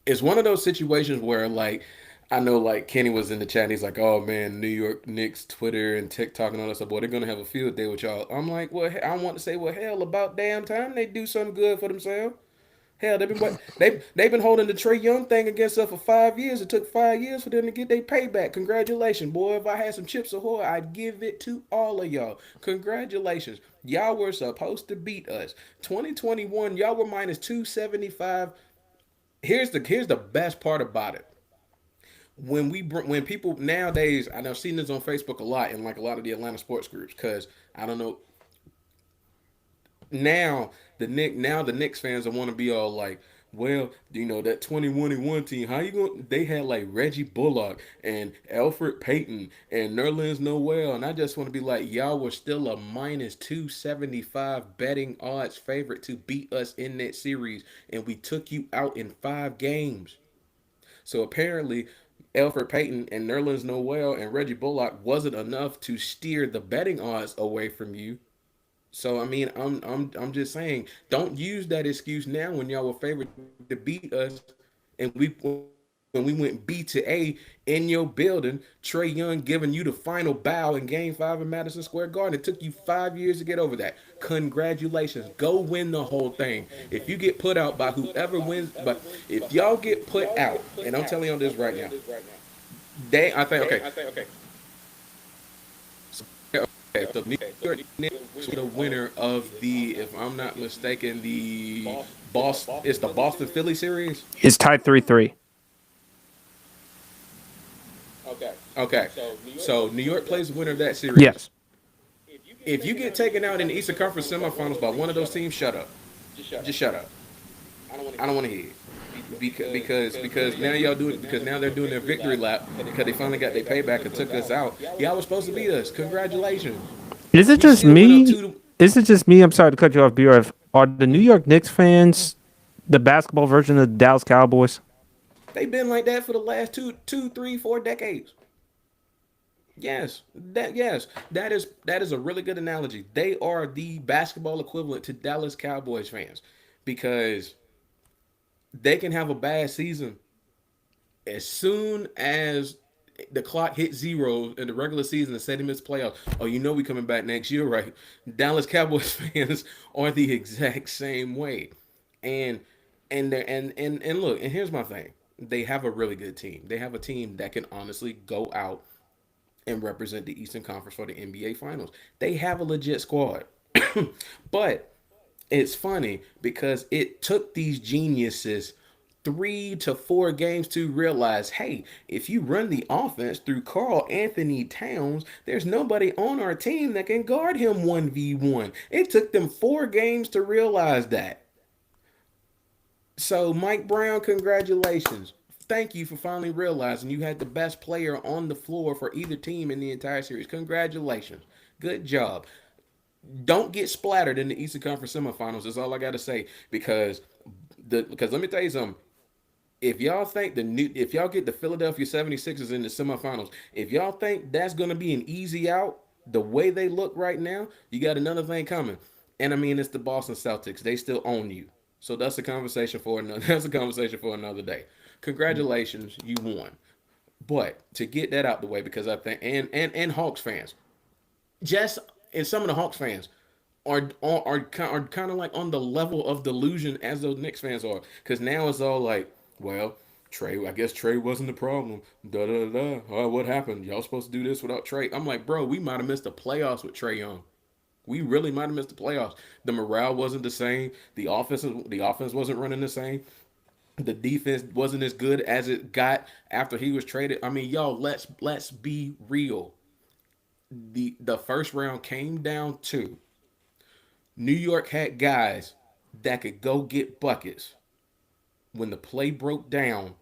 Speaker 3: it's one of those situations where like I know like Kenny was in the chat and he's like, oh man, New York Knicks Twitter and TikTok and all that stuff, boy, they're gonna have a field day with y'all. I'm like, well, I want to say, well, hell, about damn time they do something good for themselves. Hell, they've been holding the Trey Young thing against us for 5 years. It took 5 years for them to get their payback. Congratulations, boy. If I had some chips ahoy, I'd give it to all of y'all. Congratulations. Y'all were supposed to beat us. 2021, y'all were minus 275. Here's the best part about it. When people nowadays, and I've seen this on Facebook a lot in like a lot of the Atlanta sports groups, because I don't know, now the Knicks fans want to be all like, well, that 2021 team, how you going? They had like Reggie Bullock and Alfred Payton and Nerlens Noel, and I just want to be like, y'all were still a minus 275 betting odds favorite to beat us in that series, and we took you out in 5 games. So apparently, Alfred Payton and Nerlens Noel and Reggie Bullock wasn't enough to steer the betting odds away from you. So I mean, I'm just saying, don't use that excuse now when y'all were favored to beat us, and when we went B to A in your building, Trey Young giving you the final bow in Game 5 in Madison Square Garden. It took you 5 years to get over that. Congratulations, go win the whole thing. If you get put out by whoever wins, but if y'all get put out, and I'm telling you this right now, I think okay. Okay, the New York Knicks were the winner of the, if I'm not mistaken, it's the Boston Philly series.
Speaker 1: It's tied 3-3.
Speaker 3: Okay, so New York plays the winner of that series.
Speaker 1: Yes.
Speaker 3: If you get taken out in the Eastern Conference semifinals by one of those teams, shut up. Just shut up. I don't want to hear it. Because now y'all do it, because now they're doing their victory lap because they finally got their payback and took us out. Y'all were supposed to beat us. Congratulations.
Speaker 1: Is it just me? Is it just me? I'm sorry to cut you off, BRF. Are the New York Knicks fans the basketball version of the Dallas Cowboys?
Speaker 3: They've been like that for the last 2, 3, 4 decades. Yes, that is a really good analogy. They are the basketball equivalent to Dallas Cowboys fans, because they can have a bad season as soon as the clock hits zero in the regular season and say they miss playoffs. Oh, we coming back next year, right? Dallas Cowboys fans are the exact same way, and look, and here's my thing: they have a really good team. They have a team that can honestly go out and represent the Eastern Conference for the NBA Finals. They have a legit squad, but it's funny because it took these geniuses 3 to 4 games to realize, hey, if you run the offense through Karl Anthony Towns, there's nobody on our team that can guard him 1v1. It took them 4 games to realize that. So, Mike Brown, congratulations. Thank you for finally realizing you had the best player on the floor for either team in the entire series. Congratulations. Good job. Don't get splattered in the Eastern Conference semifinals. That's all I got to say. Because let me tell you something. If y'all get the Philadelphia 76ers in the semifinals, if y'all think that's going to be an easy out, the way they look right now, you got another thing coming. And I mean, it's the Boston Celtics. They still own you. So that's a conversation for another day. Congratulations, you won. But to get that out the way, because I think and Hawks fans, and some of the Hawks fans are kind of like on the level of delusion as those Knicks fans are, because now it's all like, well, I guess Trey wasn't the problem. Da da da. Oh, what happened? Y'all supposed to do this without Trey? I'm like, bro, we might have missed the playoffs with Trey Young. We really might have missed the playoffs. The morale wasn't the same. The offense wasn't running the same. The defense wasn't as good as it got after he was traded. I mean, y'all, let's be real. The first round came down to New York had guys that could go get buckets when the play broke down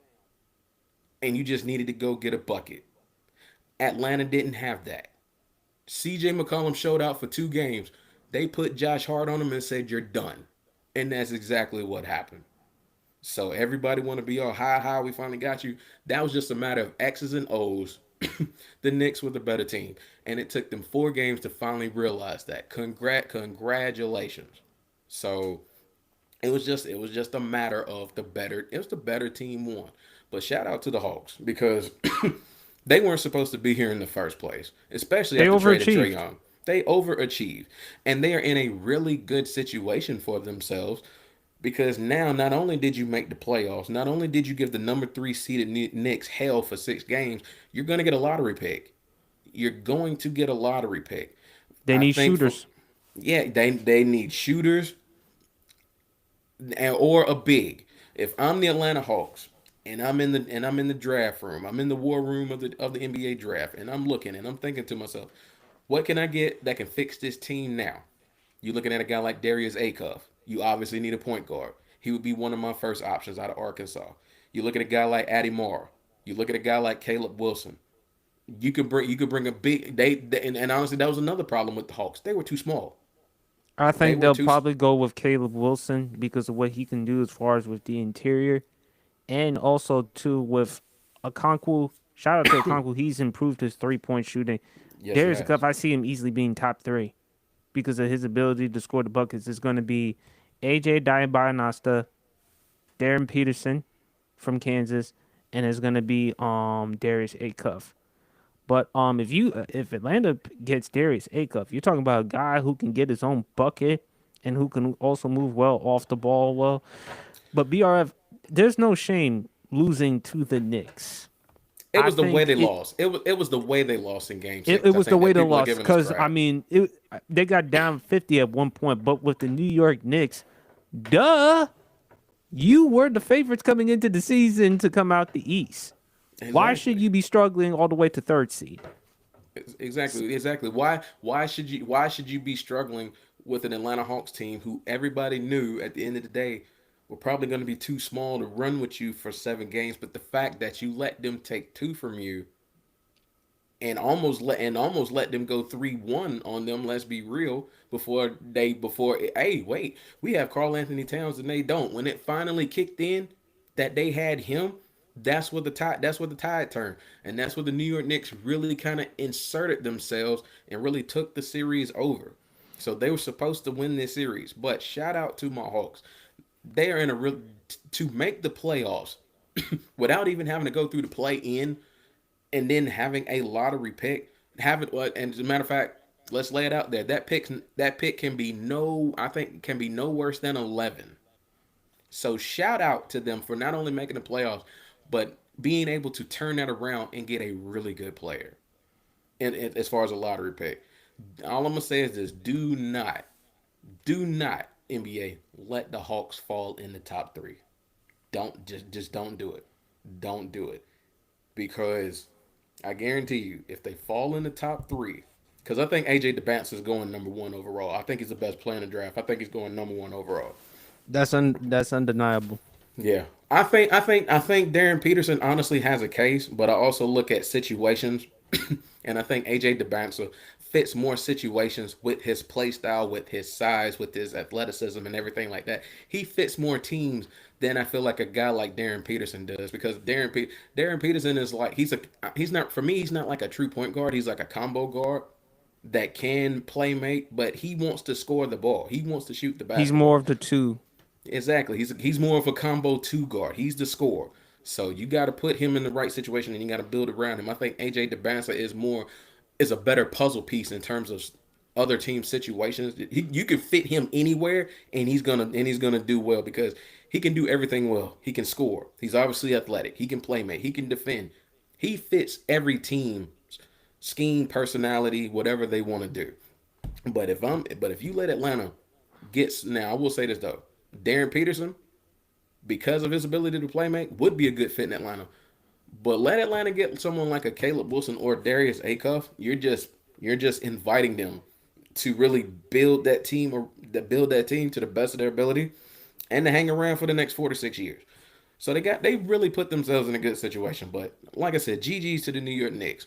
Speaker 3: and you just needed to go get a bucket. Atlanta didn't have that. CJ McCollum showed out for 2 games. They put Josh Hart on him and said, you're done. And that's exactly what happened. So everybody want to be all high, we finally got you. That was just a matter of X's and O's. The Knicks were the better team. And it took them 4 games to finally realize that. Congratulations. So it was just a matter of the better team won. But shout out to the Hawks, because they weren't supposed to be here in the first place, especially after trading Trey Young. They overachieved. And they are in a really good situation for themselves, Because now, not only did you make the playoffs, not only did you give the number 3 seeded Knicks hell for 6 games, you're going to get a lottery pick. You're going to get a lottery pick.
Speaker 1: They
Speaker 3: I
Speaker 1: need
Speaker 3: think for
Speaker 1: shooters.
Speaker 3: yeah, they need shooters or a big. If I'm the Atlanta Hawks and I'm in the draft room, I'm in the war room of the NBA draft, and I'm looking and I'm thinking to myself, what can I get that can fix this team now? You're looking at a guy like Darius Acuff. You obviously need a point guard. He would be one of my first options out of Arkansas. You look at a guy like Addy Moore. You look at a guy like Caleb Wilson. You could bring a big and honestly that was another problem with the Hawks. They were too small.
Speaker 1: I
Speaker 3: They
Speaker 1: think
Speaker 3: were
Speaker 1: they'll
Speaker 3: too.
Speaker 1: probably go with Caleb Wilson because of what he can do as far as with the interior, and also too with Okonkwo. Shout out to Okonkwo. He's improved his 3-point shooting.
Speaker 3: Yes, he
Speaker 1: Darius
Speaker 3: has.
Speaker 1: Cup, I see him easily being top three because of his ability to score the buckets. It's going to be AJ Diabayanasta, Darren Peterson from Kansas, and it's going to be Darius Acuff. But if Atlanta gets Darius Acuff, you're talking about a guy who can get his own bucket and who can also move well off the ball well. But BRF, there's no shame losing to the Knicks.
Speaker 3: It
Speaker 1: I
Speaker 3: was the way
Speaker 1: think
Speaker 3: they lost. It was the way they lost in Game
Speaker 1: it
Speaker 3: Six. I
Speaker 1: was the
Speaker 3: think
Speaker 1: way
Speaker 3: that
Speaker 1: they
Speaker 3: people are
Speaker 1: lost
Speaker 3: giving us
Speaker 1: because I
Speaker 3: crap.
Speaker 1: mean they got down 50 at one point, but with the New York Knicks, duh, you were the favorites coming into the season to come out the East. Why should
Speaker 3: Exactly.
Speaker 1: you be struggling all the way to third seed?
Speaker 3: Exactly. Why should you be struggling with an Atlanta Hawks team who everybody knew at the end of the day were probably going to be too small to run with you for 7 games, but the fact that you let them take 2 from you and almost let them go 3-1 on them, let's be real, before hey, wait, we have Carl Anthony Towns and they don't. When it finally kicked in that they had him, that's what the tide turned. And that's where the New York Knicks really kind of inserted themselves and really took the series over. So they were supposed to win this series. But shout out to my Hawks. They are in a real to make the playoffs without even having to go through the play in and then having a lottery pick, have it. And as a matter of fact, let's lay it out there. That pick can be no, I think, can be no worse than 11. So shout out to them for not only making the playoffs, but being able to turn that around and get a really good player. And as far as a lottery pick, all I'm gonna say is this: do not NBA let the Hawks fall in the top 3. Don't just don't do it. Don't do it because I guarantee you, if they fall in the top 3, because I think AJ DeBance is going number 1 overall. I think he's the best player in the draft. I think he's going number 1 overall.
Speaker 1: That's undeniable.
Speaker 3: Yeah, I think Darren Peterson honestly has a case, but I also look at situations, and I think AJ DeBanza fits more situations with his play style, with his size, with his athleticism, and everything like that. He fits more teams than I feel like a guy like Darren Peterson does because Darren Peterson is like he's not for me he's not like a true point guard. He's like a combo guard that can play make, but he wants to score the ball. He wants to shoot the
Speaker 1: He's more
Speaker 3: basketball.
Speaker 1: of the two.
Speaker 3: Exactly. He's more of a combo 2 guard. He's the scorer. So you got to put him in the right situation and you got to build around him. I think AJ DeBanza is a better puzzle piece in terms of other team situations. You can fit him anywhere and he's gonna do well because he can do everything well. He can score. He's obviously athletic. He can play make. He can defend. He fits every team scheme, personality, whatever they want to do. But if you let Atlanta get now, I will say this though. Darren Peterson, because of his ability to play make, would be a good fit in Atlanta. But let Atlanta get someone like a Caleb Wilson or Darius Acuff, you're just inviting them to really build that team to the best of their ability and to hang around for the next 4 to 6 years. So they really put themselves in a good situation. But like I said, GG's to the New York Knicks.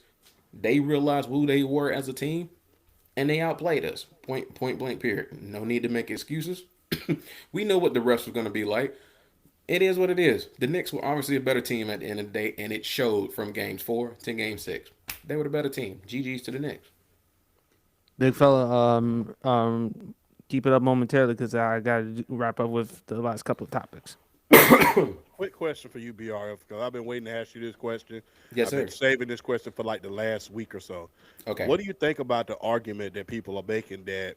Speaker 3: They realized who they were as a team and they outplayed us. Point blank period. No need to make excuses. We know what the rest was going to be like. It is what it is. The Knicks were obviously a better team at the end of the day, and it showed from games 4 to game 6. They were the better team. GG's to the Knicks.
Speaker 1: Big fella, keep it up momentarily because I got to wrap up with the last couple of topics.
Speaker 2: Quick question for you, BRF, because I've been waiting to ask you this question.
Speaker 3: Yes,
Speaker 2: I've been
Speaker 3: sir.
Speaker 2: saving this question for like the last week or so.
Speaker 3: Okay.
Speaker 2: What do you think about the argument that people are making that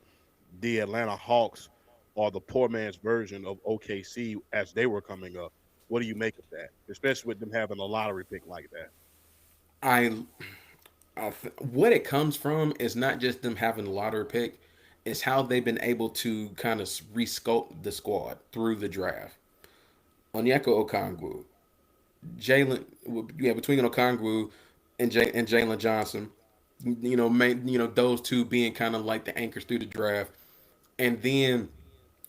Speaker 2: the Atlanta Hawks are the poor man's version of OKC as they were coming up. What do you make of that, especially with them having a lottery pick like that?
Speaker 3: I, what it comes from is not just them having a lottery pick, it's how they've been able to kind of resculpt the squad through the draft. Onyeka Okongwu, Jalen, yeah, between Okongwu and Jalen Johnson, those two being kind of like the anchors through the draft, and then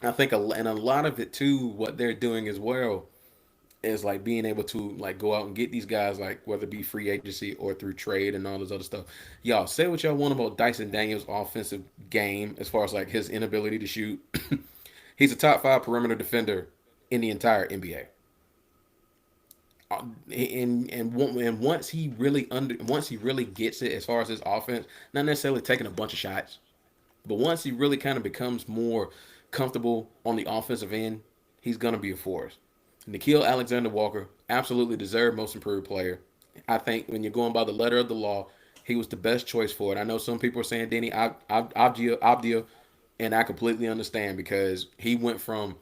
Speaker 3: I think and a lot of it too, what they're doing as well is like being able to like go out and get these guys, like whether it be free agency or through trade and all this other stuff. Y'all say what y'all want about Dyson Daniels' offensive game as far as like his inability to shoot. He's a top 5 perimeter defender in the entire NBA. And once he really gets it as far as his offense, not necessarily taking a bunch of shots, but once he really kind of becomes more comfortable on the offensive end, he's gonna be a force. Nickeil Alexander-Walker absolutely deserved Most Improved Player. I think when you're going by the letter of the law, he was the best choice for it. I know some people are saying Denny Abdia, and I completely understand because he went from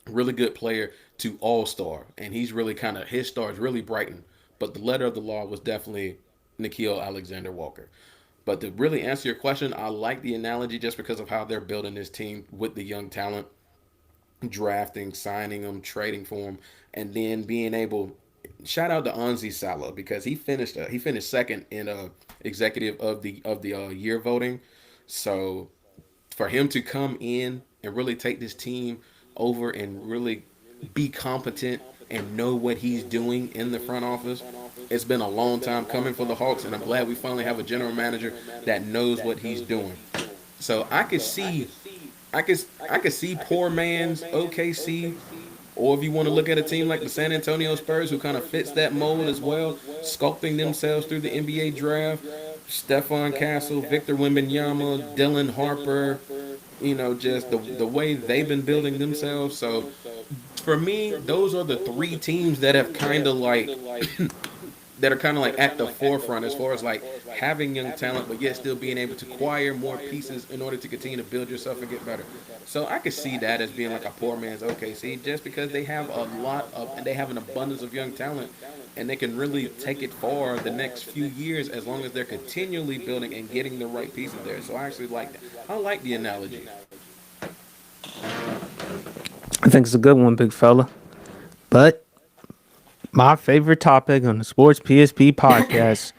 Speaker 3: really good player to all star, and he's really kind of his stars really brightened. But the letter of the law was definitely Nickeil Alexander Walker. But to really answer your question, I like the analogy just because of how they're building this team with the young talent, drafting, signing them, trading for them, and then being able. Shout out to Anzi Salah because he finished second in executive of the year voting. So for him to come in and really take this team over and really be competent and know what he's doing in the front office, it's been a long time coming for the Hawks, and I'm glad we finally have a general manager that knows what he's doing. So I could see poor man's OKC, or if you want to look at a team like the San Antonio Spurs, who kind of fits that mold as well, sculpting themselves through the NBA draft. Stephon Castle, Victor Wembanyama, Dylan Harper, just the way they've been building themselves. So for me, those are the 3 teams that have kind of like that are kind of like at the forefront as far as like having young talent, but yet still being able to acquire more pieces in order to continue to build yourself and get better. So I could see that as being like a poor man's OKC, just because they have they have an abundance of young talent, and they can really take it far the next few years as long as they're continually building and getting the right pieces there. So I actually like that. I like the analogy.
Speaker 1: I think it's a good one, big fella. But my favorite topic on the Sports PSP podcast,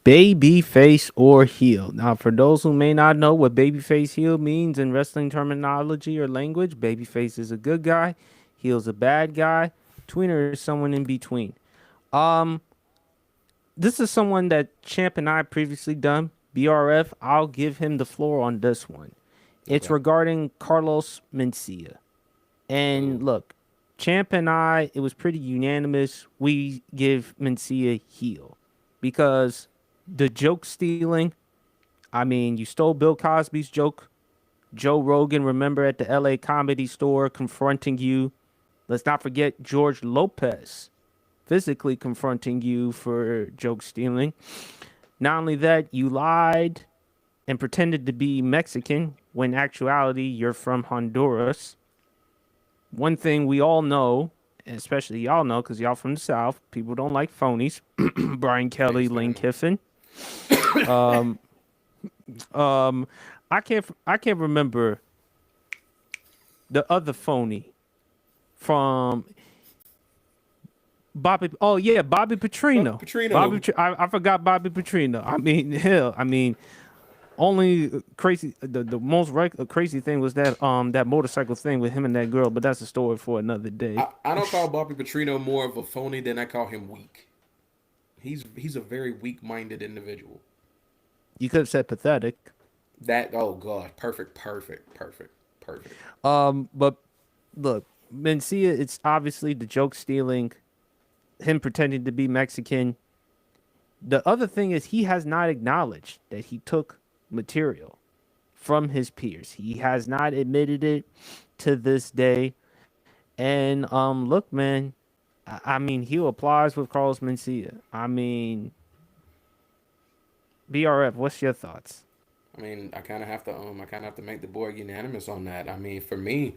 Speaker 1: babyface or heel. Now, for those who may not know what babyface heel means in wrestling terminology or language, babyface is a good guy, heel's a bad guy, tweener is someone in between. Um, this is someone that Champ and I previously done. BRF, I'll give him the floor on this one. It's
Speaker 3: Okay.
Speaker 1: regarding Carlos Mencia. And
Speaker 3: Ooh.
Speaker 1: look, Champ and I, it was pretty unanimous. We give Mencia heel because the joke stealing. I mean, you stole Bill Cosby's joke. Joe Rogan, remember at the LA Comedy Store confronting you. Let's not forget George Lopez physically confronting you for joke stealing. Not only that, you lied and pretended to be Mexican when in actuality you're from Honduras. One thing we all know, and especially y'all know because y'all from the South, people don't like phonies. Brian
Speaker 3: Can't
Speaker 1: Kelly, Lane
Speaker 3: stand them.
Speaker 1: Kiffin. Um, um, I can't remember the other phony from Bobby. Oh yeah, Bobby
Speaker 3: But
Speaker 1: Petrino.
Speaker 3: Petrino,
Speaker 1: I forgot Bobby Petrino. I mean, hell, I mean, only crazy. The most crazy thing was that motorcycle thing with him and that girl. But that's a story for another day.
Speaker 3: I don't call Bobby Petrino more of a phony than I call him weak. He's a very weak-minded individual.
Speaker 1: You could have said pathetic.
Speaker 3: That oh god, perfect, perfect, perfect, perfect.
Speaker 1: But look, Mencia, it's obviously the joke stealing, him pretending to be Mexican. The other thing is he has not acknowledged that he took material from his peers. He has not admitted it to this day. And look, man, I mean, he applies with Carlos Mencia. I mean, BRF, what's your thoughts?
Speaker 3: I mean, I kind of have to make the board unanimous on that. I mean, for me,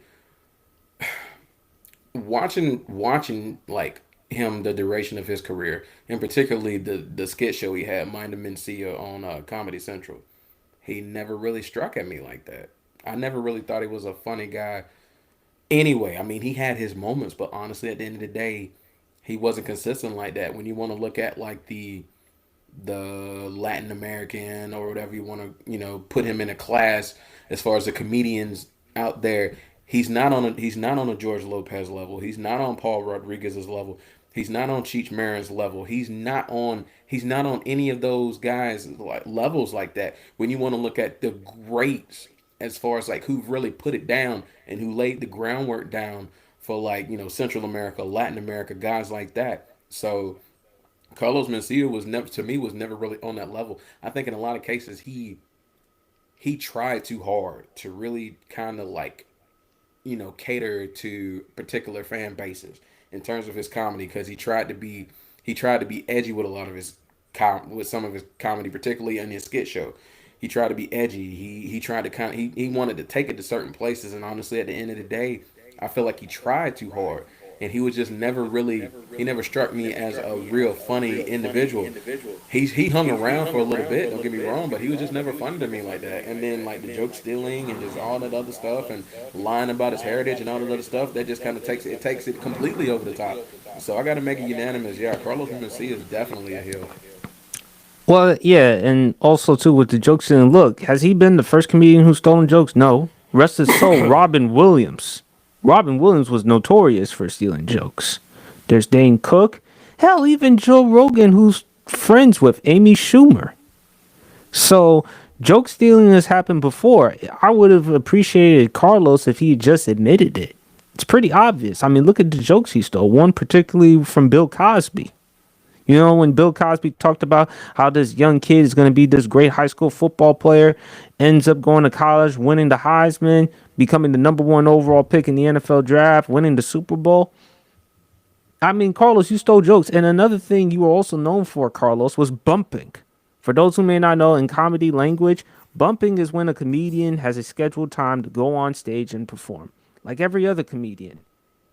Speaker 3: watching like him the duration of his career, and particularly the skit show he had, Mind of Mencia on Comedy Central. He never really struck at me like that. I never really thought he was a funny guy. Anyway, I mean, he had his moments, but honestly, at the end of the day, he wasn't consistent like that. When you want to look at like the Latin American or whatever you want to, put him in a class as far as the comedians out there. He's not on a George Lopez level. He's not on Paul Rodriguez's level. He's not on Cheech Marin's level. He's not on any of those guys like levels like that. When you want to look at the greats as far as like who've really put it down and who laid the groundwork down for like, Central America, Latin America, guys like that. So Carlos Mencia was never really on that level. I think in a lot of cases he tried too hard to really kind of like cater to particular fan bases in terms of his comedy because he tried to be edgy with a lot of with some of his comedy, particularly in his skit show. He tried to be edgy. He tried to he wanted to take it to certain places, and honestly, at the end of the day, I feel like he tried too hard, and he was just never really. He never struck me as a real funny individual. He hung around for a little bit. Don't get me wrong, but he was just never funny to me like that. And then like the joke stealing and just all that other stuff and lying about his heritage and all that other stuff that just kind of takes it completely over the top. So I got to make it unanimous. Yeah, Carlos Mencia is definitely a heel.
Speaker 1: Well, yeah, and also too with the jokes. And look, has he been the first comedian who's stolen jokes? No. Rest his soul, Robin Williams. Robin Williams was notorious for stealing jokes. There's Dane Cook. Hell, even Joe Rogan, who's friends with Amy Schumer. So joke stealing has happened before. I would have appreciated Carlos if he had just admitted it. It's pretty obvious. I mean, look at the jokes he stole. One particularly from Bill Cosby. You know, when Bill Cosby talked about how this young kid is going to be this great high school football player, ends up going to college, winning the Heisman, becoming the number one overall pick in the NFL draft, winning the Super Bowl. I mean, Carlos, you stole jokes. And another thing you were also known for, Carlos, was bumping. For those who may not know, in comedy language, bumping is when a comedian has a scheduled time to go on stage and perform, like every other comedian.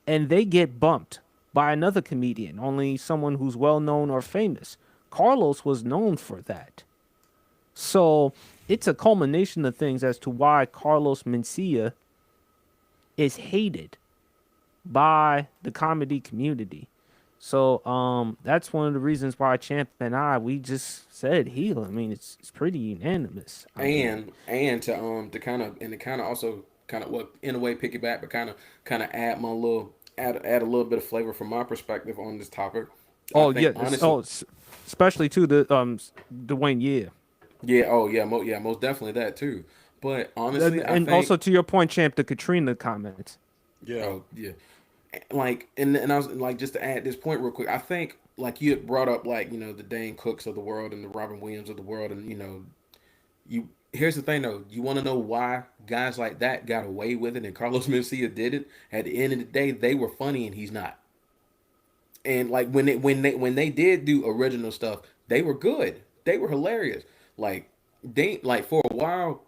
Speaker 1: And they get bumped by another comedian, only someone who's well known or famous. Carlos was known for that. So it's a culmination of things as to why Carlos Mencia is hated by the comedy community. So that's one of the reasons why Champ and we just said heel. I mean, it's pretty unanimous. I mean,
Speaker 3: And to kind of also kind of what in a way piggyback, but kind of add a little bit of flavor from my perspective on this topic. I
Speaker 1: oh yeah,
Speaker 3: think honestly,
Speaker 1: especially to the Dwayne, yeah.
Speaker 3: yeah, oh yeah, yeah, most definitely that too. But
Speaker 1: And,
Speaker 3: honestly, I
Speaker 1: and
Speaker 3: think
Speaker 1: also to your point, Champ, the Katrina comments.
Speaker 2: Yeah.
Speaker 3: oh yeah, like and I was like just to add this point real quick. I think like you had brought up like the Dane Cooks of the world and the Robin Williams of the world, and you here's the thing though. You want to know why guys like that got away with it and Carlos Mencia did it? At the end of the day, they were funny and he's not. And like when they did do original stuff, they were good. They were hilarious. Like like for a while,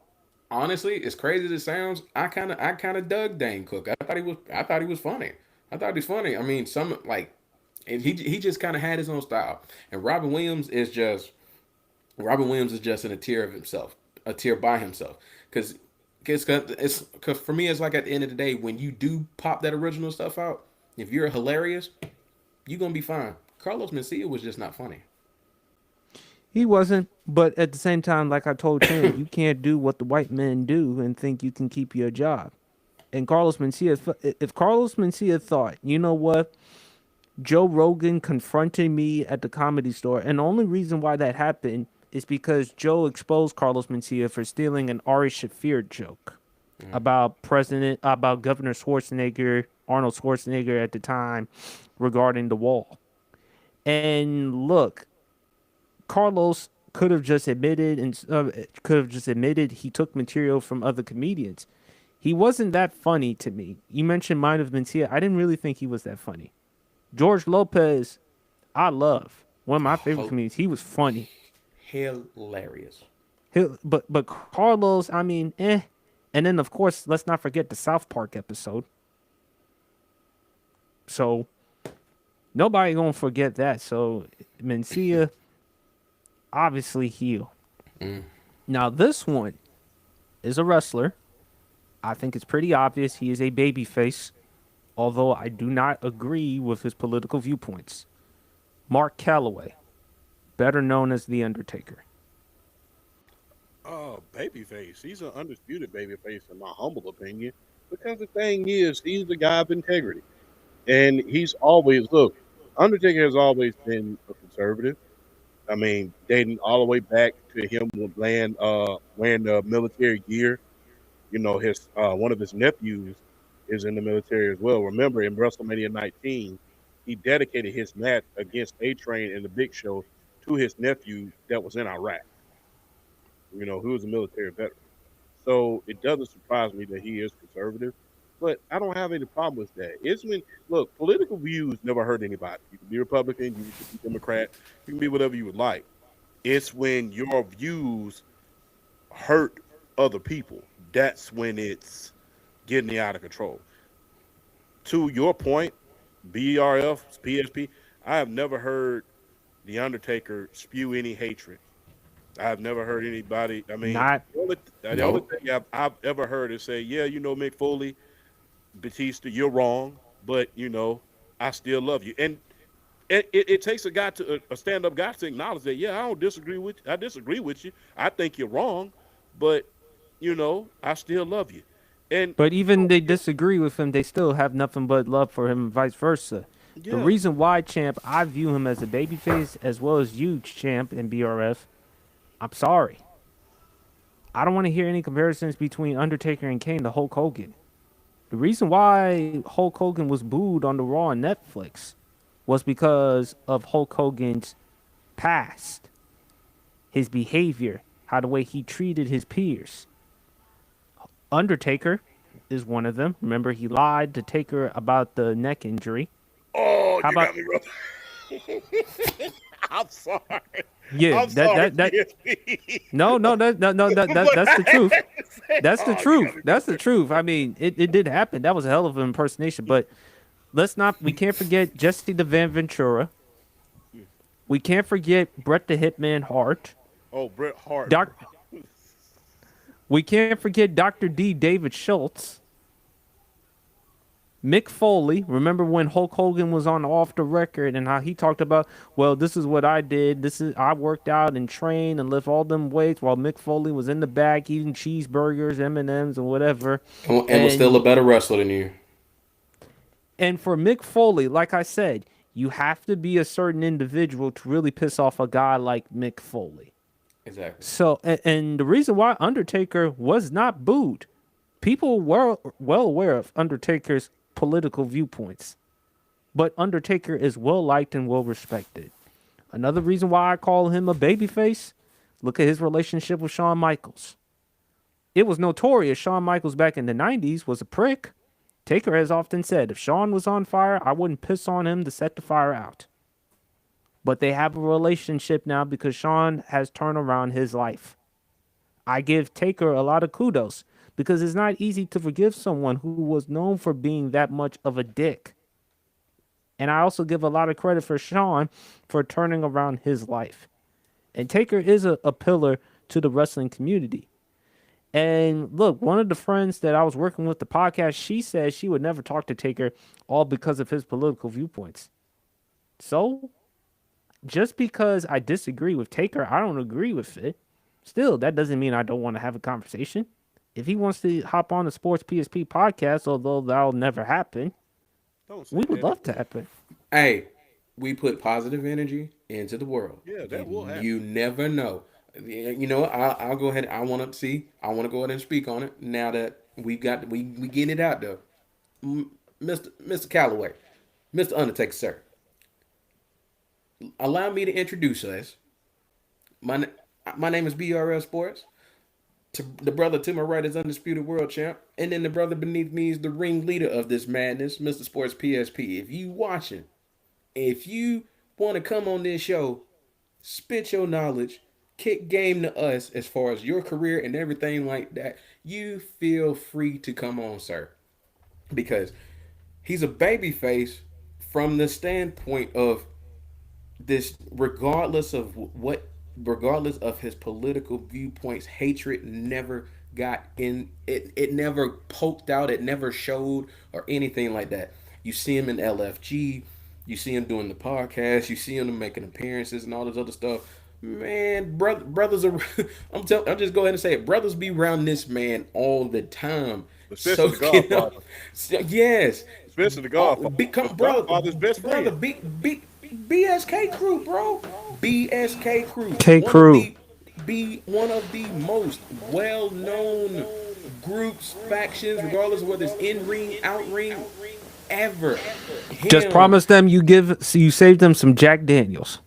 Speaker 3: honestly, as crazy as it sounds, I kind of dug Dane Cook. I thought he was funny. I thought he's funny. I mean, some like and he just kind of had his own style. And Robin Williams is just in a tier of himself, a tier by himself. Because for me, it's like at the end of the day, when you do pop that original stuff out, if you're hilarious, you're gonna be fine. Carlos Mencia was just not funny.
Speaker 1: He wasn't, but at the same time, like I told Champ, you can't do what the white men do and think you can keep your job. And Carlos Mencia, if Carlos Mencia thought, you know what, Joe Rogan confronted me at the Comedy Store, and the only reason why that happened is because Joe exposed Carlos Mencia for stealing an Ari Shaffir joke about Governor Schwarzenegger, Arnold Schwarzenegger at the time, regarding the wall. And look, Carlos could have just admitted he took material from other comedians. He wasn't that funny to me. You mentioned Mind of Mencia. I didn't really think he was that funny. George Lopez, I love. One of my favorite
Speaker 3: Oh,
Speaker 1: comedians. He was funny.
Speaker 3: hilarious.
Speaker 1: But Carlos, I mean, eh. And then of course, let's not forget the South Park episode. So nobody gonna forget that. So Mencia obviously heel. Now this one is a wrestler. I think it's pretty obvious he is a babyface, although I do not agree with his political viewpoints. Mark Calloway, better known as The Undertaker.
Speaker 2: Babyface. He's an undisputed babyface in my humble opinion. Because the thing is, he's a guy of integrity. And he's always look, Undertaker has always been a conservative. I mean, dating all the way back to him wearing the military gear. You know, his one of his nephews is in the military as well. Remember, in WrestleMania 19, he dedicated his match against A Train in the Big Show to his nephew that was in Iraq. You know, who was a military veteran. So it doesn't surprise me that he is conservative, but I don't have any problem with that. It's when look, political views never hurt anybody. You can be Republican, you can be Democrat, you can be whatever you would like. It's when your views hurt other people. That's when it's getting out of control. To your point, BRF, PSP, I have never heard the Undertaker spew any hatred. I've never heard anybody. I mean,
Speaker 1: Not
Speaker 2: the only
Speaker 3: Nope.
Speaker 2: thing I've ever heard is say, "Yeah, you know, Mick Foley, Batista, you're wrong, but you know, I still love you." And it takes a guy to a stand-up guy to acknowledge that. Yeah, I don't disagree with. I disagree with you. I think you're wrong, but you know, I still love you. And
Speaker 1: But even they disagree with him, they still have nothing but love for him and vice versa. The
Speaker 2: yeah,
Speaker 1: reason why, champ, I view him as a babyface as well as you, champ, in BRF. I'm sorry. I don't want to hear any comparisons between Undertaker and Kane to Hulk Hogan. The reason why Hulk Hogan was booed on the Raw on Netflix was because of Hulk Hogan's past, his behavior, how the way he treated his peers. Undertaker is one of them. Remember, he lied to Taker about the neck injury.
Speaker 2: oh,
Speaker 1: How
Speaker 2: you
Speaker 1: about
Speaker 2: got me, brother. I'm sorry.
Speaker 1: yeah?
Speaker 2: I'm
Speaker 1: That
Speaker 2: sorry,
Speaker 1: that that
Speaker 2: PSP.
Speaker 1: no no that no no that
Speaker 2: But
Speaker 1: that's
Speaker 2: I
Speaker 1: the
Speaker 2: had
Speaker 1: truth.
Speaker 2: to say,
Speaker 1: That's the
Speaker 2: oh, you got
Speaker 1: truth.
Speaker 2: me,
Speaker 1: That's the
Speaker 2: brother.
Speaker 1: truth. I mean, it did happen. That was a hell of an impersonation. But we can't forget Jesse the Van Ventura. We can't forget Bret the Hitman Hart.
Speaker 2: Oh, Bret Hart.
Speaker 1: Doc, we can't forget Dr. D. David Schultz. Mick Foley, remember when Hulk Hogan was on Off the Record and how he talked about, well, this is what I did. I worked out and trained and lift all them weights while Mick Foley was in the back eating cheeseburgers, M&Ms, and whatever.
Speaker 3: And was still a
Speaker 1: And
Speaker 3: better wrestler than you.
Speaker 1: and for Mick Foley, like I said, you have to be a certain individual to really piss off a guy like Mick Foley.
Speaker 3: Exactly.
Speaker 1: So, and the reason why Undertaker was not booed, people were well aware of Undertaker's political viewpoints, but Undertaker is well liked and well respected. Another reason why I call him a babyface, look at his relationship with Shawn Michaels. It was notorious Shawn Michaels back in the 90s was a prick. Taker has often said, if Shawn was on fire, I wouldn't piss on him to set the fire out. But they have a relationship now because Shawn has turned around his life. I give Taker a lot of kudos because it's not easy to forgive someone who was known for being that much of a dick. And I also give a lot of credit for Shawn for turning around his life. And Taker is a pillar to the wrestling community. And look, one of the friends that I was working with the podcast, she said she would never talk to Taker all because of his political viewpoints. So, just because I disagree with Taker, I don't agree with it. Still, that doesn't mean I don't want to have a conversation. If he wants to hop on the Sports PSP podcast, although that'll never happen,
Speaker 2: Don't say
Speaker 1: we would
Speaker 2: that.
Speaker 1: love to happen.
Speaker 3: Hey, we put positive energy into the world.
Speaker 2: Yeah, that will happen.
Speaker 3: You never know. You know, I'll go ahead. I want to see. I want to go ahead and speak on it now that we getting it out there. Mr. Calloway, Mr. Undertaker, sir. Allow me to introduce us. My my name is BRL Sports. The brother to my right is Undisputed World Champ. And then the brother beneath me is the ringleader of this madness, Mr. Sports PSP. If you watching, if you want to come on this show, spit your knowledge, kick game to us as far as your career and everything like that, you feel free to come on, sir. Because he's a baby face, from the standpoint of this, regardless of his political viewpoints, hatred never got in it. It never poked out. It never showed or anything like that. You see him in LFG. You see him doing the podcast. You see him making appearances and all this other stuff. Man, brothers are. I'm just go ahead and say it. Brothers be around this man all the time.
Speaker 2: Especially the
Speaker 3: Soaking up.
Speaker 2: Godfather.
Speaker 3: Yes.
Speaker 2: Especially the Godfather.
Speaker 3: Become
Speaker 2: The
Speaker 3: brother,
Speaker 2: Godfather's best
Speaker 3: brother.
Speaker 2: friend.
Speaker 3: BSK crew, bro. BSK crew.
Speaker 1: K Crew.
Speaker 3: Be one of the most well-known groups, factions, regardless of whether it's in ring, out ring, ever.
Speaker 1: Just
Speaker 3: Him.
Speaker 1: promise them you save them some Jack Daniels.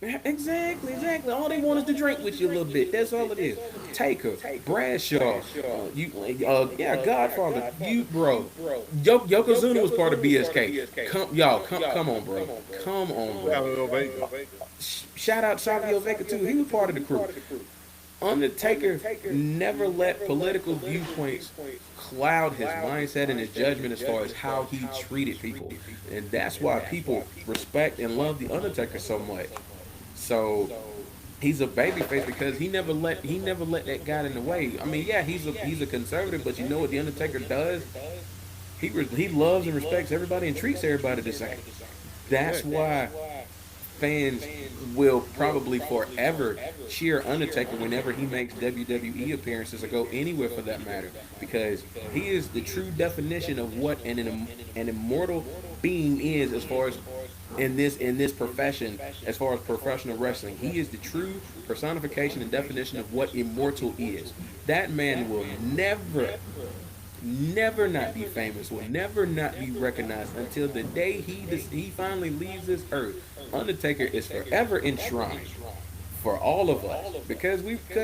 Speaker 3: Exactly. All they want is to drink with you a little bit. That's all it is. Taker, Bradshaw, yeah, Godfather, you, bro. Yokozuna was part of BSK. Come on, bro. Come on, bro.
Speaker 2: Savio Vega.
Speaker 3: Shout out Savio Vega too. He was part of the crew. Undertaker never let political viewpoints cloud his mindset and his judgment as far as how he treated people, and that's why people respect and love the Undertaker so much. So he's a babyface because he never let that guy in the way. I mean, yeah, he's a conservative, but you know what the Undertaker does? He loves and respects everybody and treats everybody the same. That's why fans will probably forever cheer Undertaker whenever he makes WWE appearances or go anywhere for that matter, because he is the true definition of what an immortal being is as far as in this profession, as far as professional wrestling. He is the true personification and definition of what immortal is. That man will never not be famous, will never not be recognized until the day he finally leaves this earth. Undertaker is forever enshrined for all of us because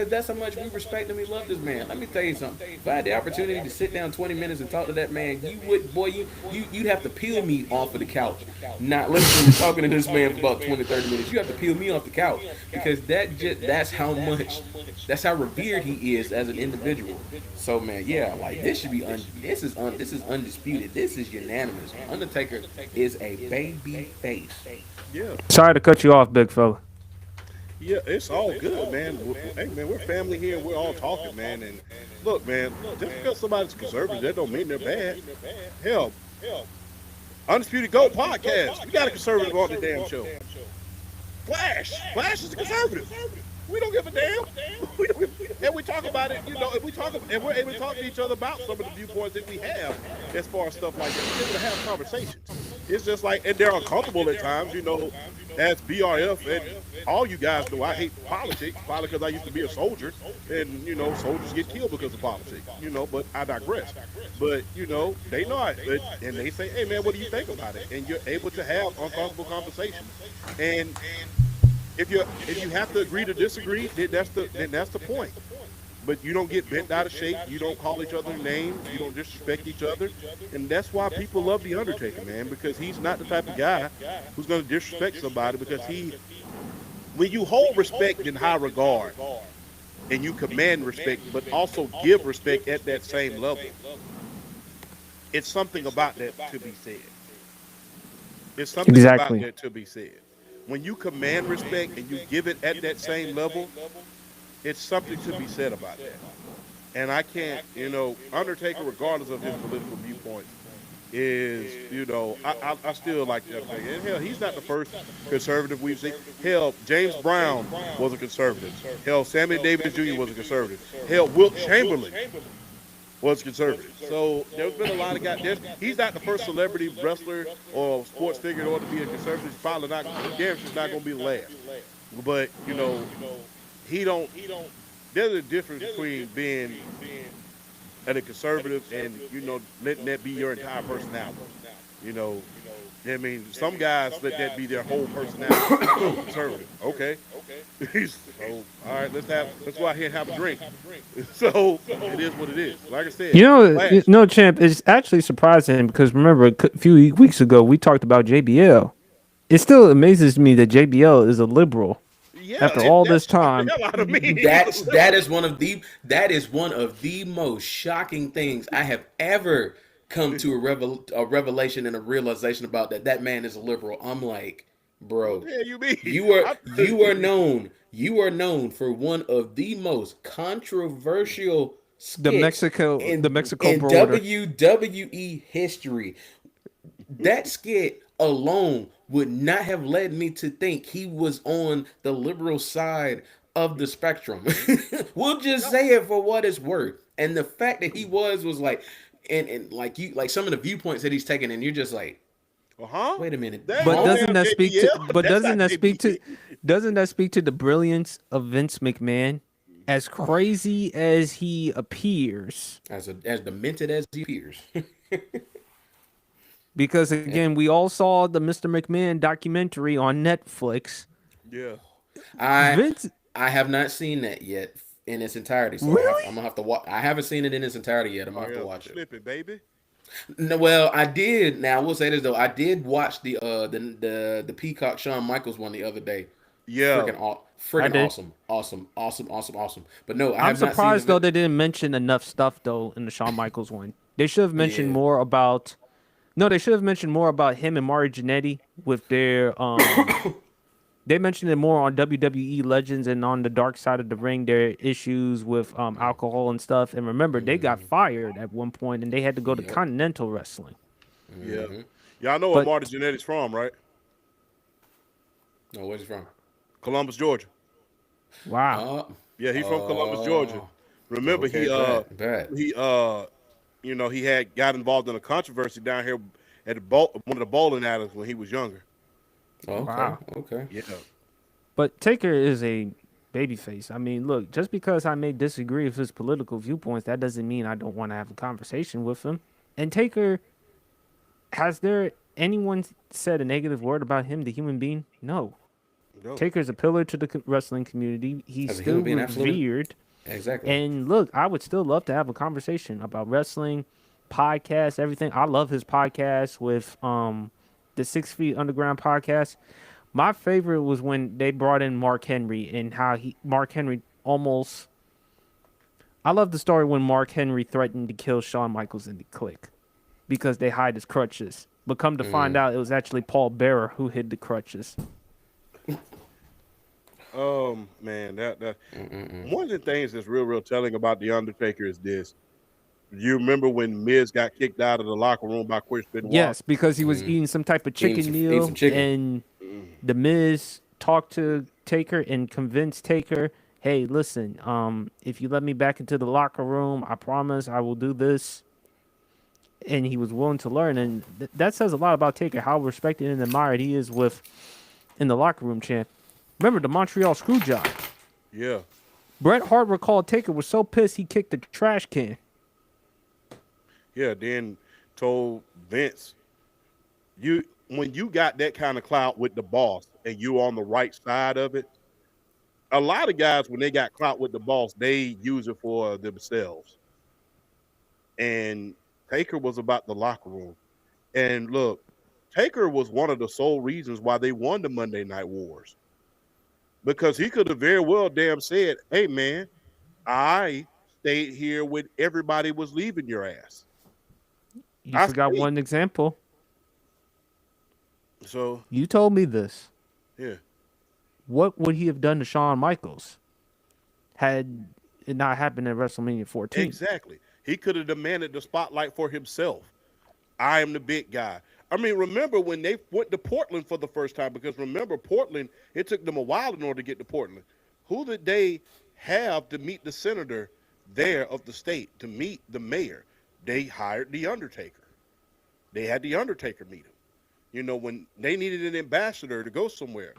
Speaker 3: that's how much we respect him. We love this man. Let me tell you something. If I had the opportunity to sit down 20 minutes and talk to that man, you'd have to peel me off of the couch. Not listening to talking to this man for about 20, 30 minutes. You have to peel me off the couch because that's how revered he is as an individual. So man, yeah, like this should be this is undisputed. This is unanimous. Undertaker is a baby face.
Speaker 2: Yeah.
Speaker 1: Sorry to cut you off, big fella.
Speaker 2: Yeah, it's all good, man. Hey, man, we're family here. We're all talking, man. And look, man, just because somebody's conservative, that don't mean they're bad. Hell, Undisputed GOAT podcast. We got a conservative on the damn show. Flash is a conservative. We don't give a damn. And we talk about it, and we're able to talk to each other about some of the viewpoints that we have as far as stuff like that. We're able to have conversations. It's just like, and they're uncomfortable at times, as BRF, and all you guys know, I hate politics, probably because I used to be a soldier, and, soldiers get killed because of politics, but I digress. But, they know it, and they say, hey, man, what do you think about it? And you're able to have uncomfortable conversations. And if you have to agree to disagree, then that's the point. But you don't get bent out of shape. You don't call each other names. You don't disrespect each other. And that's why people love The Undertaker, man, because he's not the type of guy who's going to disrespect somebody, because when you hold respect in high regard and you command respect, but also give respect at that same level, it's something about that to be said. It's something about that to be said. When you command respect and you give it at that same level, it's something to be said about that. And I can't, Undertaker, regardless of his political viewpoints, is, I still like that thing. And hell, he's not the first conservative we've seen. Hell, James Brown was a conservative. Hell, Sammy Davis Jr. was a conservative. Hell, Wilt Chamberlain was conservative. So there's been a lot of guys. He's not the first celebrity wrestler or sports figure in order to be a conservative. He's probably not. He's not going to be the last. But he don't. There's a difference between being a conservative and letting that be your entire personality. I mean, some guys let that be their whole personality. Conservative, okay. So, all right, let's go out here and have a drink. So it is what it is. Like I said,
Speaker 1: Champ, it's actually surprising because remember a few weeks ago we talked about JBL. It still amazes me that JBL is a liberal. Yeah, after all this time,
Speaker 3: that is one of the most shocking things I have ever come to a revelation and a realization about that man is a liberal. I'm like,
Speaker 2: What
Speaker 3: bro,
Speaker 2: the hell you mean?
Speaker 3: you are known for one of the most controversial
Speaker 1: The
Speaker 3: skits
Speaker 1: Mexico
Speaker 3: in
Speaker 1: border.
Speaker 3: WWE history. That skit alone would not have led me to think he was on the liberal side of the spectrum. We'll just say it for what it's worth. And the fact that he was like, and like some of the viewpoints that he's taking, and you're just like,
Speaker 2: Uh-huh.
Speaker 3: wait a minute,
Speaker 2: That ain't
Speaker 1: But
Speaker 2: no
Speaker 3: huh?
Speaker 1: doesn't
Speaker 2: damn
Speaker 1: that speak to?
Speaker 2: JBL.
Speaker 1: But
Speaker 2: That's
Speaker 1: doesn't
Speaker 2: not
Speaker 1: that speak to?
Speaker 2: JBL.
Speaker 1: Doesn't that speak to the brilliance of Vince McMahon? As crazy as he appears,
Speaker 3: As demented as he appears.
Speaker 1: because again, we all saw the Mr. McMahon documentary on Netflix.
Speaker 2: Yeah.
Speaker 3: I
Speaker 1: Vince,
Speaker 3: I have not seen that yet in its entirety, so I'm
Speaker 1: really?
Speaker 3: gonna have to watch. I haven't seen it in its entirety yet. I'm
Speaker 2: Oh
Speaker 3: gonna have
Speaker 2: yeah.
Speaker 3: to watch it.
Speaker 2: Slip it, baby.
Speaker 3: No, well, I did. Now I will say this though, I did watch the Peacock Shawn Michaels one the other day.
Speaker 2: Yeah.
Speaker 1: I
Speaker 3: Freaking
Speaker 1: did.
Speaker 3: awesome. But no, I
Speaker 1: I'm
Speaker 3: have not seen
Speaker 1: surprised though
Speaker 3: it.
Speaker 1: they didn't mention enough stuff though in the Shawn Michaels one. They should have mentioned
Speaker 3: Yeah,
Speaker 1: more about. No, they should have mentioned more about him and Mario Jannetty with their They mentioned it more on WWE Legends and on the Dark Side of the Ring. Their issues with alcohol and stuff. And remember, they got fired at one point, and they had to go to
Speaker 3: yep.
Speaker 1: Continental Wrestling.
Speaker 2: Yeah. Y'all know where
Speaker 1: But
Speaker 2: Marty Jannetty's from, right?
Speaker 3: No, where's he from?
Speaker 2: Columbus, Georgia.
Speaker 1: wow,
Speaker 2: Yeah, he's from Columbus, Georgia.
Speaker 3: Oh,
Speaker 2: Remember,
Speaker 3: okay, bad.
Speaker 2: he had got involved in a controversy down here at one of the bowling alleys when he was younger.
Speaker 3: Okay,
Speaker 1: wow.
Speaker 3: okay.
Speaker 2: Yeah.
Speaker 1: But Taker is a babyface. I mean, look, just because I may disagree with his political viewpoints, that doesn't mean I don't want to have a conversation with him. And Taker, has there anyone said a negative word about him, the human being? No.
Speaker 2: No.
Speaker 1: Taker's a pillar to the wrestling community. He's
Speaker 3: As a
Speaker 1: still
Speaker 3: human being, absolutely.
Speaker 1: revered.
Speaker 3: Exactly.
Speaker 1: And look, I would still love to have a conversation about wrestling, podcasts, everything. I love his podcast with the 6 Feet Underground podcast. My favorite was when they brought in Mark Henry and how Mark Henry almost. I love the story when Mark Henry threatened to kill Shawn Michaels in the Click because they hide his crutches. But come to find out, it was actually Paul Bearer who hid the crutches.
Speaker 2: Man, that one of the things that's real telling about the Undertaker is this. You remember when Miz got kicked out of the locker room by Chris Benoit?
Speaker 1: Yes, because he was eating some type of chicken
Speaker 3: Eating
Speaker 1: meal,
Speaker 3: some chicken.
Speaker 1: and the Miz talked to Taker and convinced Taker, "Hey, listen, if you let me back into the locker room, I promise I will do this." And he was willing to learn, and that says a lot about Taker, how respected and admired he is with in the locker room. Champ, remember the Montreal Screwjob?
Speaker 2: Yeah.
Speaker 1: Bret Hart recalled Taker was so pissed he kicked the trash can.
Speaker 2: Yeah, then told Vince, when you got that kind of clout with the boss and you on the right side of it, a lot of guys when they got clout with the boss, they use it for themselves. And Taker was about the locker room. And look, Taker was one of the sole reasons why they won the Monday Night Wars. Because he could have very well damn said, "Hey man, I stayed here when everybody was leaving your ass."
Speaker 1: You
Speaker 2: I
Speaker 1: forgot
Speaker 2: see.
Speaker 1: one example.
Speaker 2: So
Speaker 1: You told me this.
Speaker 2: yeah.
Speaker 1: What would he have done to Shawn Michaels had it not happened at WrestleMania 14?
Speaker 2: Exactly. He could have demanded the spotlight for himself. I am the big guy. I mean, remember when they went to Portland for the first time? Because remember, Portland, it took them a while in order to get to Portland. Who did they have to meet the senator there of the state, to meet the mayor? They hired The Undertaker. They had The Undertaker meet him. You know, when they needed an ambassador to go somewhere,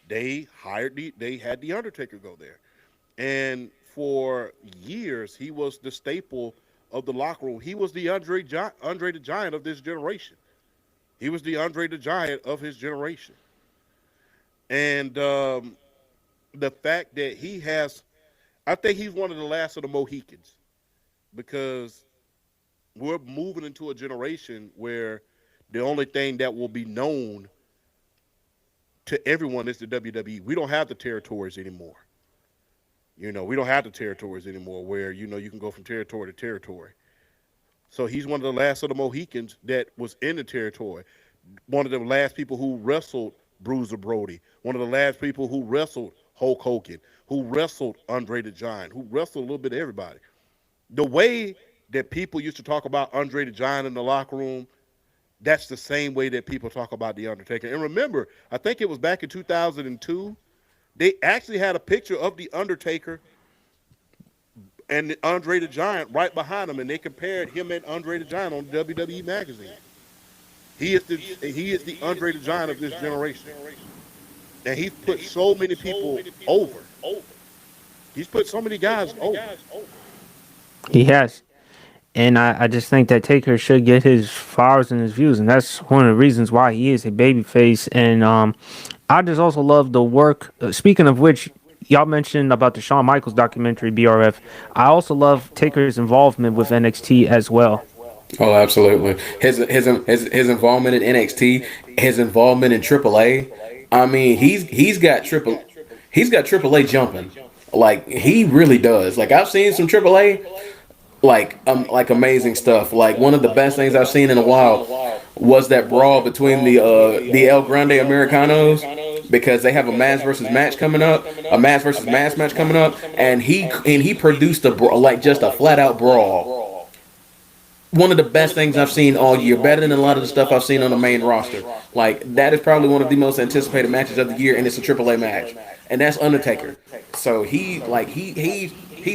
Speaker 2: they had The Undertaker go there. And for years, he was the staple of the locker room. He was the Andre the Giant of this generation. He was the Andre the Giant of his generation. And the fact that I think he's one of the last of the Mohicans, because we're moving into a generation where the only thing that will be known to everyone is the WWE. We don't have the territories anymore. You know, we don't have the territories anymore where, you know, you can go from territory to territory. So he's one of the last of the Mohicans that was in the territory. One of the last people who wrestled Bruiser Brody. One of the last people who wrestled Hulk Hogan, who wrestled Andre the Giant, who wrestled a little bit of everybody. The way that people used to talk about Andre the Giant in the locker room, that's the same way that people talk about the Undertaker. And remember, I think it was back in 2002, they actually had a picture of the Undertaker and Andre the Giant right behind him, and they compared him and Andre the Giant on WWE magazine. He is the Andre the Giant of this generation, and he's put so many people over. He's put so many guys over.
Speaker 1: He has. And I just think that Taker should get his flowers and his views, and that's one of the reasons why he is a babyface. And I just also love the work. Speaking of which, y'all mentioned about the Shawn Michaels documentary BRF. I also love Taker's involvement with NXT as well.
Speaker 3: Oh, absolutely. His involvement in NXT, his involvement in AAA. I mean, he's got AAA jumping. Like he really does. Like I've seen some AAA like amazing stuff. Like one of the best things I've seen in a while was that brawl between the El Grande Americanos because they have a mass versus match coming up, a mass versus mass match coming up, and he produced like just a flat out brawl. One of the best things I've seen all year, better than a lot of the stuff I've seen on the main roster. Like that is probably one of the most anticipated matches of the year, and it's a AAA match, and that's Undertaker. So he's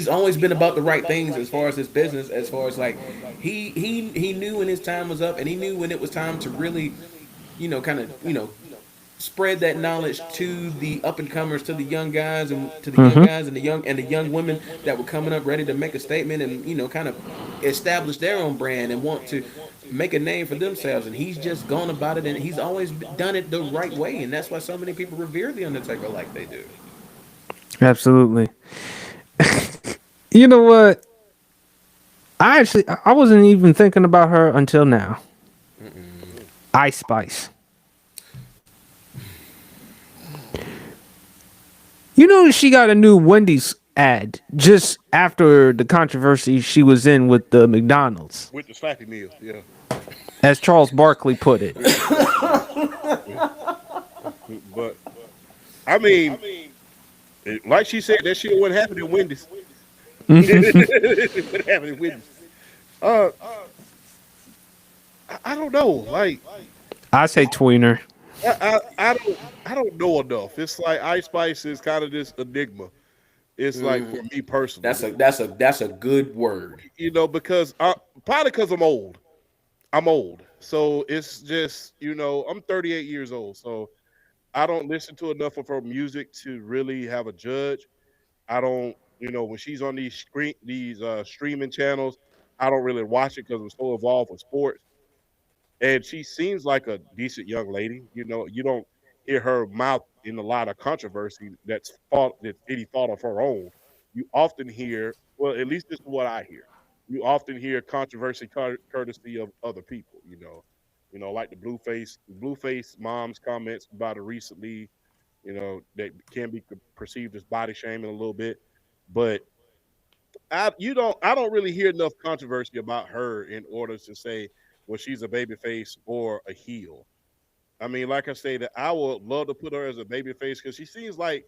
Speaker 3: always been about the right things as far as his business, as far as like he knew when his time was up, and he knew when it was time to really, kind of spread that knowledge to the up and comers, to the young guys, and to the young
Speaker 1: Hmm.
Speaker 3: guys and the young women that were coming up ready to make a statement and kind of establish their own brand and want to make a name for themselves. And he's just gone about it, and he's always done it the right way, and that's why so many people revere the Undertaker like they do.
Speaker 1: Absolutely. You know what? I wasn't even thinking about her until now. Ice Spice. You know she got a new Wendy's ad just after the controversy she was in with the McDonald's,
Speaker 2: With the slappy meals, yeah.
Speaker 1: as Charles Barkley put it.
Speaker 2: But I mean, like she said, that shit wouldn't happen in Wendy's. It wouldn't happen in Wendy's. Uh, I don't know. Like
Speaker 1: I say tweener.
Speaker 2: I don't know enough. It's like Ice Spice is kind of this enigma. It's like for me personally,
Speaker 3: That's a good word.
Speaker 2: because probably because I'm old. I'm old, so it's just I'm 38 years old, so I don't listen to enough of her music to really have a judge. I don't, when she's on these streaming channels, I don't really watch it because I'm so involved with sports. And she seems like a decent young lady. You don't hear her mouth in a lot of controversy that's any thought of her own. You often hear, well, at least this is what I hear. You often hear controversy courtesy of other people. Like the Blueface mom's comments about it recently. That can be perceived as body shaming a little bit, but I don't really hear enough controversy about her in order to say, well, she's a baby face or a heel. I mean, like I say, that I would love to put her as a baby face because she seems like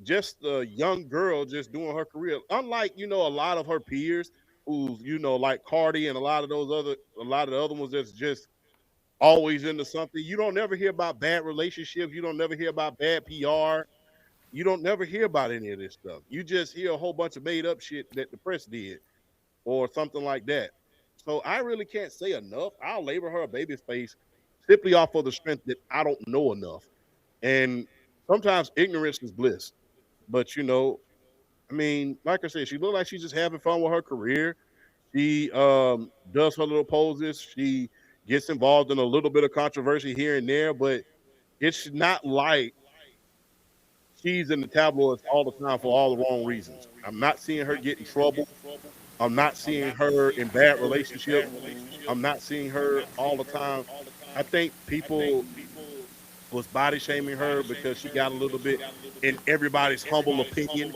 Speaker 2: just a young girl just doing her career. Unlike, a lot of her peers who's, like Cardi and a lot of the other ones that's just always into something. You don't never hear about bad relationships. You don't never hear about bad PR. You don't never hear about any of this stuff. You just hear a whole bunch of made up shit that the press did or something like that. So I really can't say enough. I'll label her a baby face simply off of the strength that I don't know enough. And sometimes ignorance is bliss. But I mean, like I said, she looked like she's just having fun with her career. She does her little poses. She gets involved in a little bit of controversy here and there, but it's not like she's in the tabloids all the time for all the wrong reasons. I'm not seeing her get in trouble. I'm not seeing her in bad relationships. I'm not seeing her all the time. I think people was body shaming her because she got a little bit in everybody's humble opinion,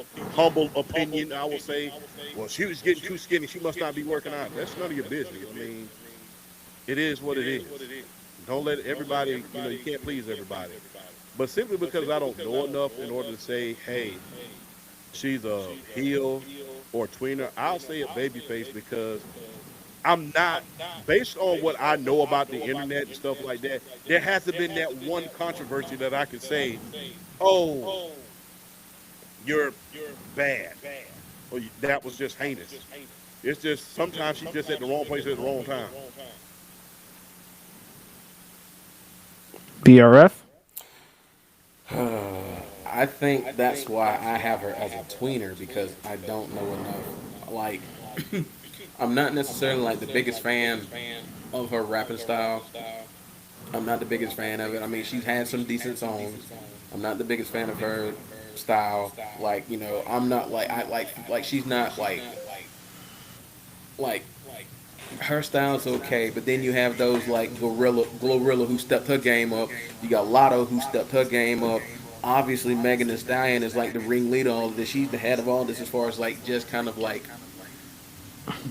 Speaker 2: I will say, well, she was getting too skinny. She must not be working out. That's none of your business. I mean, it is what it is. Don't let everybody, you can't please everybody. But simply because I don't know enough in order to say, hey, she's a heel or tweener, I'll say a babyface because I'm not, based on what I know about the internet and stuff like that, there hasn't been that one controversy that I could say, oh, you're bad. Or that was just heinous. It's just sometimes she's just at the wrong place at the wrong time.
Speaker 1: BRF.
Speaker 3: I think that's why I have her as a tweener because I don't know enough. Like, I'm not necessarily like the biggest fan of her rapping style. I'm not the biggest fan of it. I mean, she's had some decent songs. I'm not the biggest fan of her style. Like, I'm not like I like she's not like her style's okay, but then you have those like Glorilla who stepped her game up. You got Lotto who stepped her game up. Obviously, Megan Thee Stallion is like the ringleader of all of this. She's the head of all this as far as like just kind of like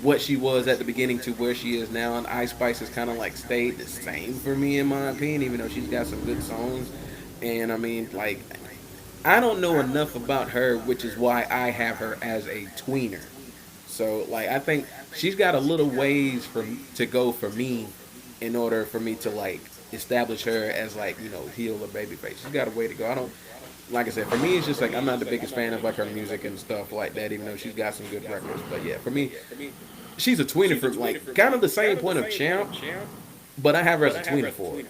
Speaker 3: what she was at the beginning to where she is now. And Ice Spice has kind of like stayed the same for me in my opinion, even though she's got some good songs. And I mean, like, I don't know enough about her, which is why I have her as a tweener. So like I think she's got a little ways for to go for me in order for me to like establish her as like heel or babyface. She's got a way to go. I don't like I said for me it's just like I'm not the biggest fan of like her music and stuff like that. Even though she's got some good records, but yeah, for me she's a tweener for like kind of the same point of Champ, but I have her as a tweener for it.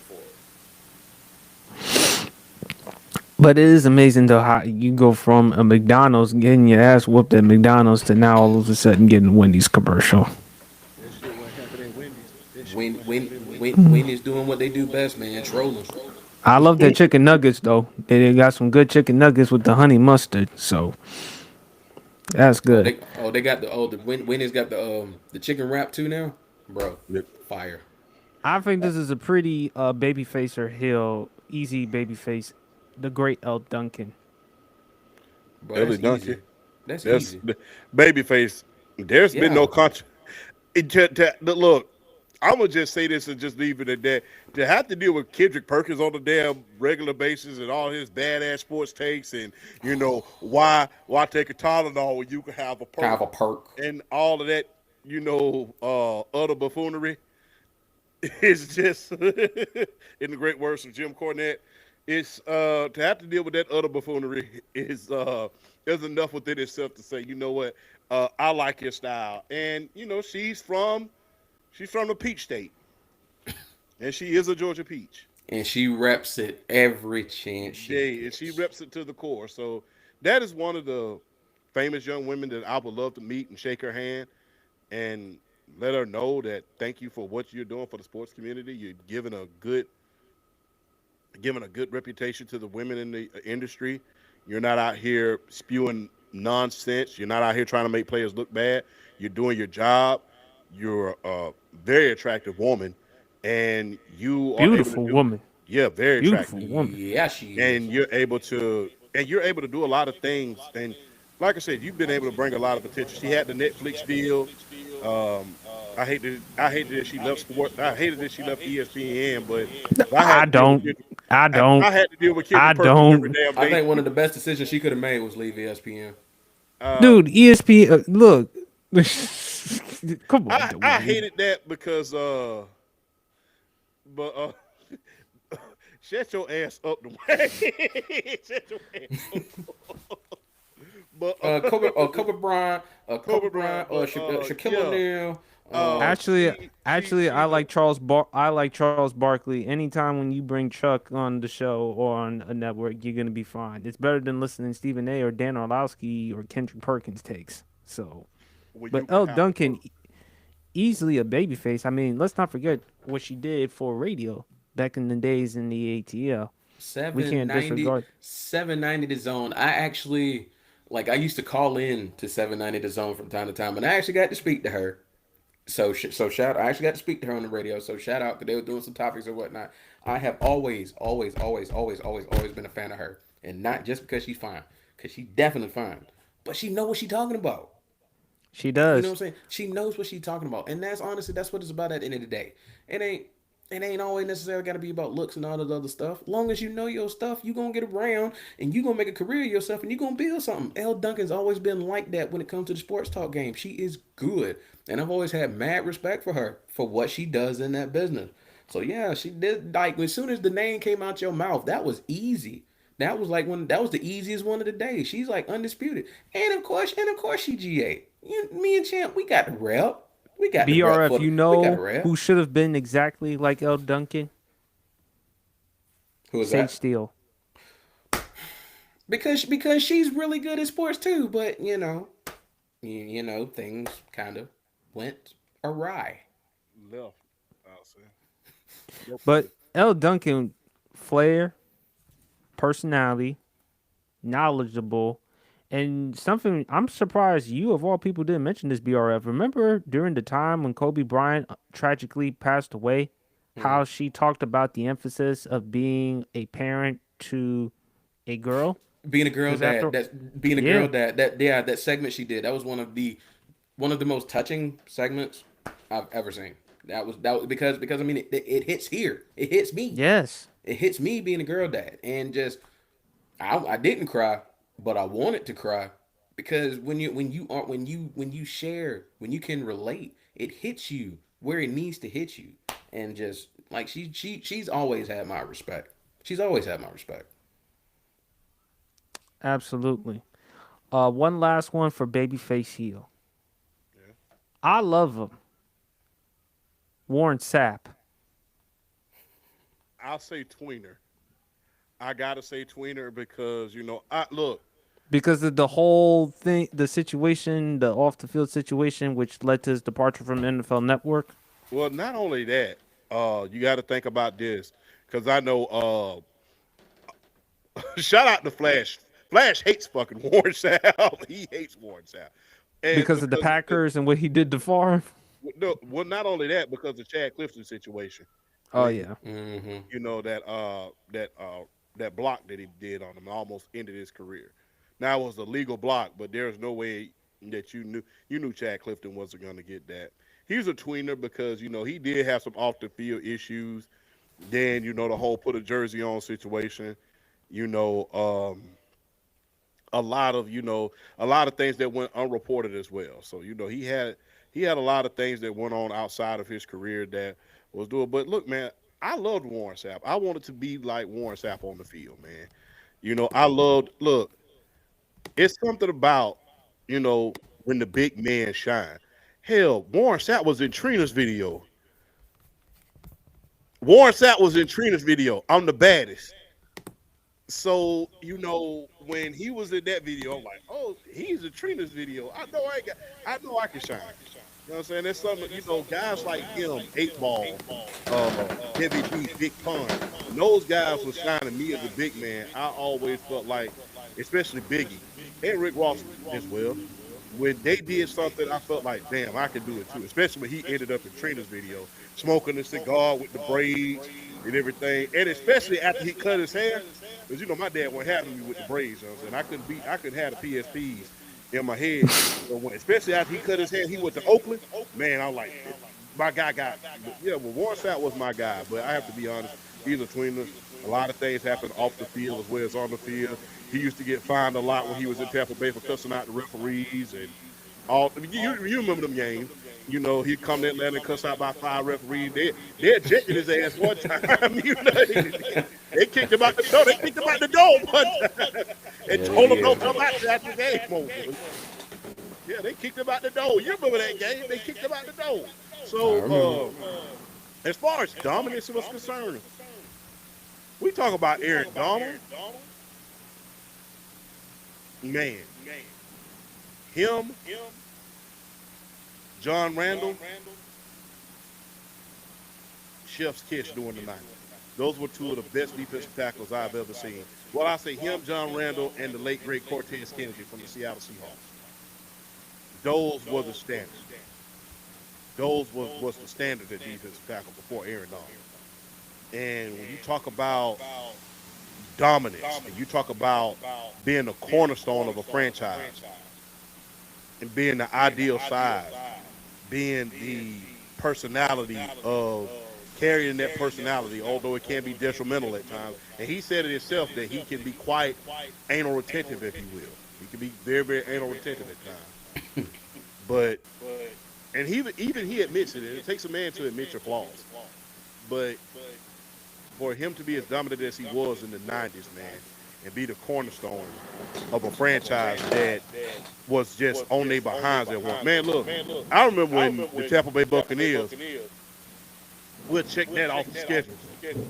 Speaker 1: But it is amazing though how you go from a McDonald's getting your ass whooped at McDonald's to now all of a sudden getting a Wendy's commercial.
Speaker 2: That shit what happened at Wendy's. That shit
Speaker 3: When
Speaker 2: what
Speaker 3: when
Speaker 2: happened at Wendy's.
Speaker 3: when is doing what they do best, man, trolling.
Speaker 1: I love their chicken nuggets though. They got some good chicken nuggets with the honey mustard, so that's
Speaker 3: Oh,
Speaker 1: good.
Speaker 3: they got the Wendy's got the chicken wrap too now, bro.
Speaker 2: Yep.
Speaker 3: Fire,
Speaker 1: I think this is a pretty babyface or heel, easy babyface. The great Elle Duncan.
Speaker 3: bro.
Speaker 2: Ellie
Speaker 3: That's
Speaker 2: Duncan.
Speaker 3: easy. That's
Speaker 2: That's
Speaker 3: easy.
Speaker 2: babyface. There's been no
Speaker 3: Yeah.
Speaker 2: contra. Look, I'm gonna just say this and just leave it at that. To have to deal with Kendrick Perkins on a damn regular basis and all his badass sports takes, and why take a Tylenol when you can have a
Speaker 3: Kind of
Speaker 2: perk
Speaker 3: a perk.
Speaker 2: and all of that, utter buffoonery. It's just, in the great words of Jim Cornette, it's to have to deal with that utter buffoonery is there's enough within itself to say, you know what, I like your style, and she's from the Peach State, and she is a Georgia Peach.
Speaker 3: And she reps it every chance she
Speaker 2: Yeah, and she
Speaker 3: gets.
Speaker 2: reps it to the core. So that is one of the famous young women that I would love to meet and shake her hand and let her know that thank you for what you're doing for the sports community. You're giving a good reputation to the women in the industry. You're not out here spewing nonsense. You're not out here trying to make players look bad. You're doing your job. You're a very attractive woman, and you are able to
Speaker 1: Beautiful
Speaker 2: do,
Speaker 1: woman.
Speaker 2: yeah, very
Speaker 1: Beautiful
Speaker 2: attractive,
Speaker 1: woman.
Speaker 3: Yeah, she is.
Speaker 2: and you're able to do a lot of things. And like I said, you've been able to bring a lot of potential. She had the Netflix deal. Um, I hated that she left sport. I hated that she left ESPN, but I
Speaker 1: I
Speaker 2: had to deal with
Speaker 1: don't.
Speaker 2: Kendrick.
Speaker 1: I
Speaker 2: I
Speaker 1: don't.
Speaker 2: had to deal with
Speaker 1: I
Speaker 2: Kendrick Perkins every
Speaker 1: don't.
Speaker 2: damn
Speaker 3: I
Speaker 2: day.
Speaker 3: think one of the best decisions she could have made was leave ESPN.
Speaker 2: Uh,
Speaker 1: Dude, ESPN. Look. Come on,
Speaker 2: I
Speaker 1: Dwayne.
Speaker 2: hated that because but shut your ass up the way. Shut your ass up. But
Speaker 3: Kobe Bryant, Kobe
Speaker 2: Kobe
Speaker 3: Bryant,
Speaker 2: Bryant, but
Speaker 3: Shaquille
Speaker 2: yeah,
Speaker 3: O'Neal.
Speaker 1: Actually, actually, I
Speaker 2: she's a
Speaker 1: like I like Charles Barkley. Anytime when you bring Chuck on the show or on a network, you're gonna be fine. It's better than listening to Stephen A. or Dan Orlowski or Kendrick Perkins takes. So,
Speaker 2: well,
Speaker 1: but
Speaker 2: you can
Speaker 1: Elle
Speaker 2: have a
Speaker 1: Duncan
Speaker 2: perk.
Speaker 1: easily a babyface. I mean, let's not forget what she did for radio back in the days in the ATL. We
Speaker 3: Seven
Speaker 1: can't
Speaker 3: ninety,
Speaker 1: disregard.
Speaker 3: 790 the zone. I actually like. I used to call in to 790 the zone from time to time, and I actually got to speak to her. So shout. I actually got to speak to her on the radio. So shout out because they were doing some topics or whatnot. I have always been a fan of her, and not just because she's fine, because she's definitely fine, but she know what she's talking about.
Speaker 1: She
Speaker 3: You know what
Speaker 1: does.
Speaker 3: I'm saying? She knows what she's talking about, and that's honestly that's what it's about at the end of the day. It ain't it ain't always necessarily got to be about looks and all this other stuff. Long as you know your stuff, you gonna get around and you gonna make a career of yourself and you gonna build something. Elle Duncan's always been like that when it comes to the sports talk game. She is good, and I've always had mad respect for her for what she does in that business. So yeah, she did like as soon as the name came out your mouth, that was easy. That was like one. That was the easiest one of the day. She's like undisputed, and of course, she GA. Me and Champ, we got the rep. We got the rep
Speaker 1: BRF,
Speaker 3: for the.
Speaker 1: you
Speaker 3: We got the
Speaker 1: know
Speaker 3: rep.
Speaker 1: who should have been exactly like Elle Duncan?
Speaker 3: Who is
Speaker 1: Sage
Speaker 3: that?
Speaker 1: Steele.
Speaker 3: Because she's really good at sports too. But you know things kind of went awry.
Speaker 2: Left, I'll say. Left
Speaker 1: But
Speaker 2: field.
Speaker 1: Elle Duncan, flair, personality, knowledgeable, and something I'm surprised you of all people didn't mention this, BRF. Remember during the time when Kobe Bryant tragically passed away,
Speaker 3: Mm.
Speaker 1: how she talked about the emphasis of being a parent to a girl?
Speaker 3: Being a girl
Speaker 1: Because
Speaker 3: dad.
Speaker 1: after,
Speaker 3: That's being a
Speaker 1: yeah,
Speaker 3: girl dad. That yeah, that segment she did. That was one of the most touching segments I've ever seen. That was because I mean it hits here. It hits me.
Speaker 1: yes,
Speaker 3: It hits me being a girl dad, and just I didn't cry, but I wanted to cry because when you share when you can relate, it hits you where it needs to hit you, and just like she's always had my respect. She's always had my respect.
Speaker 1: absolutely. One last one for Babyface heel.
Speaker 2: Yeah.
Speaker 1: I love him. Warren Sapp.
Speaker 2: I'll say tweener. I gotta say tweener because I look.
Speaker 1: Because of the whole thing, the situation, the off the field situation, which led to his departure from NFL Network.
Speaker 2: Well, not only that, you got to think about this because I know. Shout out to Flash. Flash hates fucking Warren Sapp. He hates Warren Sapp, and
Speaker 1: Because of the
Speaker 2: because
Speaker 1: Packers and what he did to Favre.
Speaker 2: no, well, not only that, because the Chad Clifton situation.
Speaker 1: Oh
Speaker 2: When
Speaker 1: yeah,
Speaker 3: Mm-hmm.
Speaker 2: that block that he did on him almost ended his career. Now it was a legal block, but there's no way that you knew Chad Clifton wasn't going to get that. He was a tweener because he did have some off the field issues. Then the whole put a jersey on situation. You know, a lot of a lot of things that went unreported as well. So he had a lot of things that went on outside of his career that was doing. But look, man, I loved Warren Sapp. I wanted to be like Warren Sapp on the field, man. I loved. Look, it's something about when the big man shine. Hell, Warren Sapp was in Trina's video. Warren Sapp was in Trina's video. I'm the baddest. So when he was in that video, I'm like, oh, he's in Trina's video. I know I can shine. You know what I'm saying? There's some, guys like him, Eight Ball, Heavy D, Big Pun. When those guys were shining me as a big man, I always felt like, especially Biggie and Rick Ross as well, when they did something, I felt like, damn, I can do it too. Especially when he ended up in Trina's video, smoking a cigar with the braids and everything, and especially after he cut his hair, because my dad wasn't having me with the braids. You know what I'm saying? I couldn't have the PSPs in my head, especially after he cut his hair. He went to Oakland, man. I was like, my guy got, yeah. Well, Warren Sapp was my guy, but I have to be honest, he's a tweener. A lot of things happen off the field as well as on the field. He used to get fined a lot when he was in Tampa Bay for cussing out the referees and all. I mean, you remember them games? He'd come to Atlanta and cuss out by 5 referees. They ejected his ass one time. They kicked him out the door. They kicked him out the door one time and
Speaker 3: Yeah, they
Speaker 2: told him
Speaker 3: did.
Speaker 2: don't come out till after the game over. Yeah, they kicked him out the door. You remember that game? They kicked him out the door.
Speaker 3: I
Speaker 2: So,
Speaker 3: remember.
Speaker 2: as far as dominance was concerned, we talk about Aaron Donald, man. Him, John Randall, Chef's kiss during the night. Those were two of the best defensive tackles I've ever seen. Well, I say him, John Randall, and the late great Cortez Kennedy from the Seattle Seahawks. Those were the standard. Those was the standard at defensive tackle before Aaron Donald. And when you talk about dominance, and you talk about being a cornerstone of a franchise, and being the ideal size, being the personality of carrying that personality, although it can be detrimental at times. And he said it himself that he can be quite anal retentive, if you will. He can be very, very anal retentive at times. But and even he admits it, and it takes a man to admit your flaws. But for him to be as dominant as he was in the '90s, man, and be the cornerstone of a franchise that was just on their behinds at one. Man, look, I remember when the Tampa Bay Buccaneers we'll check that off the schedule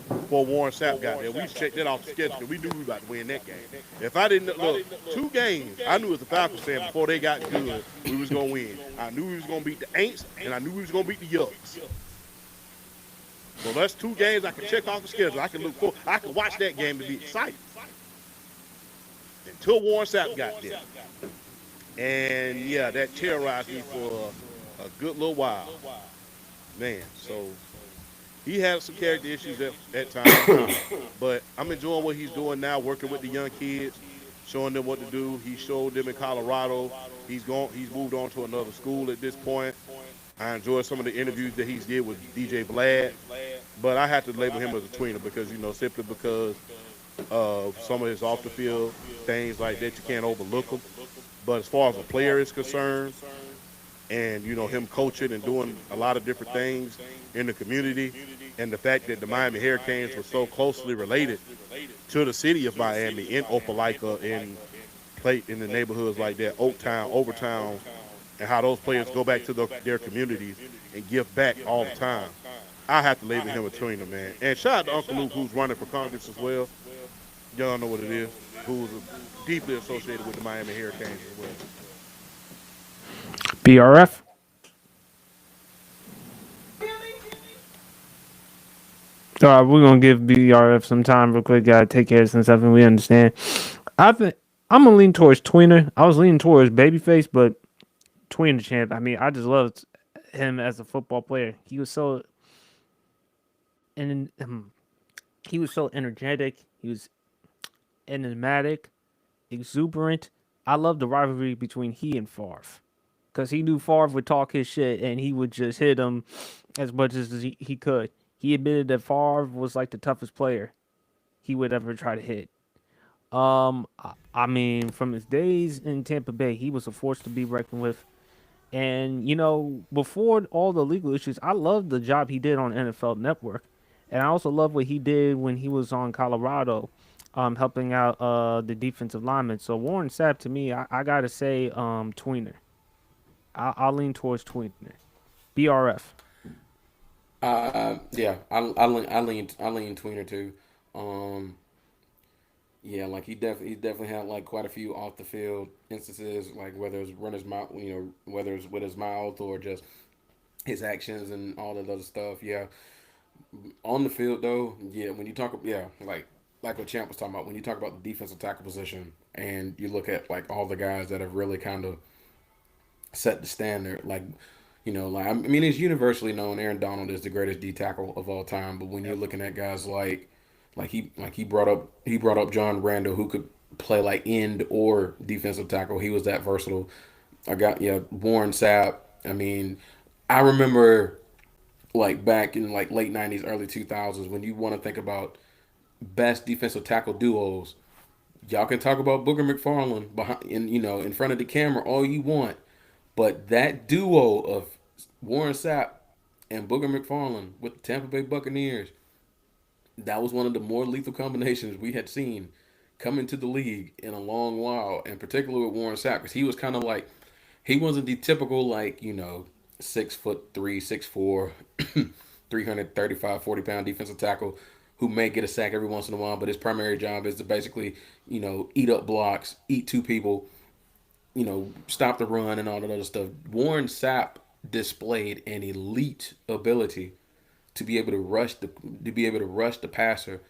Speaker 2: before Warren Sapp got there. We checked that off the schedule because we knew we were about to win that game. If I didn't look, 2 games, I knew as a Falcons fan before they got good, we was gonna win. I knew we was gonna beat the Aints, and I knew we was gonna beat the Yucks. So that's 2 games I can check off the schedule. I can look for. I can watch that game and be excited until Warren Sapp got there. And yeah, that terrorized me for a good little while, man. So he had some character issues at times, but I'm enjoying what he's doing now, working with the young kids, showing them what to do. He showed them in Colorado. He's moved on to another school at this point. I enjoyed some of the interviews that he's did with DJ Vlad, but I have to label him as a tweener because simply because of some of his off the field things like that, you can't overlook them. But as far as a player is concerned, and him coaching and doing a lot of different things in the community, and the fact that the Miami Hurricanes were so closely related to the city of Miami in Opelika, in play in the neighborhoods like that, Oaktown, Overtown, and how those players go back to their communities and give back all the time. I have to label him a tweener, man. And shout out to Uncle Luke, who's running for Congress as well. Y'all know what it is. Who's deeply associated with the Miami Hurricanes as well.
Speaker 1: BRF. All right, we're gonna give BRF some time real quick. Gotta take care of some stuff, and we understand. I think I'm gonna lean towards tweener. I was leaning towards babyface, but tweener champ. I mean, I just loved him as a football player. And he was so energetic. He was enigmatic, exuberant. I love the rivalry between he and Favre because he knew Favre would talk his shit and he would just hit him as much as he could. He admitted that Favre was like the toughest player he would ever try to hit. I mean, from his days in Tampa Bay, he was a force to be reckoned with. And before all the legal issues, I loved the job he did on NFL Network, and I also love what he did when he was on Colorado, helping out the defensive linemen. So Warren Sapp, to me, I gotta say, tweener. I'll lean towards tweener. BRF.
Speaker 3: Yeah, I lean tweener too. Um, yeah, like he definitely had like quite a few off the field instances, like whether it's run his mouth, whether it's with his mouth or just his actions and all that other stuff. Yeah, on the field though, yeah, when you talk, yeah, like what Champ was talking about, when you talk about the defensive tackle position, and you look at like all the guys that have really kind of set the standard, like. Like I mean, it's universally known Aaron Donald is the greatest D tackle of all time. But when you're looking at guys like he brought up John Randall, who could play like end or defensive tackle. He was that versatile. I got Warren Sapp. I mean, I remember like back in like late '90s, early 2000s when you want to think about best defensive tackle duos. Y'all can talk about Booger McFarland in front of the camera all you want, but that duo of Warren Sapp and Booger McFarland with the Tampa Bay Buccaneers, that was one of the more lethal combinations we had seen come into the league in a long while, and particularly with Warren Sapp, because he was kind of like, he wasn't the typical, like, 6'3", 6'4", 335, 40-pound defensive tackle who may get a sack every once in a while, but his primary job is to basically, eat up blocks, eat two people, stop the run and all that other stuff. Warren Sapp displayed an elite ability to be able to rush the passer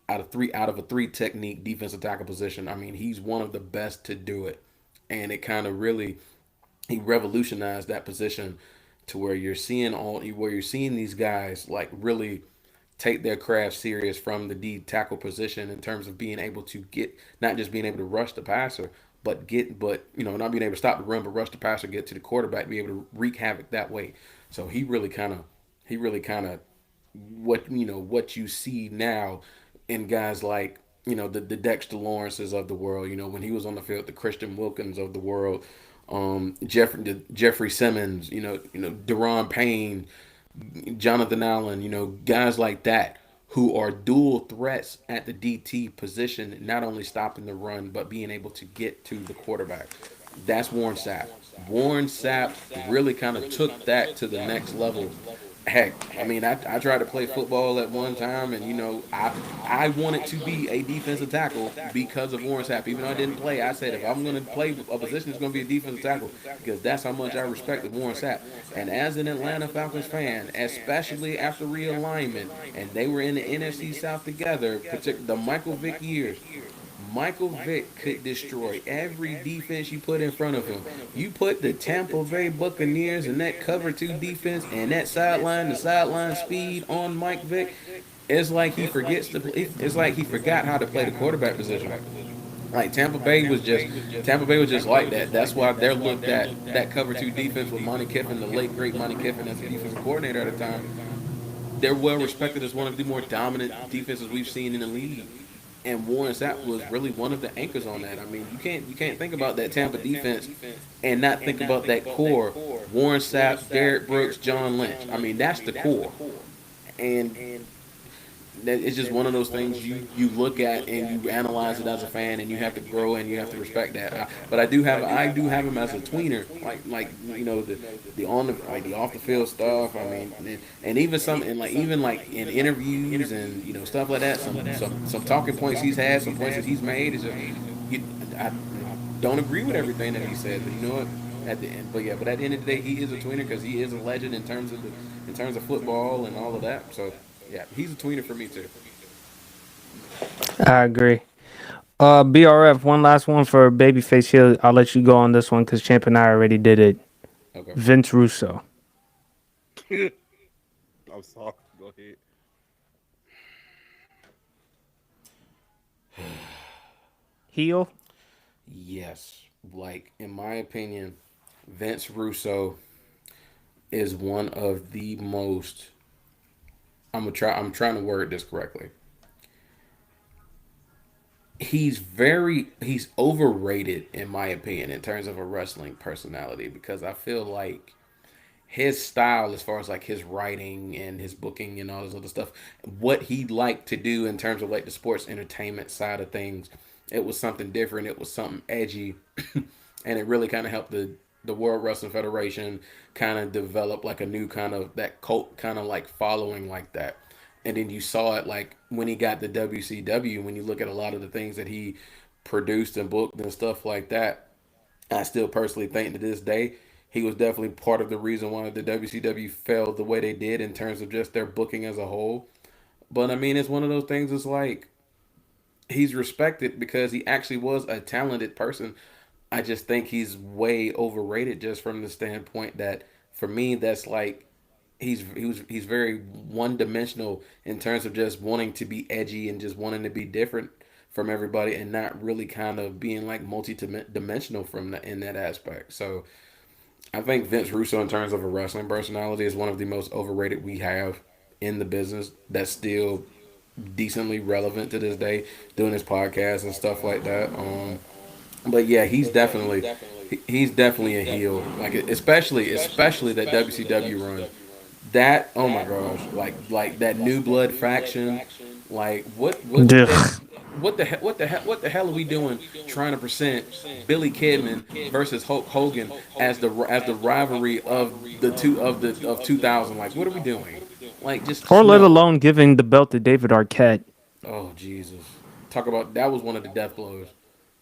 Speaker 3: out of a three technique defensive tackle position. I mean, he's one of the best to do it, and it kind of really he revolutionized that position to where you're seeing these guys like really take their craft serious from the D tackle position in terms of being able to get not just being able to rush the passer, but not being able to stop the run, but rush the passer, get to the quarterback, be able to wreak havoc that way. So he really kind of what you see now in guys like the Dexter Lawrences of the world. When he was on the field, the Christian Wilkins of the world, Jeffrey Simmons, Deron Payne, Jonathan Allen, guys like that who are dual threats at the DT position, not only stopping the run but being able to get to the quarterback. That's Warren Sapp. Warren Sapp really kind of took that to the next level. Heck, I mean, I tried to play football at one time, and I wanted to be a defensive tackle because of Warren Sapp. Even though I didn't play, I said if I'm going to play a position, it's going to be a defensive tackle because that's how much I respected Warren Sapp. And as an Atlanta Falcons fan, especially after realignment, and they were in the NFC South together, particularly the Michael Vick years, Michael Vick could destroy every defense you put in front of him. You put the Tampa Bay Buccaneers and that cover two defense and that sideline, the sideline speed on Mike Vick. It's like he forgets to. It's like he forgot how to play the quarterback position. Like Tampa Bay was just like that. That's why they're looked at that cover two defense with Monty Kiffin, the late great Monty Kiffin as the defensive coordinator at the time. They're well respected as one of the more dominant defenses we've seen in the league. And Warren Sapp was really one of the anchors on that. I mean, you can't think about that Tampa defense and not think about that core. Warren Sapp, Derrick Brooks, John Lynch. I mean, that's the core. And it's just one of those things you look at and you analyze it as a fan, and you have to grow and you have to respect that. But I do have him as a tweener, like the on the like the off the field stuff. I mean, and even some and like even like in interviews and stuff like that. Some talking points he's had, some points that he's made is just I don't agree with everything that he said, but you know what? At the end, but at the end of the day, he is a tweener because he is a legend in terms of football and all of that. So yeah, he's a tweener for me too.
Speaker 1: I agree. BRF, one last one for Babyface here. I'll let you go on this one because Champ and I already did it.
Speaker 3: Okay.
Speaker 1: Vince Russo.
Speaker 2: I'm sorry. Go ahead.
Speaker 1: Heel.
Speaker 3: Yes, like in my opinion, Vince Russo is one of the most. I'm trying to word this correctly. He's overrated in my opinion in terms of a wrestling personality because I feel like his style as far as like his writing and his booking and all this other stuff, what he liked to do in terms of like the sports entertainment side of things, it was something different, it was something edgy, and it really kind of helped the World Wrestling Federation kind of develop like a new kind of that cult kind of like following like that. And then you saw it like when he got the WCW, when you look at a lot of the things that he produced and booked and stuff like that, I still personally think to this day he was definitely part of the reason why the WCW fell the way they did in terms of just their booking as a whole. But I mean, it's one of those things. It's like he's respected because he actually was a talented person. I just think he's way overrated just from the standpoint that for me that's like he's very one dimensional in terms of just wanting to be edgy and just wanting to be different from everybody and not really kind of being like multi dimensional from in that aspect. So I think Vince Russo, in terms of a wrestling personality, is one of the most overrated we have in the business. That's still decently relevant to this day, doing his podcast and stuff like that. But yeah, he's definitely a heel. Like especially that WCW run. That oh my gosh, like that New Blood faction. Like
Speaker 1: Ugh.
Speaker 3: what the hell are we doing trying to present Billy Kidman versus Hulk Hogan as the rivalry of the two of 2000? Like what are we doing? Like
Speaker 1: Or
Speaker 3: just
Speaker 1: let
Speaker 3: no.
Speaker 1: alone giving the belt to David Arquette.
Speaker 3: Oh Jesus! Talk about that was one of the death blows.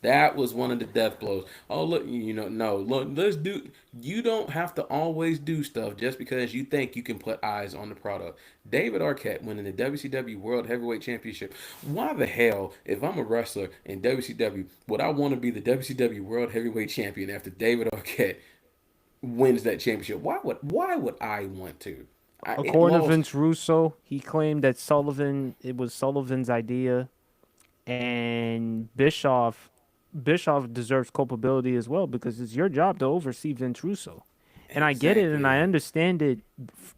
Speaker 3: That was one of the death blows. Oh look, no, look, let's do. You don't have to always do stuff just because you think you can put eyes on the product. David Arquette winning the WCW World Heavyweight Championship. Why the hell, if I'm a wrestler in WCW, would I want to be the WCW World Heavyweight Champion after David Arquette wins that championship? Why would I want to? It
Speaker 1: According to
Speaker 3: lost.
Speaker 1: Vince Russo, he claimed that it was Sullivan's idea, and Bischoff Bischoff deserves culpability as well because it's your job to oversee Vince Russo. And I get it and I
Speaker 3: Exactly.
Speaker 1: understand it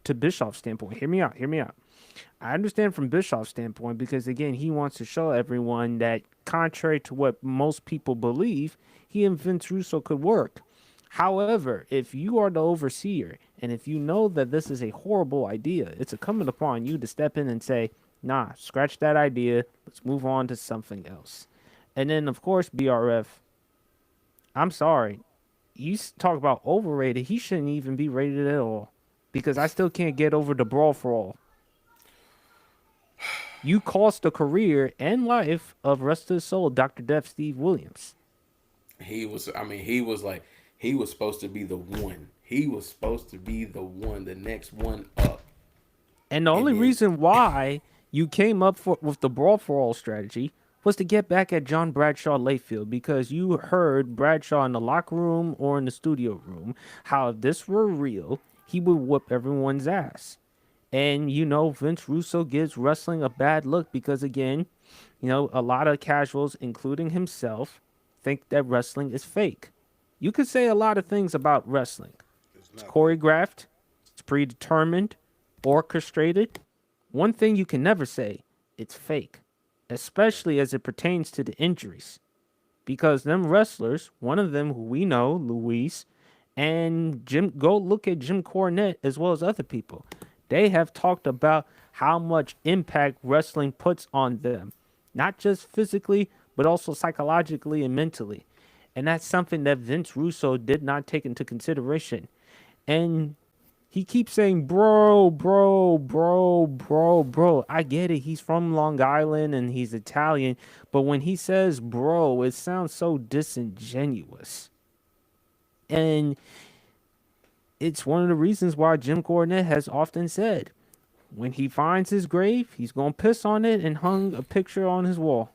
Speaker 1: to Bischoff's standpoint. Hear me out. Hear me out. I understand from Bischoff's standpoint because, again, he wants to show everyone that, contrary to what most people believe, he and Vince Russo could work. However, if you are the overseer and if you know that this is a horrible idea, it's incumbent upon you to step in and say, nah, scratch that idea. Let's move on to something else. And then, of course, BRF, I'm sorry. Talk about overrated. He shouldn't even be rated at all because I still can't get over the brawl for all. You cost the career and life of rest of his soul, Dr. Death Steve Williams.
Speaker 3: He was. I mean, he was like he was supposed to be the one. He was supposed to be the one, the next one up.
Speaker 1: And the
Speaker 3: And
Speaker 1: only
Speaker 3: then
Speaker 1: reason why you came up with the brawl for all strategy was to get back at John Bradshaw Layfield because you heard Bradshaw in the locker room or in the studio room how if this were real, he would whoop everyone's ass. And Vince Russo gives wrestling a bad look because again, a lot of casuals, including himself, think that wrestling is fake. You could say a lot of things about wrestling.
Speaker 2: It's
Speaker 1: It's
Speaker 2: not fake.
Speaker 1: choreographed, it's predetermined, orchestrated. One thing you can never say, it's fake, especially as it pertains to the injuries. Because them wrestlers, one of them who we know, Luis, and Jim, go look at Jim Cornette as well as other people. They have talked about how much impact wrestling puts on them, not just physically, but also psychologically and mentally. And that's something that Vince Russo did not take into consideration. And he keeps saying, bro, bro, bro, bro, bro. I get it. He's from Long Island and he's Italian. But when he says bro, it sounds so disingenuous. And it's one of the reasons why Jim Cornette has often said, when he finds his grave, he's going to piss on it and hung a picture on his wall.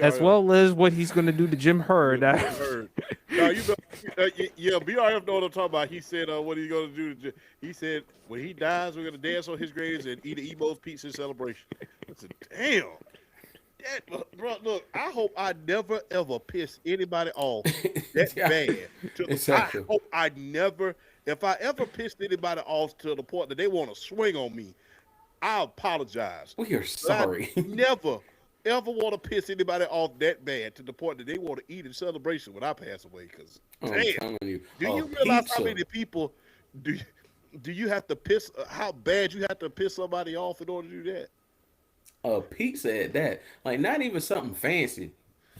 Speaker 1: As
Speaker 2: BRF.
Speaker 1: well as what he's going to do to Jim Hurd.
Speaker 2: Heard. No, yeah, BRF know what I'm talking about. He said, what are you going to do? He said, when he dies, we're going to dance on his graves and eat Emo's pizza in celebration. I said, damn. Bro, look, I hope I never, ever piss anybody off that
Speaker 3: Yeah,
Speaker 2: bad.
Speaker 3: exactly.
Speaker 2: I hope I never, if I ever pissed anybody off to the point that they want to swing on me, I apologize.
Speaker 3: We are
Speaker 2: But I
Speaker 3: sorry.
Speaker 2: never, ever want to piss anybody off that bad to the point that they want to eat in celebration when I pass away. Because,
Speaker 3: I'm
Speaker 2: damn,
Speaker 3: telling you,
Speaker 2: do
Speaker 3: a
Speaker 2: you realize how
Speaker 3: pizza,
Speaker 2: many people do do you have to piss? How bad you have to piss somebody off in order to do that?
Speaker 3: a pizza at that. Like not even something fancy.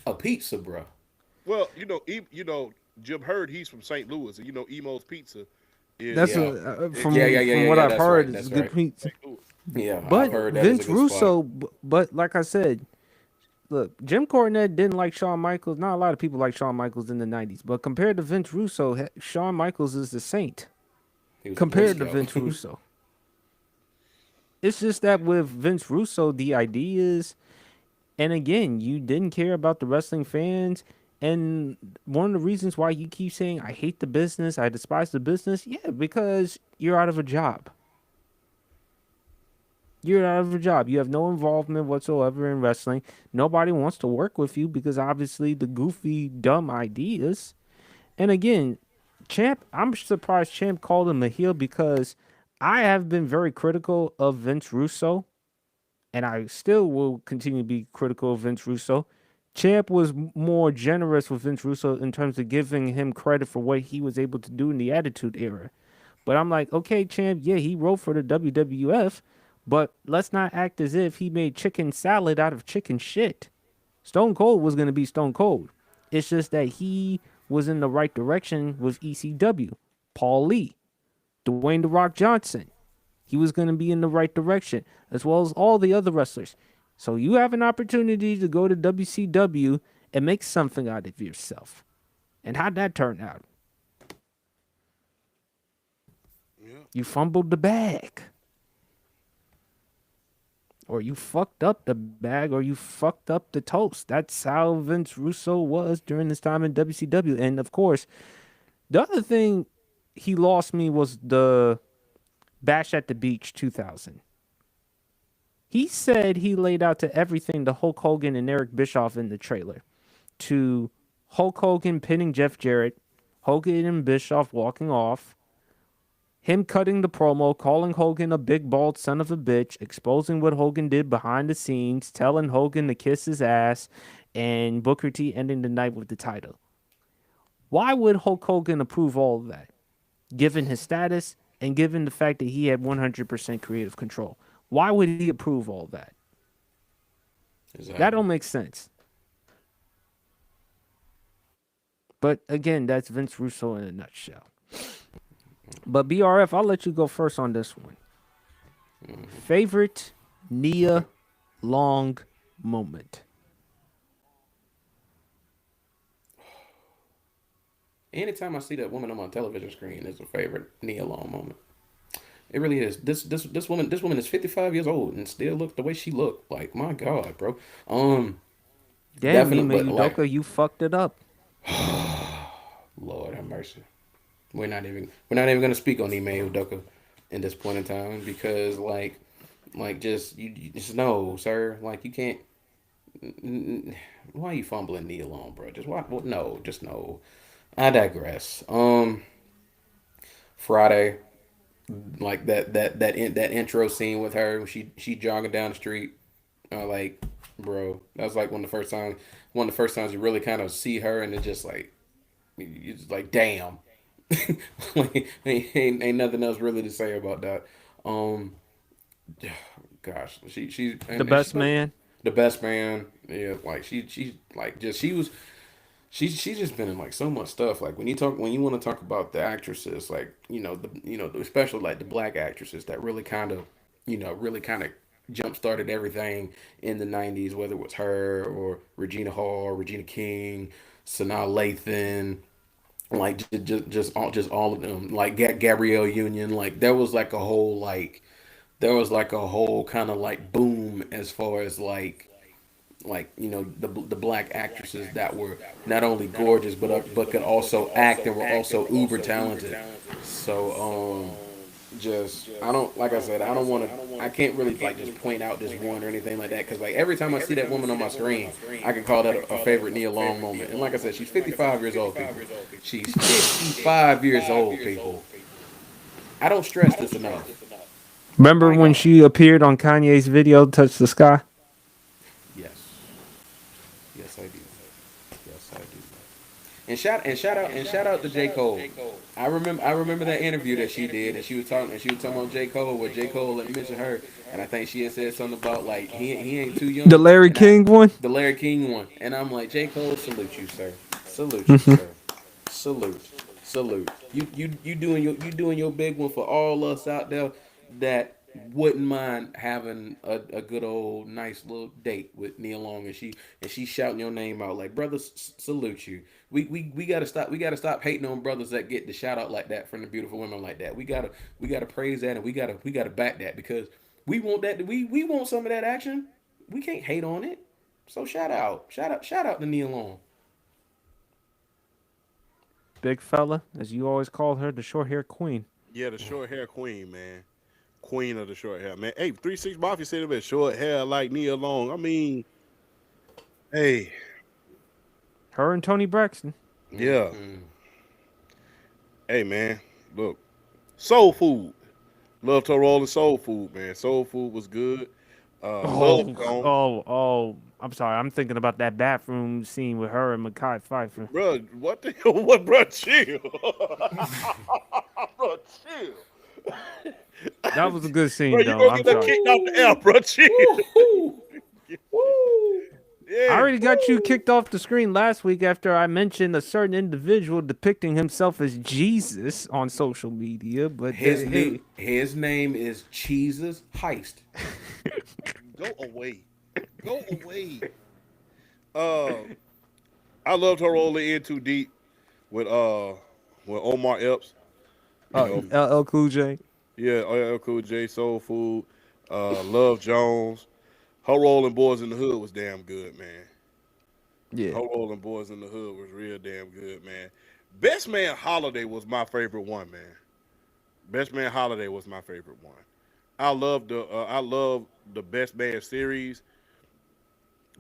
Speaker 3: A pizza, bro.
Speaker 2: Well, Jim Hurd, he's from St. Louis, and Emo's Pizza is
Speaker 1: That's
Speaker 3: Yeah, yeah, yeah, yeah,
Speaker 1: from
Speaker 3: yeah,
Speaker 1: what
Speaker 3: yeah.
Speaker 1: I've
Speaker 3: That's right.
Speaker 1: heard, it's
Speaker 3: That's
Speaker 1: good
Speaker 3: right.
Speaker 1: pizza.
Speaker 2: St. Louis.
Speaker 3: Yeah, I've
Speaker 1: But
Speaker 3: heard that is a
Speaker 1: Vince
Speaker 3: good spot.
Speaker 1: Russo, but like I said, look, Jim Cornette didn't like Shawn Michaels. Not a lot of people like Shawn Michaels in the 90s, but compared to Vince Russo, Shawn Michaels is the saint
Speaker 3: He was a Boy
Speaker 1: compared to
Speaker 3: Scout.
Speaker 1: Vince Russo. It's just that with Vince Russo, the ideas, and again, you didn't care about the wrestling fans. And one of the reasons why you keep saying, I hate the business, I despise the business, yeah, because you're out of a job. You're out of a job. You have no involvement whatsoever in wrestling. Nobody wants to work with you because obviously the goofy, dumb ideas. And again, Champ, I'm surprised Champ called him a heel because I have been very critical of Vince Russo, and I still will continue to be critical of Vince Russo. Champ was more generous with Vince Russo in terms of giving him credit for what he was able to do in the Attitude Era. But I'm like, okay, Champ, yeah, he wrote for the WWF, but let's not act as if he made chicken salad out of chicken shit. Stone Cold was going to be Stone Cold. It's just that he was in the right direction with ECW. Paul Lee, Dwayne The Rock Johnson. He was going to be in the right direction, as well as all the other wrestlers. So you have an opportunity to go to WCW and make something out of yourself. And how'd that turn out?
Speaker 2: Yeah.
Speaker 1: You fumbled the bag. Or you fucked up the bag, or you fucked up the toast. That's how Vince Russo was during his time in WCW. And of course, the other thing he lost me was the Bash at the Beach 2000. He said he laid out to everything to Hulk Hogan and Eric Bischoff in the trailer. To Hulk Hogan pinning Jeff Jarrett, Hogan and Bischoff walking off, him cutting the promo, calling Hogan a big bald son of a bitch, exposing what Hogan did behind the scenes, telling Hogan to kiss his ass, and Booker T ending the night with the title. Why would Hulk Hogan approve all of that, given his status and given the fact that he had 100% creative control? Why would he approve all of that?
Speaker 3: Exactly.
Speaker 1: That don't make sense. But again, that's Vince Russo in a nutshell. But BRF, I'll let you go first on this one. Favorite Nia Long moment?
Speaker 3: Anytime I see that woman on my television screen, it's a favorite Nia Long moment. It really is. This woman is 55 years old and still look the way she looked. Like, my God, bro.
Speaker 1: Damn,
Speaker 3: Definitely,
Speaker 1: Ime
Speaker 3: but like,
Speaker 1: Udoka, you fucked it up.
Speaker 3: Lord have mercy. We're not even gonna speak on Ime Udoka in this point in time because like you just know, sir. Like you can't. Why are you fumbling Nia Long, bro? Just why? Well, no, just no. I digress. Friday, like that intro scene with her when she jogging down the street, like, bro, that was like one of the first times you really kind of see her, and it's just like you just like, damn, like ain't nothing else really to say about that. Um, gosh, she
Speaker 1: The
Speaker 3: and she's
Speaker 1: best man.
Speaker 3: the best man. Yeah, like she like just she was she's just been in like so much stuff. Like when you want to talk about the actresses, like especially like the black actresses that really kind of jump started everything in the '90s, whether it was her or Regina Hall, Regina King, Sanaa Lathan, like just all of them, like Gabrielle Union. Like there was like a whole kind of like boom as far as the black actresses that were not only gorgeous but could also act and were also uber talented. So just I don't like I said I don't want to I can't really like just point out this one or anything like that because like every time I see that woman on my screen I can call that a favorite Nia Long moment. And like I said, she's 55 years old, people. She's 55 years old, people. I don't stress this enough.
Speaker 1: Remember
Speaker 3: My
Speaker 1: when
Speaker 3: God.
Speaker 1: she appeared on Kanye's video "Touch the Sky"?
Speaker 3: Yes. Yes, I do. Yes, I do. And shout out to J. Cole. I remember that interview that she did, and she was talking about J. Cole, where J. Cole had mentioned her, and I think she had said something about like he ain't too
Speaker 1: The
Speaker 3: young,
Speaker 1: Larry King one.
Speaker 3: the Larry King one, and I'm like, J. Cole, salute you, sir, salute you, sir, salute, salute. You doing your big one for all us out there that wouldn't mind having a good old nice little date with Nia Long, and she shouting your name out like, brother, salute you. We gotta stop hating on brothers that get the shout out like that from the beautiful women like that. We gotta praise that, and we gotta back that because we want some of that action. We can't hate on it. So shout out to Nia Long.
Speaker 1: Big fella, as you always call her, the short hair queen.
Speaker 2: Yeah, the short hair queen, man. Queen of the short hair, man. Hey, 3 6 Mafia said about short hair like Nia Long. I mean, hey,
Speaker 1: Her and Tony Braxton.
Speaker 2: yeah.
Speaker 3: Mm-hmm.
Speaker 2: Hey, man. Look, soul food. Love to roll in soul food, man. Soul food was good. Love
Speaker 1: Oh,
Speaker 2: Jones.
Speaker 1: oh. I'm sorry. I'm thinking about that bathroom scene with her and Mekhi Phifer.
Speaker 2: Bro, what the hell? What, bro? Chill. Bro, chill.
Speaker 1: That was a good
Speaker 2: Bro,
Speaker 1: scene,
Speaker 2: you
Speaker 1: though.
Speaker 2: gonna
Speaker 1: I'm
Speaker 2: get that
Speaker 1: sorry.
Speaker 2: kicked out the air, bro. Chill.
Speaker 3: Woo! Woo!
Speaker 1: I
Speaker 2: Yeah.
Speaker 1: already got you kicked off the screen last week after I mentioned a certain individual depicting himself as Jesus on social media. But hey,
Speaker 3: His name is Cheese's Heist.
Speaker 2: Go away. Go away. Uh, I loved her rolling in too deep with Omar Epps. You know,
Speaker 1: LL Cool J.
Speaker 2: yeah, Cool J, Soul Food, Love Jones. Her rolling Boys in the Hood was damn good, man.
Speaker 1: Yeah,
Speaker 2: Her rolling Boys in the Hood was real damn good, man. Best Man Holiday was my favorite one, man. Best Man Holiday was my favorite one. I love the Best Man series,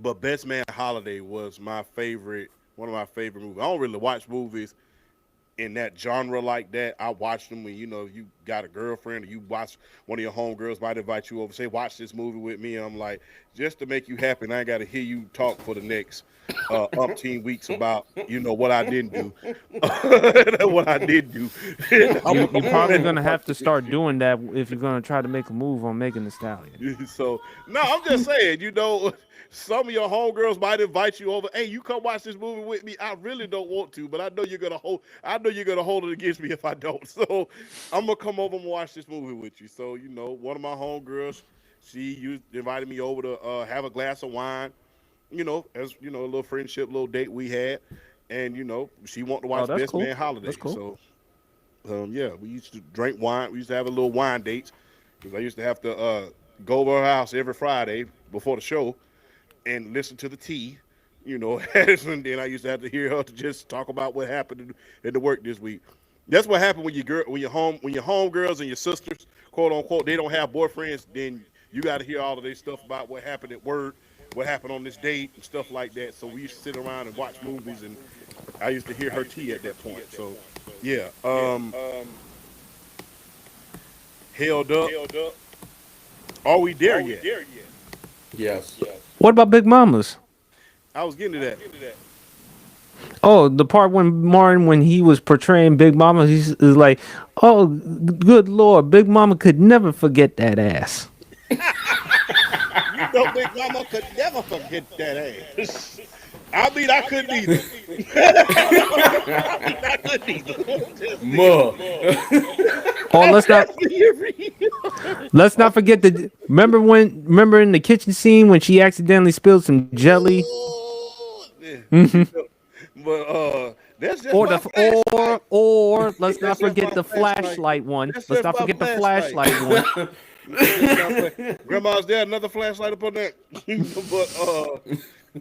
Speaker 2: but Best Man Holiday was my favorite. One of my favorite movies. I don't really watch movies in that genre like that. I watch them when you got a girlfriend or you watch one of your homegirls might invite you over, say watch this movie with me. I'm like, just to make you happy, and I got to hear you talk for the next umpteen weeks about what I didn't do, what I did do. I'm gonna
Speaker 1: You're
Speaker 2: come home
Speaker 1: probably
Speaker 2: and
Speaker 1: gonna
Speaker 2: watch
Speaker 1: have to
Speaker 2: it.
Speaker 1: start doing that if you're gonna try to make a move on Megan Thee Stallion.
Speaker 2: So no, I'm just saying, some of your homegirls might invite you over. Hey, you come watch this movie with me. I really don't want to, but I know you're gonna hold. I know you're gonna hold it against me if I don't. So I'm gonna come over and watch this movie with you. So one of my homegirls, she invited me over to have a glass of wine. As a little friendship, little date we had, and she wanted to
Speaker 1: Oh,
Speaker 2: watch
Speaker 1: that's
Speaker 2: Best
Speaker 1: cool.
Speaker 2: Man
Speaker 1: That's
Speaker 2: Holiday.
Speaker 1: cool.
Speaker 2: So yeah, we used to drink wine. We used to have a little wine dates because I used to have to go over her house every Friday before the show and listen to the tea. And then I used to have to hear her to just talk about what happened in the work this week. That's what happened when your home girls and your sisters, quote unquote, they don't have boyfriends. Then you got to hear all of this stuff about what happened at work, what happened on this date, and stuff like that. So we used to sit around and watch movies, and I used to hear her tea at that point. So yeah, held up. Are we there yet?
Speaker 3: Yes.
Speaker 1: What about Big Mamas?
Speaker 2: I was getting to that.
Speaker 1: Oh, the part when Martin, when he was portraying Big Mama, he's is like, "Oh, good Lord, Big Mama could never forget that ass."
Speaker 2: Big Mama could never forget that ass. I mean, I couldn't either. I couldn't either.
Speaker 3: Muh.
Speaker 1: Oh,
Speaker 2: I'm asking
Speaker 1: let's not forget the remember in the kitchen scene when she accidentally spilled some jelly,
Speaker 2: Yeah. But that's just
Speaker 1: or
Speaker 2: my flashlight.
Speaker 1: let's not
Speaker 2: That's just
Speaker 1: forget
Speaker 2: my
Speaker 1: the
Speaker 2: flashlight.
Speaker 1: flashlight one.
Speaker 2: That's
Speaker 1: Let's
Speaker 2: just
Speaker 1: not
Speaker 2: my
Speaker 1: forget the
Speaker 2: flashlight.
Speaker 1: flashlight one.
Speaker 2: That's just my Grandma's there, another flashlight up on that. But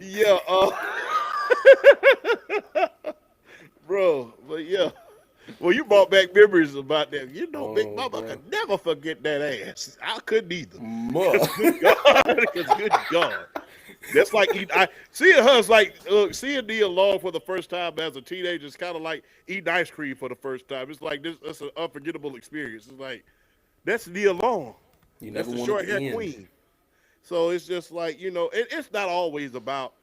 Speaker 2: yeah, bro. But yeah. Well, you brought back memories about that. Big
Speaker 3: Oh,
Speaker 2: Mama
Speaker 3: bro.
Speaker 2: could never forget that ass. I couldn't either.
Speaker 3: Muh.
Speaker 2: Good God, because good God. That's like seeing her is like seeing Nia Long for the first time as a teenager is kind of like eating ice cream for the first time. It's like this. That's an unforgettable experience. It's like that's Nia Long.
Speaker 3: You
Speaker 2: That's
Speaker 3: never
Speaker 2: the
Speaker 3: want it
Speaker 2: short
Speaker 3: to
Speaker 2: hair
Speaker 3: end.
Speaker 2: queen. So it's just like it's not always about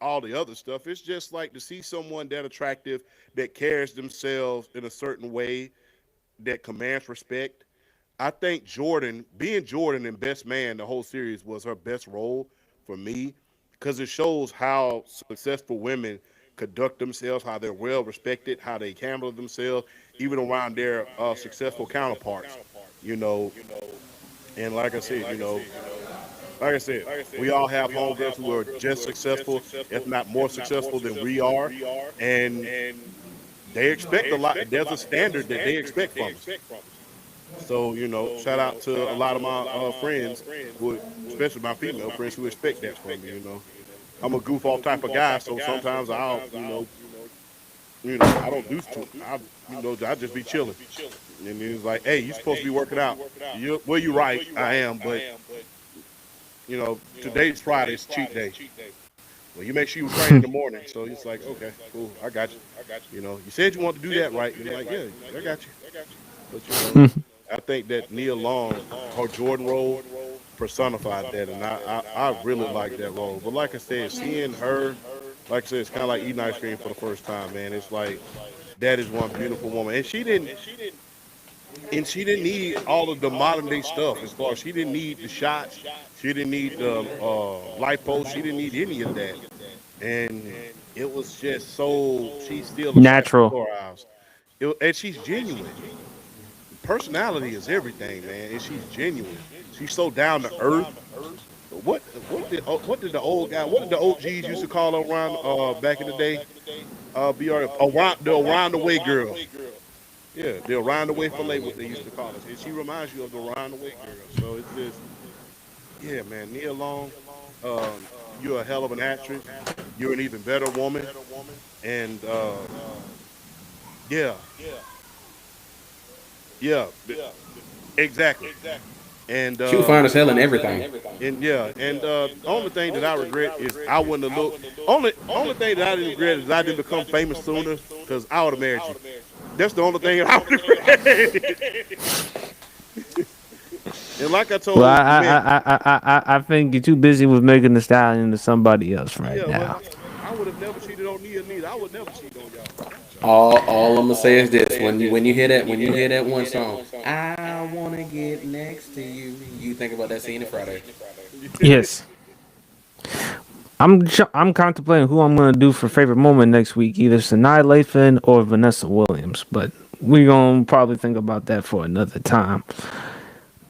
Speaker 2: all the other stuff. It's just like to see someone that attractive that carries themselves in a certain way that commands respect. I think being Jordan and best man, the whole series was her best role for me because it shows how successful women conduct themselves, how they're well respected, how they handle themselves, even around their successful counterparts. You know, and like I said, we all have homegirls who are just successful, if not more successful than we are, and they expect a lot. There's a standard that they expect from us. So, shout out to a lot of my friends who, especially my female friends who expect that from me. I'm a goof off type of guy, so sometimes I don't do too. I just be chilling. And it's like, hey, you supposed to be working out. You're right, I am, but today's Friday, it's cheat day. Well, you make sure you train in the morning. So he's like, okay, cool, I got you. You said you want to do that, right? And like, yeah, I got you. But I think that Nia Long, her Jordan role, personified that, and I really like that role. But like I said, seeing her, like I said, it's kind of like eating ice cream for the first time, man. It's like that is one beautiful woman, and she didn't need all of the modern day stuff. As far as she didn't need the shots, she didn't need the lipo, she didn't need any of that, and it was just so she's still a sight
Speaker 1: Natural.
Speaker 2: for our eyes. And she's genuine. Personality is everything, man, and she's genuine. She's so down to earth. What did the old guy? What did the OGs used to call her around back in the day? Around the way girl. Yeah, the around the way fillet, what they used to call us. And she reminds you of the around the way girl. So it's just, yeah, man. Nia Long, you're a hell of an actress. You're an even better woman, and yeah, yeah, exactly. And
Speaker 3: She was fine as hell in everything.
Speaker 2: only thing that I regret is I wouldn't have looked. Only thing that I didn't regret is I didn't become famous sooner because I would have married you. That's the only thing that I would regret. And like I
Speaker 1: Well,
Speaker 2: told man,
Speaker 1: I think you're too busy with making the stallion into somebody else right
Speaker 2: yeah, but
Speaker 1: now.
Speaker 2: I would have never cheated on Nia neither. I would never cheat on y'all.
Speaker 3: All I'm gonna say is this: when you hear that one song, I wanna get next to you. You think about that scene in Friday.
Speaker 1: Yes, I'm contemplating who I'm gonna do for favorite moment next week, either Sanaa Lathan or Vanessa Williams. But we gonna probably think about that for another time.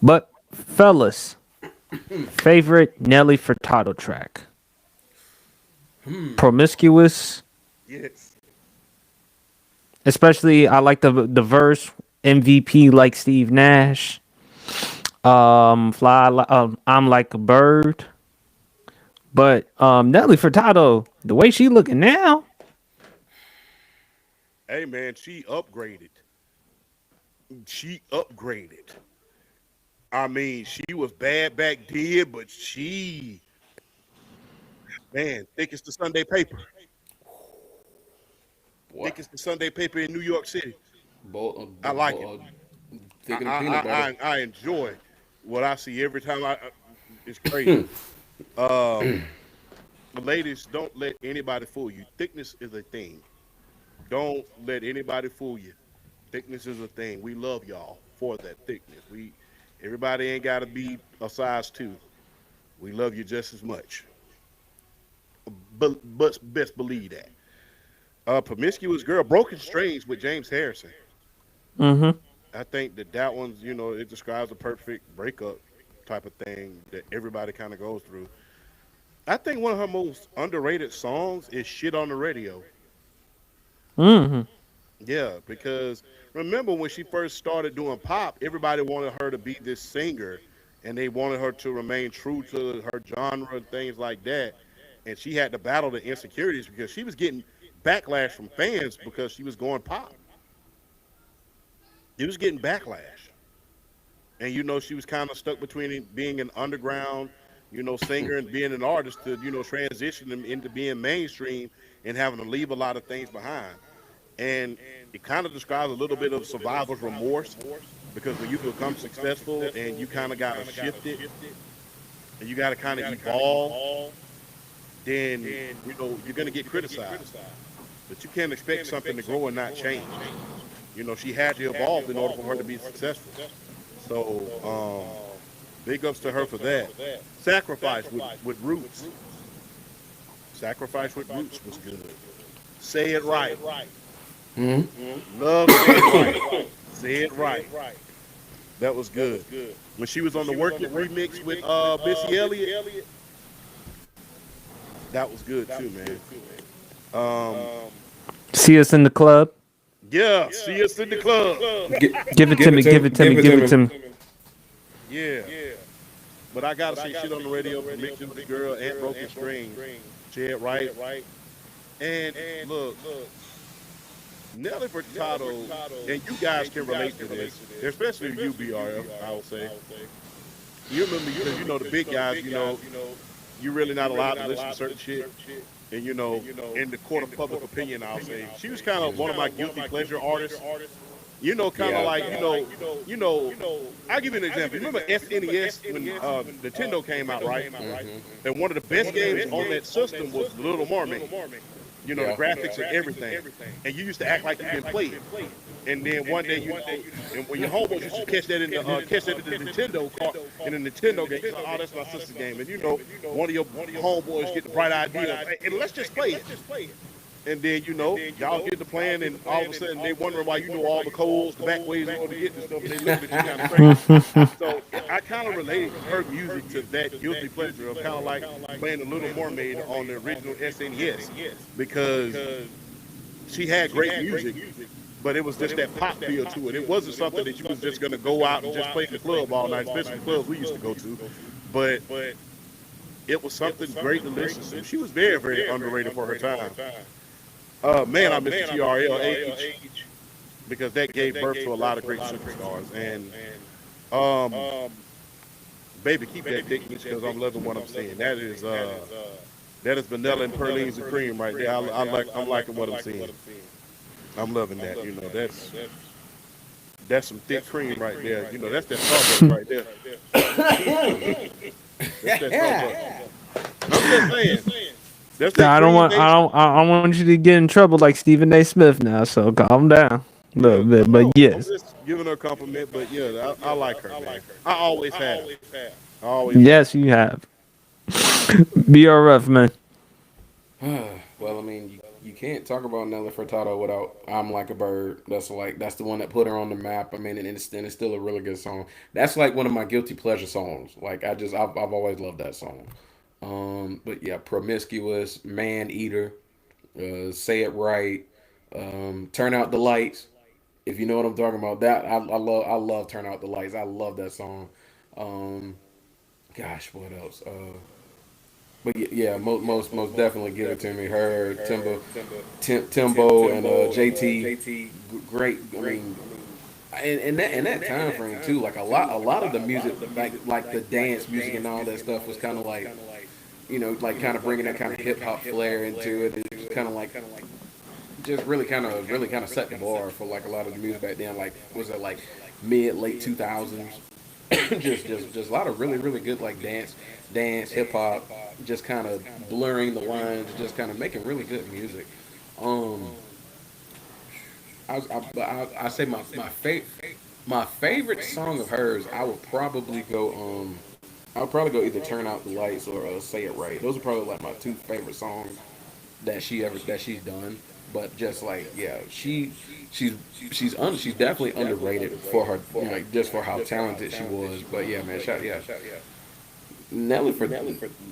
Speaker 1: But fellas, favorite Nelly Furtado track? Promiscuous.
Speaker 2: Yes.
Speaker 1: Especially, I like the verse MVP like Steve Nash. I'm like a bird. But Nelly Furtado, the way she looking now,
Speaker 2: Hey man, she upgraded. She upgraded. I mean, she was bad back then, but man, thick as the Sunday paper. Thick
Speaker 3: What?
Speaker 2: as the Sunday paper in New York City. I like it. I,
Speaker 3: Thicker than peanut
Speaker 2: I,
Speaker 3: butter.
Speaker 2: I enjoy what I see every time. It's crazy. Um, but ladies, don't let anybody fool you. Thickness is a thing. Don't let anybody fool you. Thickness is a thing. We love y'all for that thickness. Everybody ain't got to be a size 2. We love you just as much. But best believe that. Promiscuous Girl, Broken Strings with James Harrison.
Speaker 1: mm-hmm.
Speaker 2: I think that one's, it describes a perfect breakup type of thing that everybody kind of goes through. I think one of her most underrated songs is Shit on the Radio.
Speaker 1: Mm-hmm.
Speaker 2: Yeah, because remember when she first started doing pop, everybody wanted her to be this singer and they wanted her to remain true to her genre and things like that. And she had to battle the insecurities because she was getting backlash from fans because she was going pop. She was getting backlash. And she was kind of stuck between being an underground, singer and being an artist to, transition them into being mainstream and having to leave a lot of things behind. And it kind of describes a little bit of survivor's remorse because when you become successful and you kind of got to shift it and you got to kind of evolve, then, you're going to get criticized. But you can't expect something to grow and not change. She had to evolve in order for her to be successful. So, big ups to her for that. Sacrifice with Roots. Sacrifice with Roots was good. Say It Right. Love Say It Right. Say It Right. That was good. When she was on the Work It remix with Missy Elliott, that was good too, man.
Speaker 1: See us in the club.
Speaker 2: Yeah, see us in the club.
Speaker 1: Give it to me. Give it to me. Give it to me.
Speaker 2: Yeah. But I gotta say shit on the radio for Mixing with the Girl and Broken Strings. Say It Right. And look, Nelly Furtado, and you guys can relate to this, especially you, BRF, I would say. You remember, because the big guys, you're really not allowed to listen to certain shit. And, in the court of public opinion, I'll say, she was kind of one of my guilty pleasure artists. Kind of like, I'll give you an example. You remember SNES when Nintendo came out, right? Mm-hmm. And one of the best games on that system was Little Mermaid. The graphics and everything. And you used to act like you didn't play it. And then one day and when your homeboys used to catch that in the Nintendo car, in the Nintendo game, you oh, that's my sister's game. And one of your homeboys get the bright idea, hey, let's just play it. And then, y'all get the plan, and all of a sudden they wondering why you know all the codes, the back ways in order to get this stuff, and they look at you kind of crazy. So I kind of related her music to that guilty pleasure of kind of like playing The Little Mermaid on the original SNES, because she had great music, but it was just that pop feel to it. It wasn't something that you was just going to go out and just play in the club all night, especially the clubs we used to go to. But it was something great to listen to. She was very, very underrated for her time. Man, I miss TRL age because that gave birth to a lot of great superstars. And Baby, keep that thickness because I'm loving what I'm seeing. That is vanilla and pralines and cream right there. I'm liking what I'm seeing. I'm loving that. That's some thick cream right there. That's that Starbucks right there. That's that Starbucks. I'm just saying. That's that
Speaker 1: I don't
Speaker 2: cream
Speaker 1: want
Speaker 2: base.
Speaker 1: I don't want you to get in trouble like Stephen A. Smith now. So calm down a little
Speaker 2: Yeah,
Speaker 1: bit. But
Speaker 2: no, I'm
Speaker 1: yes,
Speaker 2: just giving her a compliment. But yeah, I like her, man. I always have. I always have.
Speaker 1: yes, you have. BRF man.
Speaker 3: Well, I mean, you can't talk about Nelly Furtado without "I'm Like a Bird." That's the one that put her on the map. I mean, and it's still a really good song. That's like one of my guilty pleasure songs. Like I've always loved that song. But yeah, "Promiscuous," "Man Eater," "Say It Right," "Turn Out the Lights." If you know what I'm talking about, that I love "Turn Out the Lights." I love that song. Um, Gosh, what else? But yeah, most definitely give it to me. Her, Timbo, and JT, great. I mean, and that time frame too. Like a lot of the music, like the dance music and all that stuff was kind of like, like kind of bringing that kind of hip hop flair into it. It was kind of like just really kind of set the bar for like a lot of the music back then. Like was it like mid late 2000s? just a lot of really good like dance hip hop, just kind of blurring the lines, just kind of making really good music. Um, I say my favorite song of hers. I would probably go either "Turn Out the Lights" or "Say It Right." Those are probably like my two favorite songs that she's done. But just like yeah, she's she's definitely underrated for her, like just for how talented she was. But yeah, man, Nelly for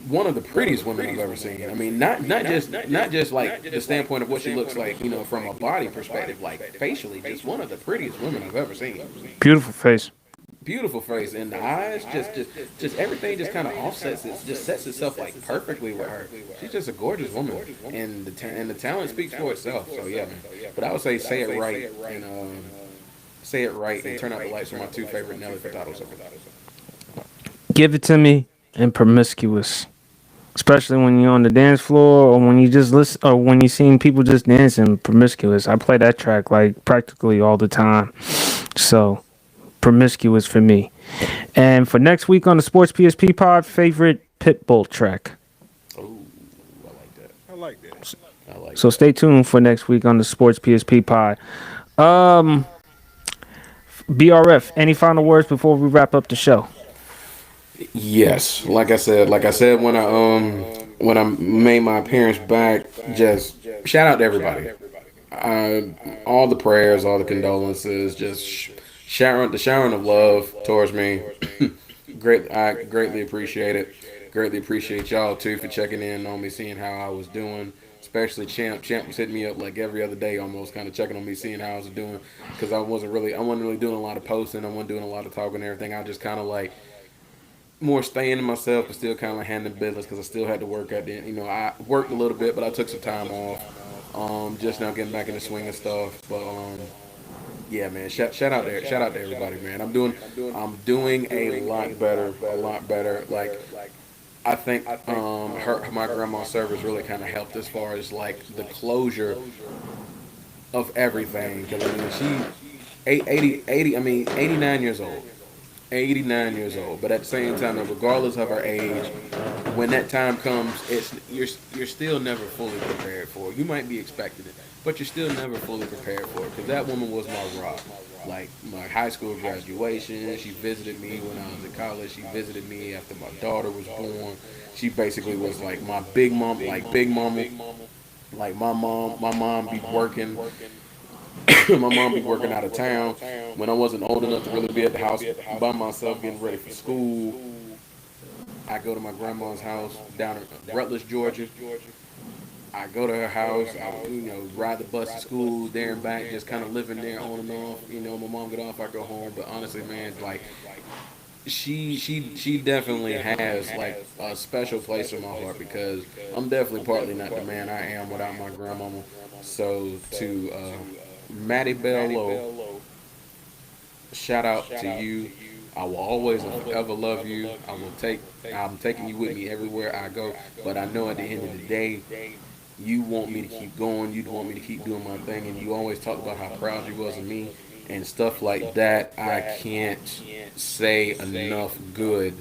Speaker 3: one of the prettiest women I've ever seen. I mean, not just like the standpoint of what she looks like, from a body perspective, like facially, just one of the prettiest women I've ever seen.
Speaker 1: Beautiful face.
Speaker 3: Beautiful face and the eyes, just everything just kind of offsets it, just sets itself like perfectly with her. She's just a gorgeous woman, and the talent speaks for itself. So yeah, man. But I would say say it right and turn out the lights are my two favorite Nelly Furtado songs.
Speaker 1: Give it to me and promiscuous. Especially when you're on the dance floor or when you just listen or when you're seeing people just dancing promiscuous. I play that track like practically all the time. So promiscuous for me. And for next week on the Sports PSP pod, favorite Pitbull track.
Speaker 3: Oh, I like that.
Speaker 2: I like that.
Speaker 3: I like
Speaker 1: So
Speaker 3: that.
Speaker 1: stay tuned for next week on the Sports PSP pod. Um, BRF, any final words before we wrap up the show?
Speaker 3: Yes, like I said when I made my appearance back, just shout out to everybody. All the prayers, all the condolences, just showering of love towards me. I greatly appreciate it. Greatly appreciate y'all too for checking in on me, seeing how I was doing. Especially Champ. Champ was hitting me up like every other day, almost kind of checking on me, seeing how I was doing. Because I wasn't really doing a lot of posting. I wasn't doing a lot of talking and everything. I just kind of like more staying to myself, but still kind of like handling business because I still had to work at the end. I worked a little bit, but I took some time off. Just now getting back in the swing of stuff. But yeah, man, shout out to everybody, man. I'm doing a lot better. Like I think my grandma's service really kind of helped as far as like the closure of everything. Because I mean, I mean, 89 years old. 89 years old. But at the same time, regardless of her age, when that time comes, you're still never fully prepared for it. You might be expecting it, but you're still never fully prepared for it because that woman was my rock. Like my high school graduation, she visited me when I was in college. She visited me after my daughter was born. She basically was like my big mom, like big mama. Like my mom be working. My mom be working out of town when I wasn't old enough to really be at the house by myself getting ready for school. I go to my grandma's house down in Rutledge, Georgia. I go to her house. I ride the bus to school there and back, just kind of living there on and off. My mom get off, I go home. But honestly, man, like she definitely has like a special place in my heart because I'm definitely partly not the man I am without my grandmama. So to Maddie Bello, shout out to you. I will always and forever love you. I'm taking you with me everywhere I go. But I know at the end of the day, you want me to keep going. You want me to keep doing my thing. And you always talked about how proud you was of me and stuff like that. I can't say enough good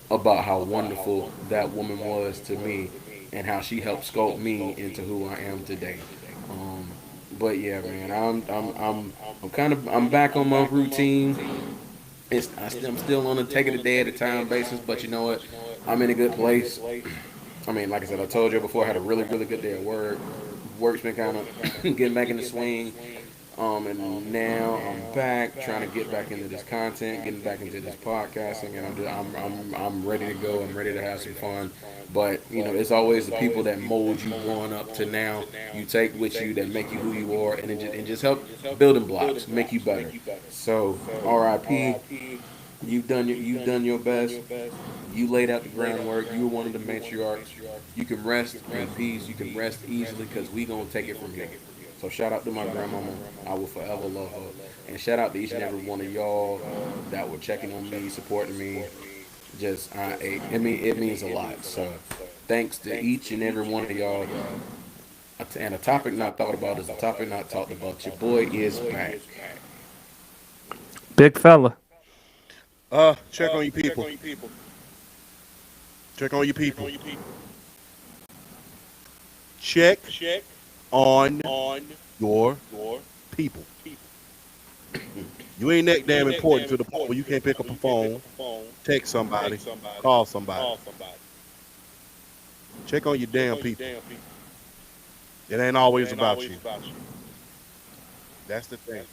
Speaker 3: about how wonderful that woman was to me and how she helped sculpt me into who I am today. Um, but yeah, man, I'm back on my routine. I'm still on a take it a day at a time basis, but you know what? I'm in a good place. I mean, like I said, I told you before, I had a really good day at work. Work's been kind of getting back in the swing. And now I'm back trying to get back into this content, getting back into this podcasting, and I'm ready to go. I'm ready to have some fun. But you know, it's always the people that mold you growing up to now. You take with you that make you who you are, and just help building blocks make you better. So, R.I.P. You've done your best. You laid out the groundwork. You were one of the matriarchs. You can rest in peace. You can rest easily because we gonna take it from here. So shout out to my grandmama. I will forever love her. And shout out to each and every one of y'all that were checking on me, supporting me. It means a lot. So thanks to each and every one of y'all. And a topic not thought about is a topic not talked about. Your boy is back.
Speaker 1: Big fella.
Speaker 2: Check on your people. Check on your people. Check on your people. You ain't that damn important to the point where you can't pick up a phone, text somebody, call somebody. Check on your damn people. It ain't always about you. That's the thing.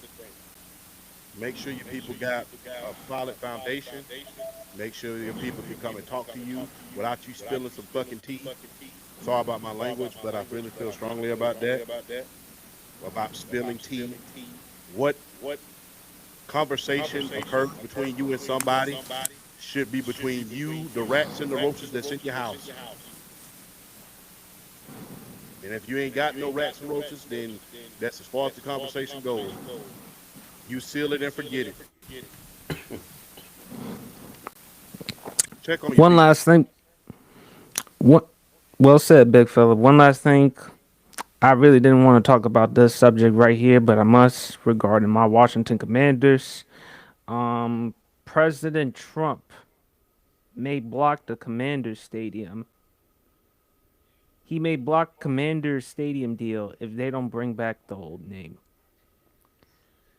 Speaker 2: Make sure your people got a solid foundation. Make sure your people can come and talk to you without you spilling some fucking tea. Sorry about my language, but I really feel strongly about that. About spilling tea. What conversation occurs between you and somebody should be between you, the rats and the roaches that's in your house. And if you ain't got no rats and roaches, then that's as far as the conversation goes. You seal it and forget it. Check on your
Speaker 1: One
Speaker 2: people.
Speaker 1: last thing. What? Well said, big fella. One last thing. I really didn't want to talk about this subject right here, but I must regarding my Washington Commanders. Um, President Trump may block the Commanders Stadium. He may block Commanders Stadium deal if they don't bring back the old name.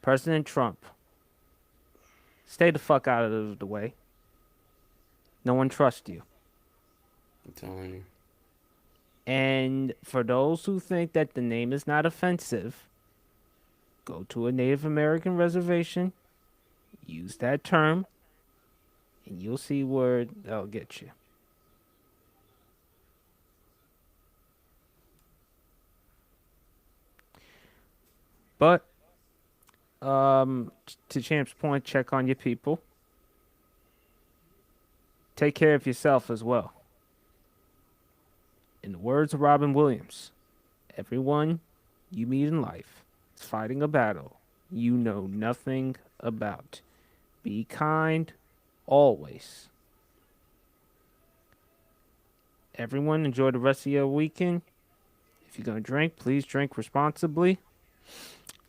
Speaker 1: President Trump, stay the fuck out of the way. No one trusts you.
Speaker 3: I'm telling you.
Speaker 1: And for those who think that the name is not offensive, go to a Native American reservation, use that term, and you'll see where they'll get you. But to Champ's point, check on your people. Take care of yourself as well. In the words of Robin Williams, everyone you meet in life is fighting a battle you know nothing about. Be kind always. Everyone enjoy the rest of your weekend. If you're gonna drink, please drink responsibly.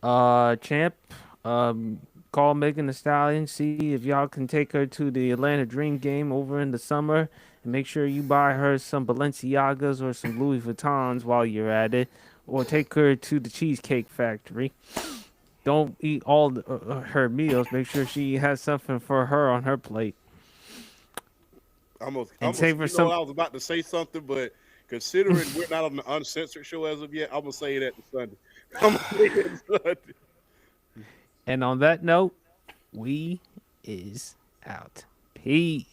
Speaker 1: Champ, call Megan Thee Stallion, see if y'all can take her to the Atlanta Dream game over in the summer, and make sure you buy her some Balenciagas or some Louis Vuittons while you're at it, or take her to the Cheesecake Factory. Don't eat all her meals. Make sure she has something for her on her plate, and save her
Speaker 2: You know,
Speaker 1: some.
Speaker 2: I was about to say something, but considering we're not on the uncensored show as of yet, I'm gonna say that to Sunday. I'm gonna say it Sunday.
Speaker 1: And on that note, we is out. Peace.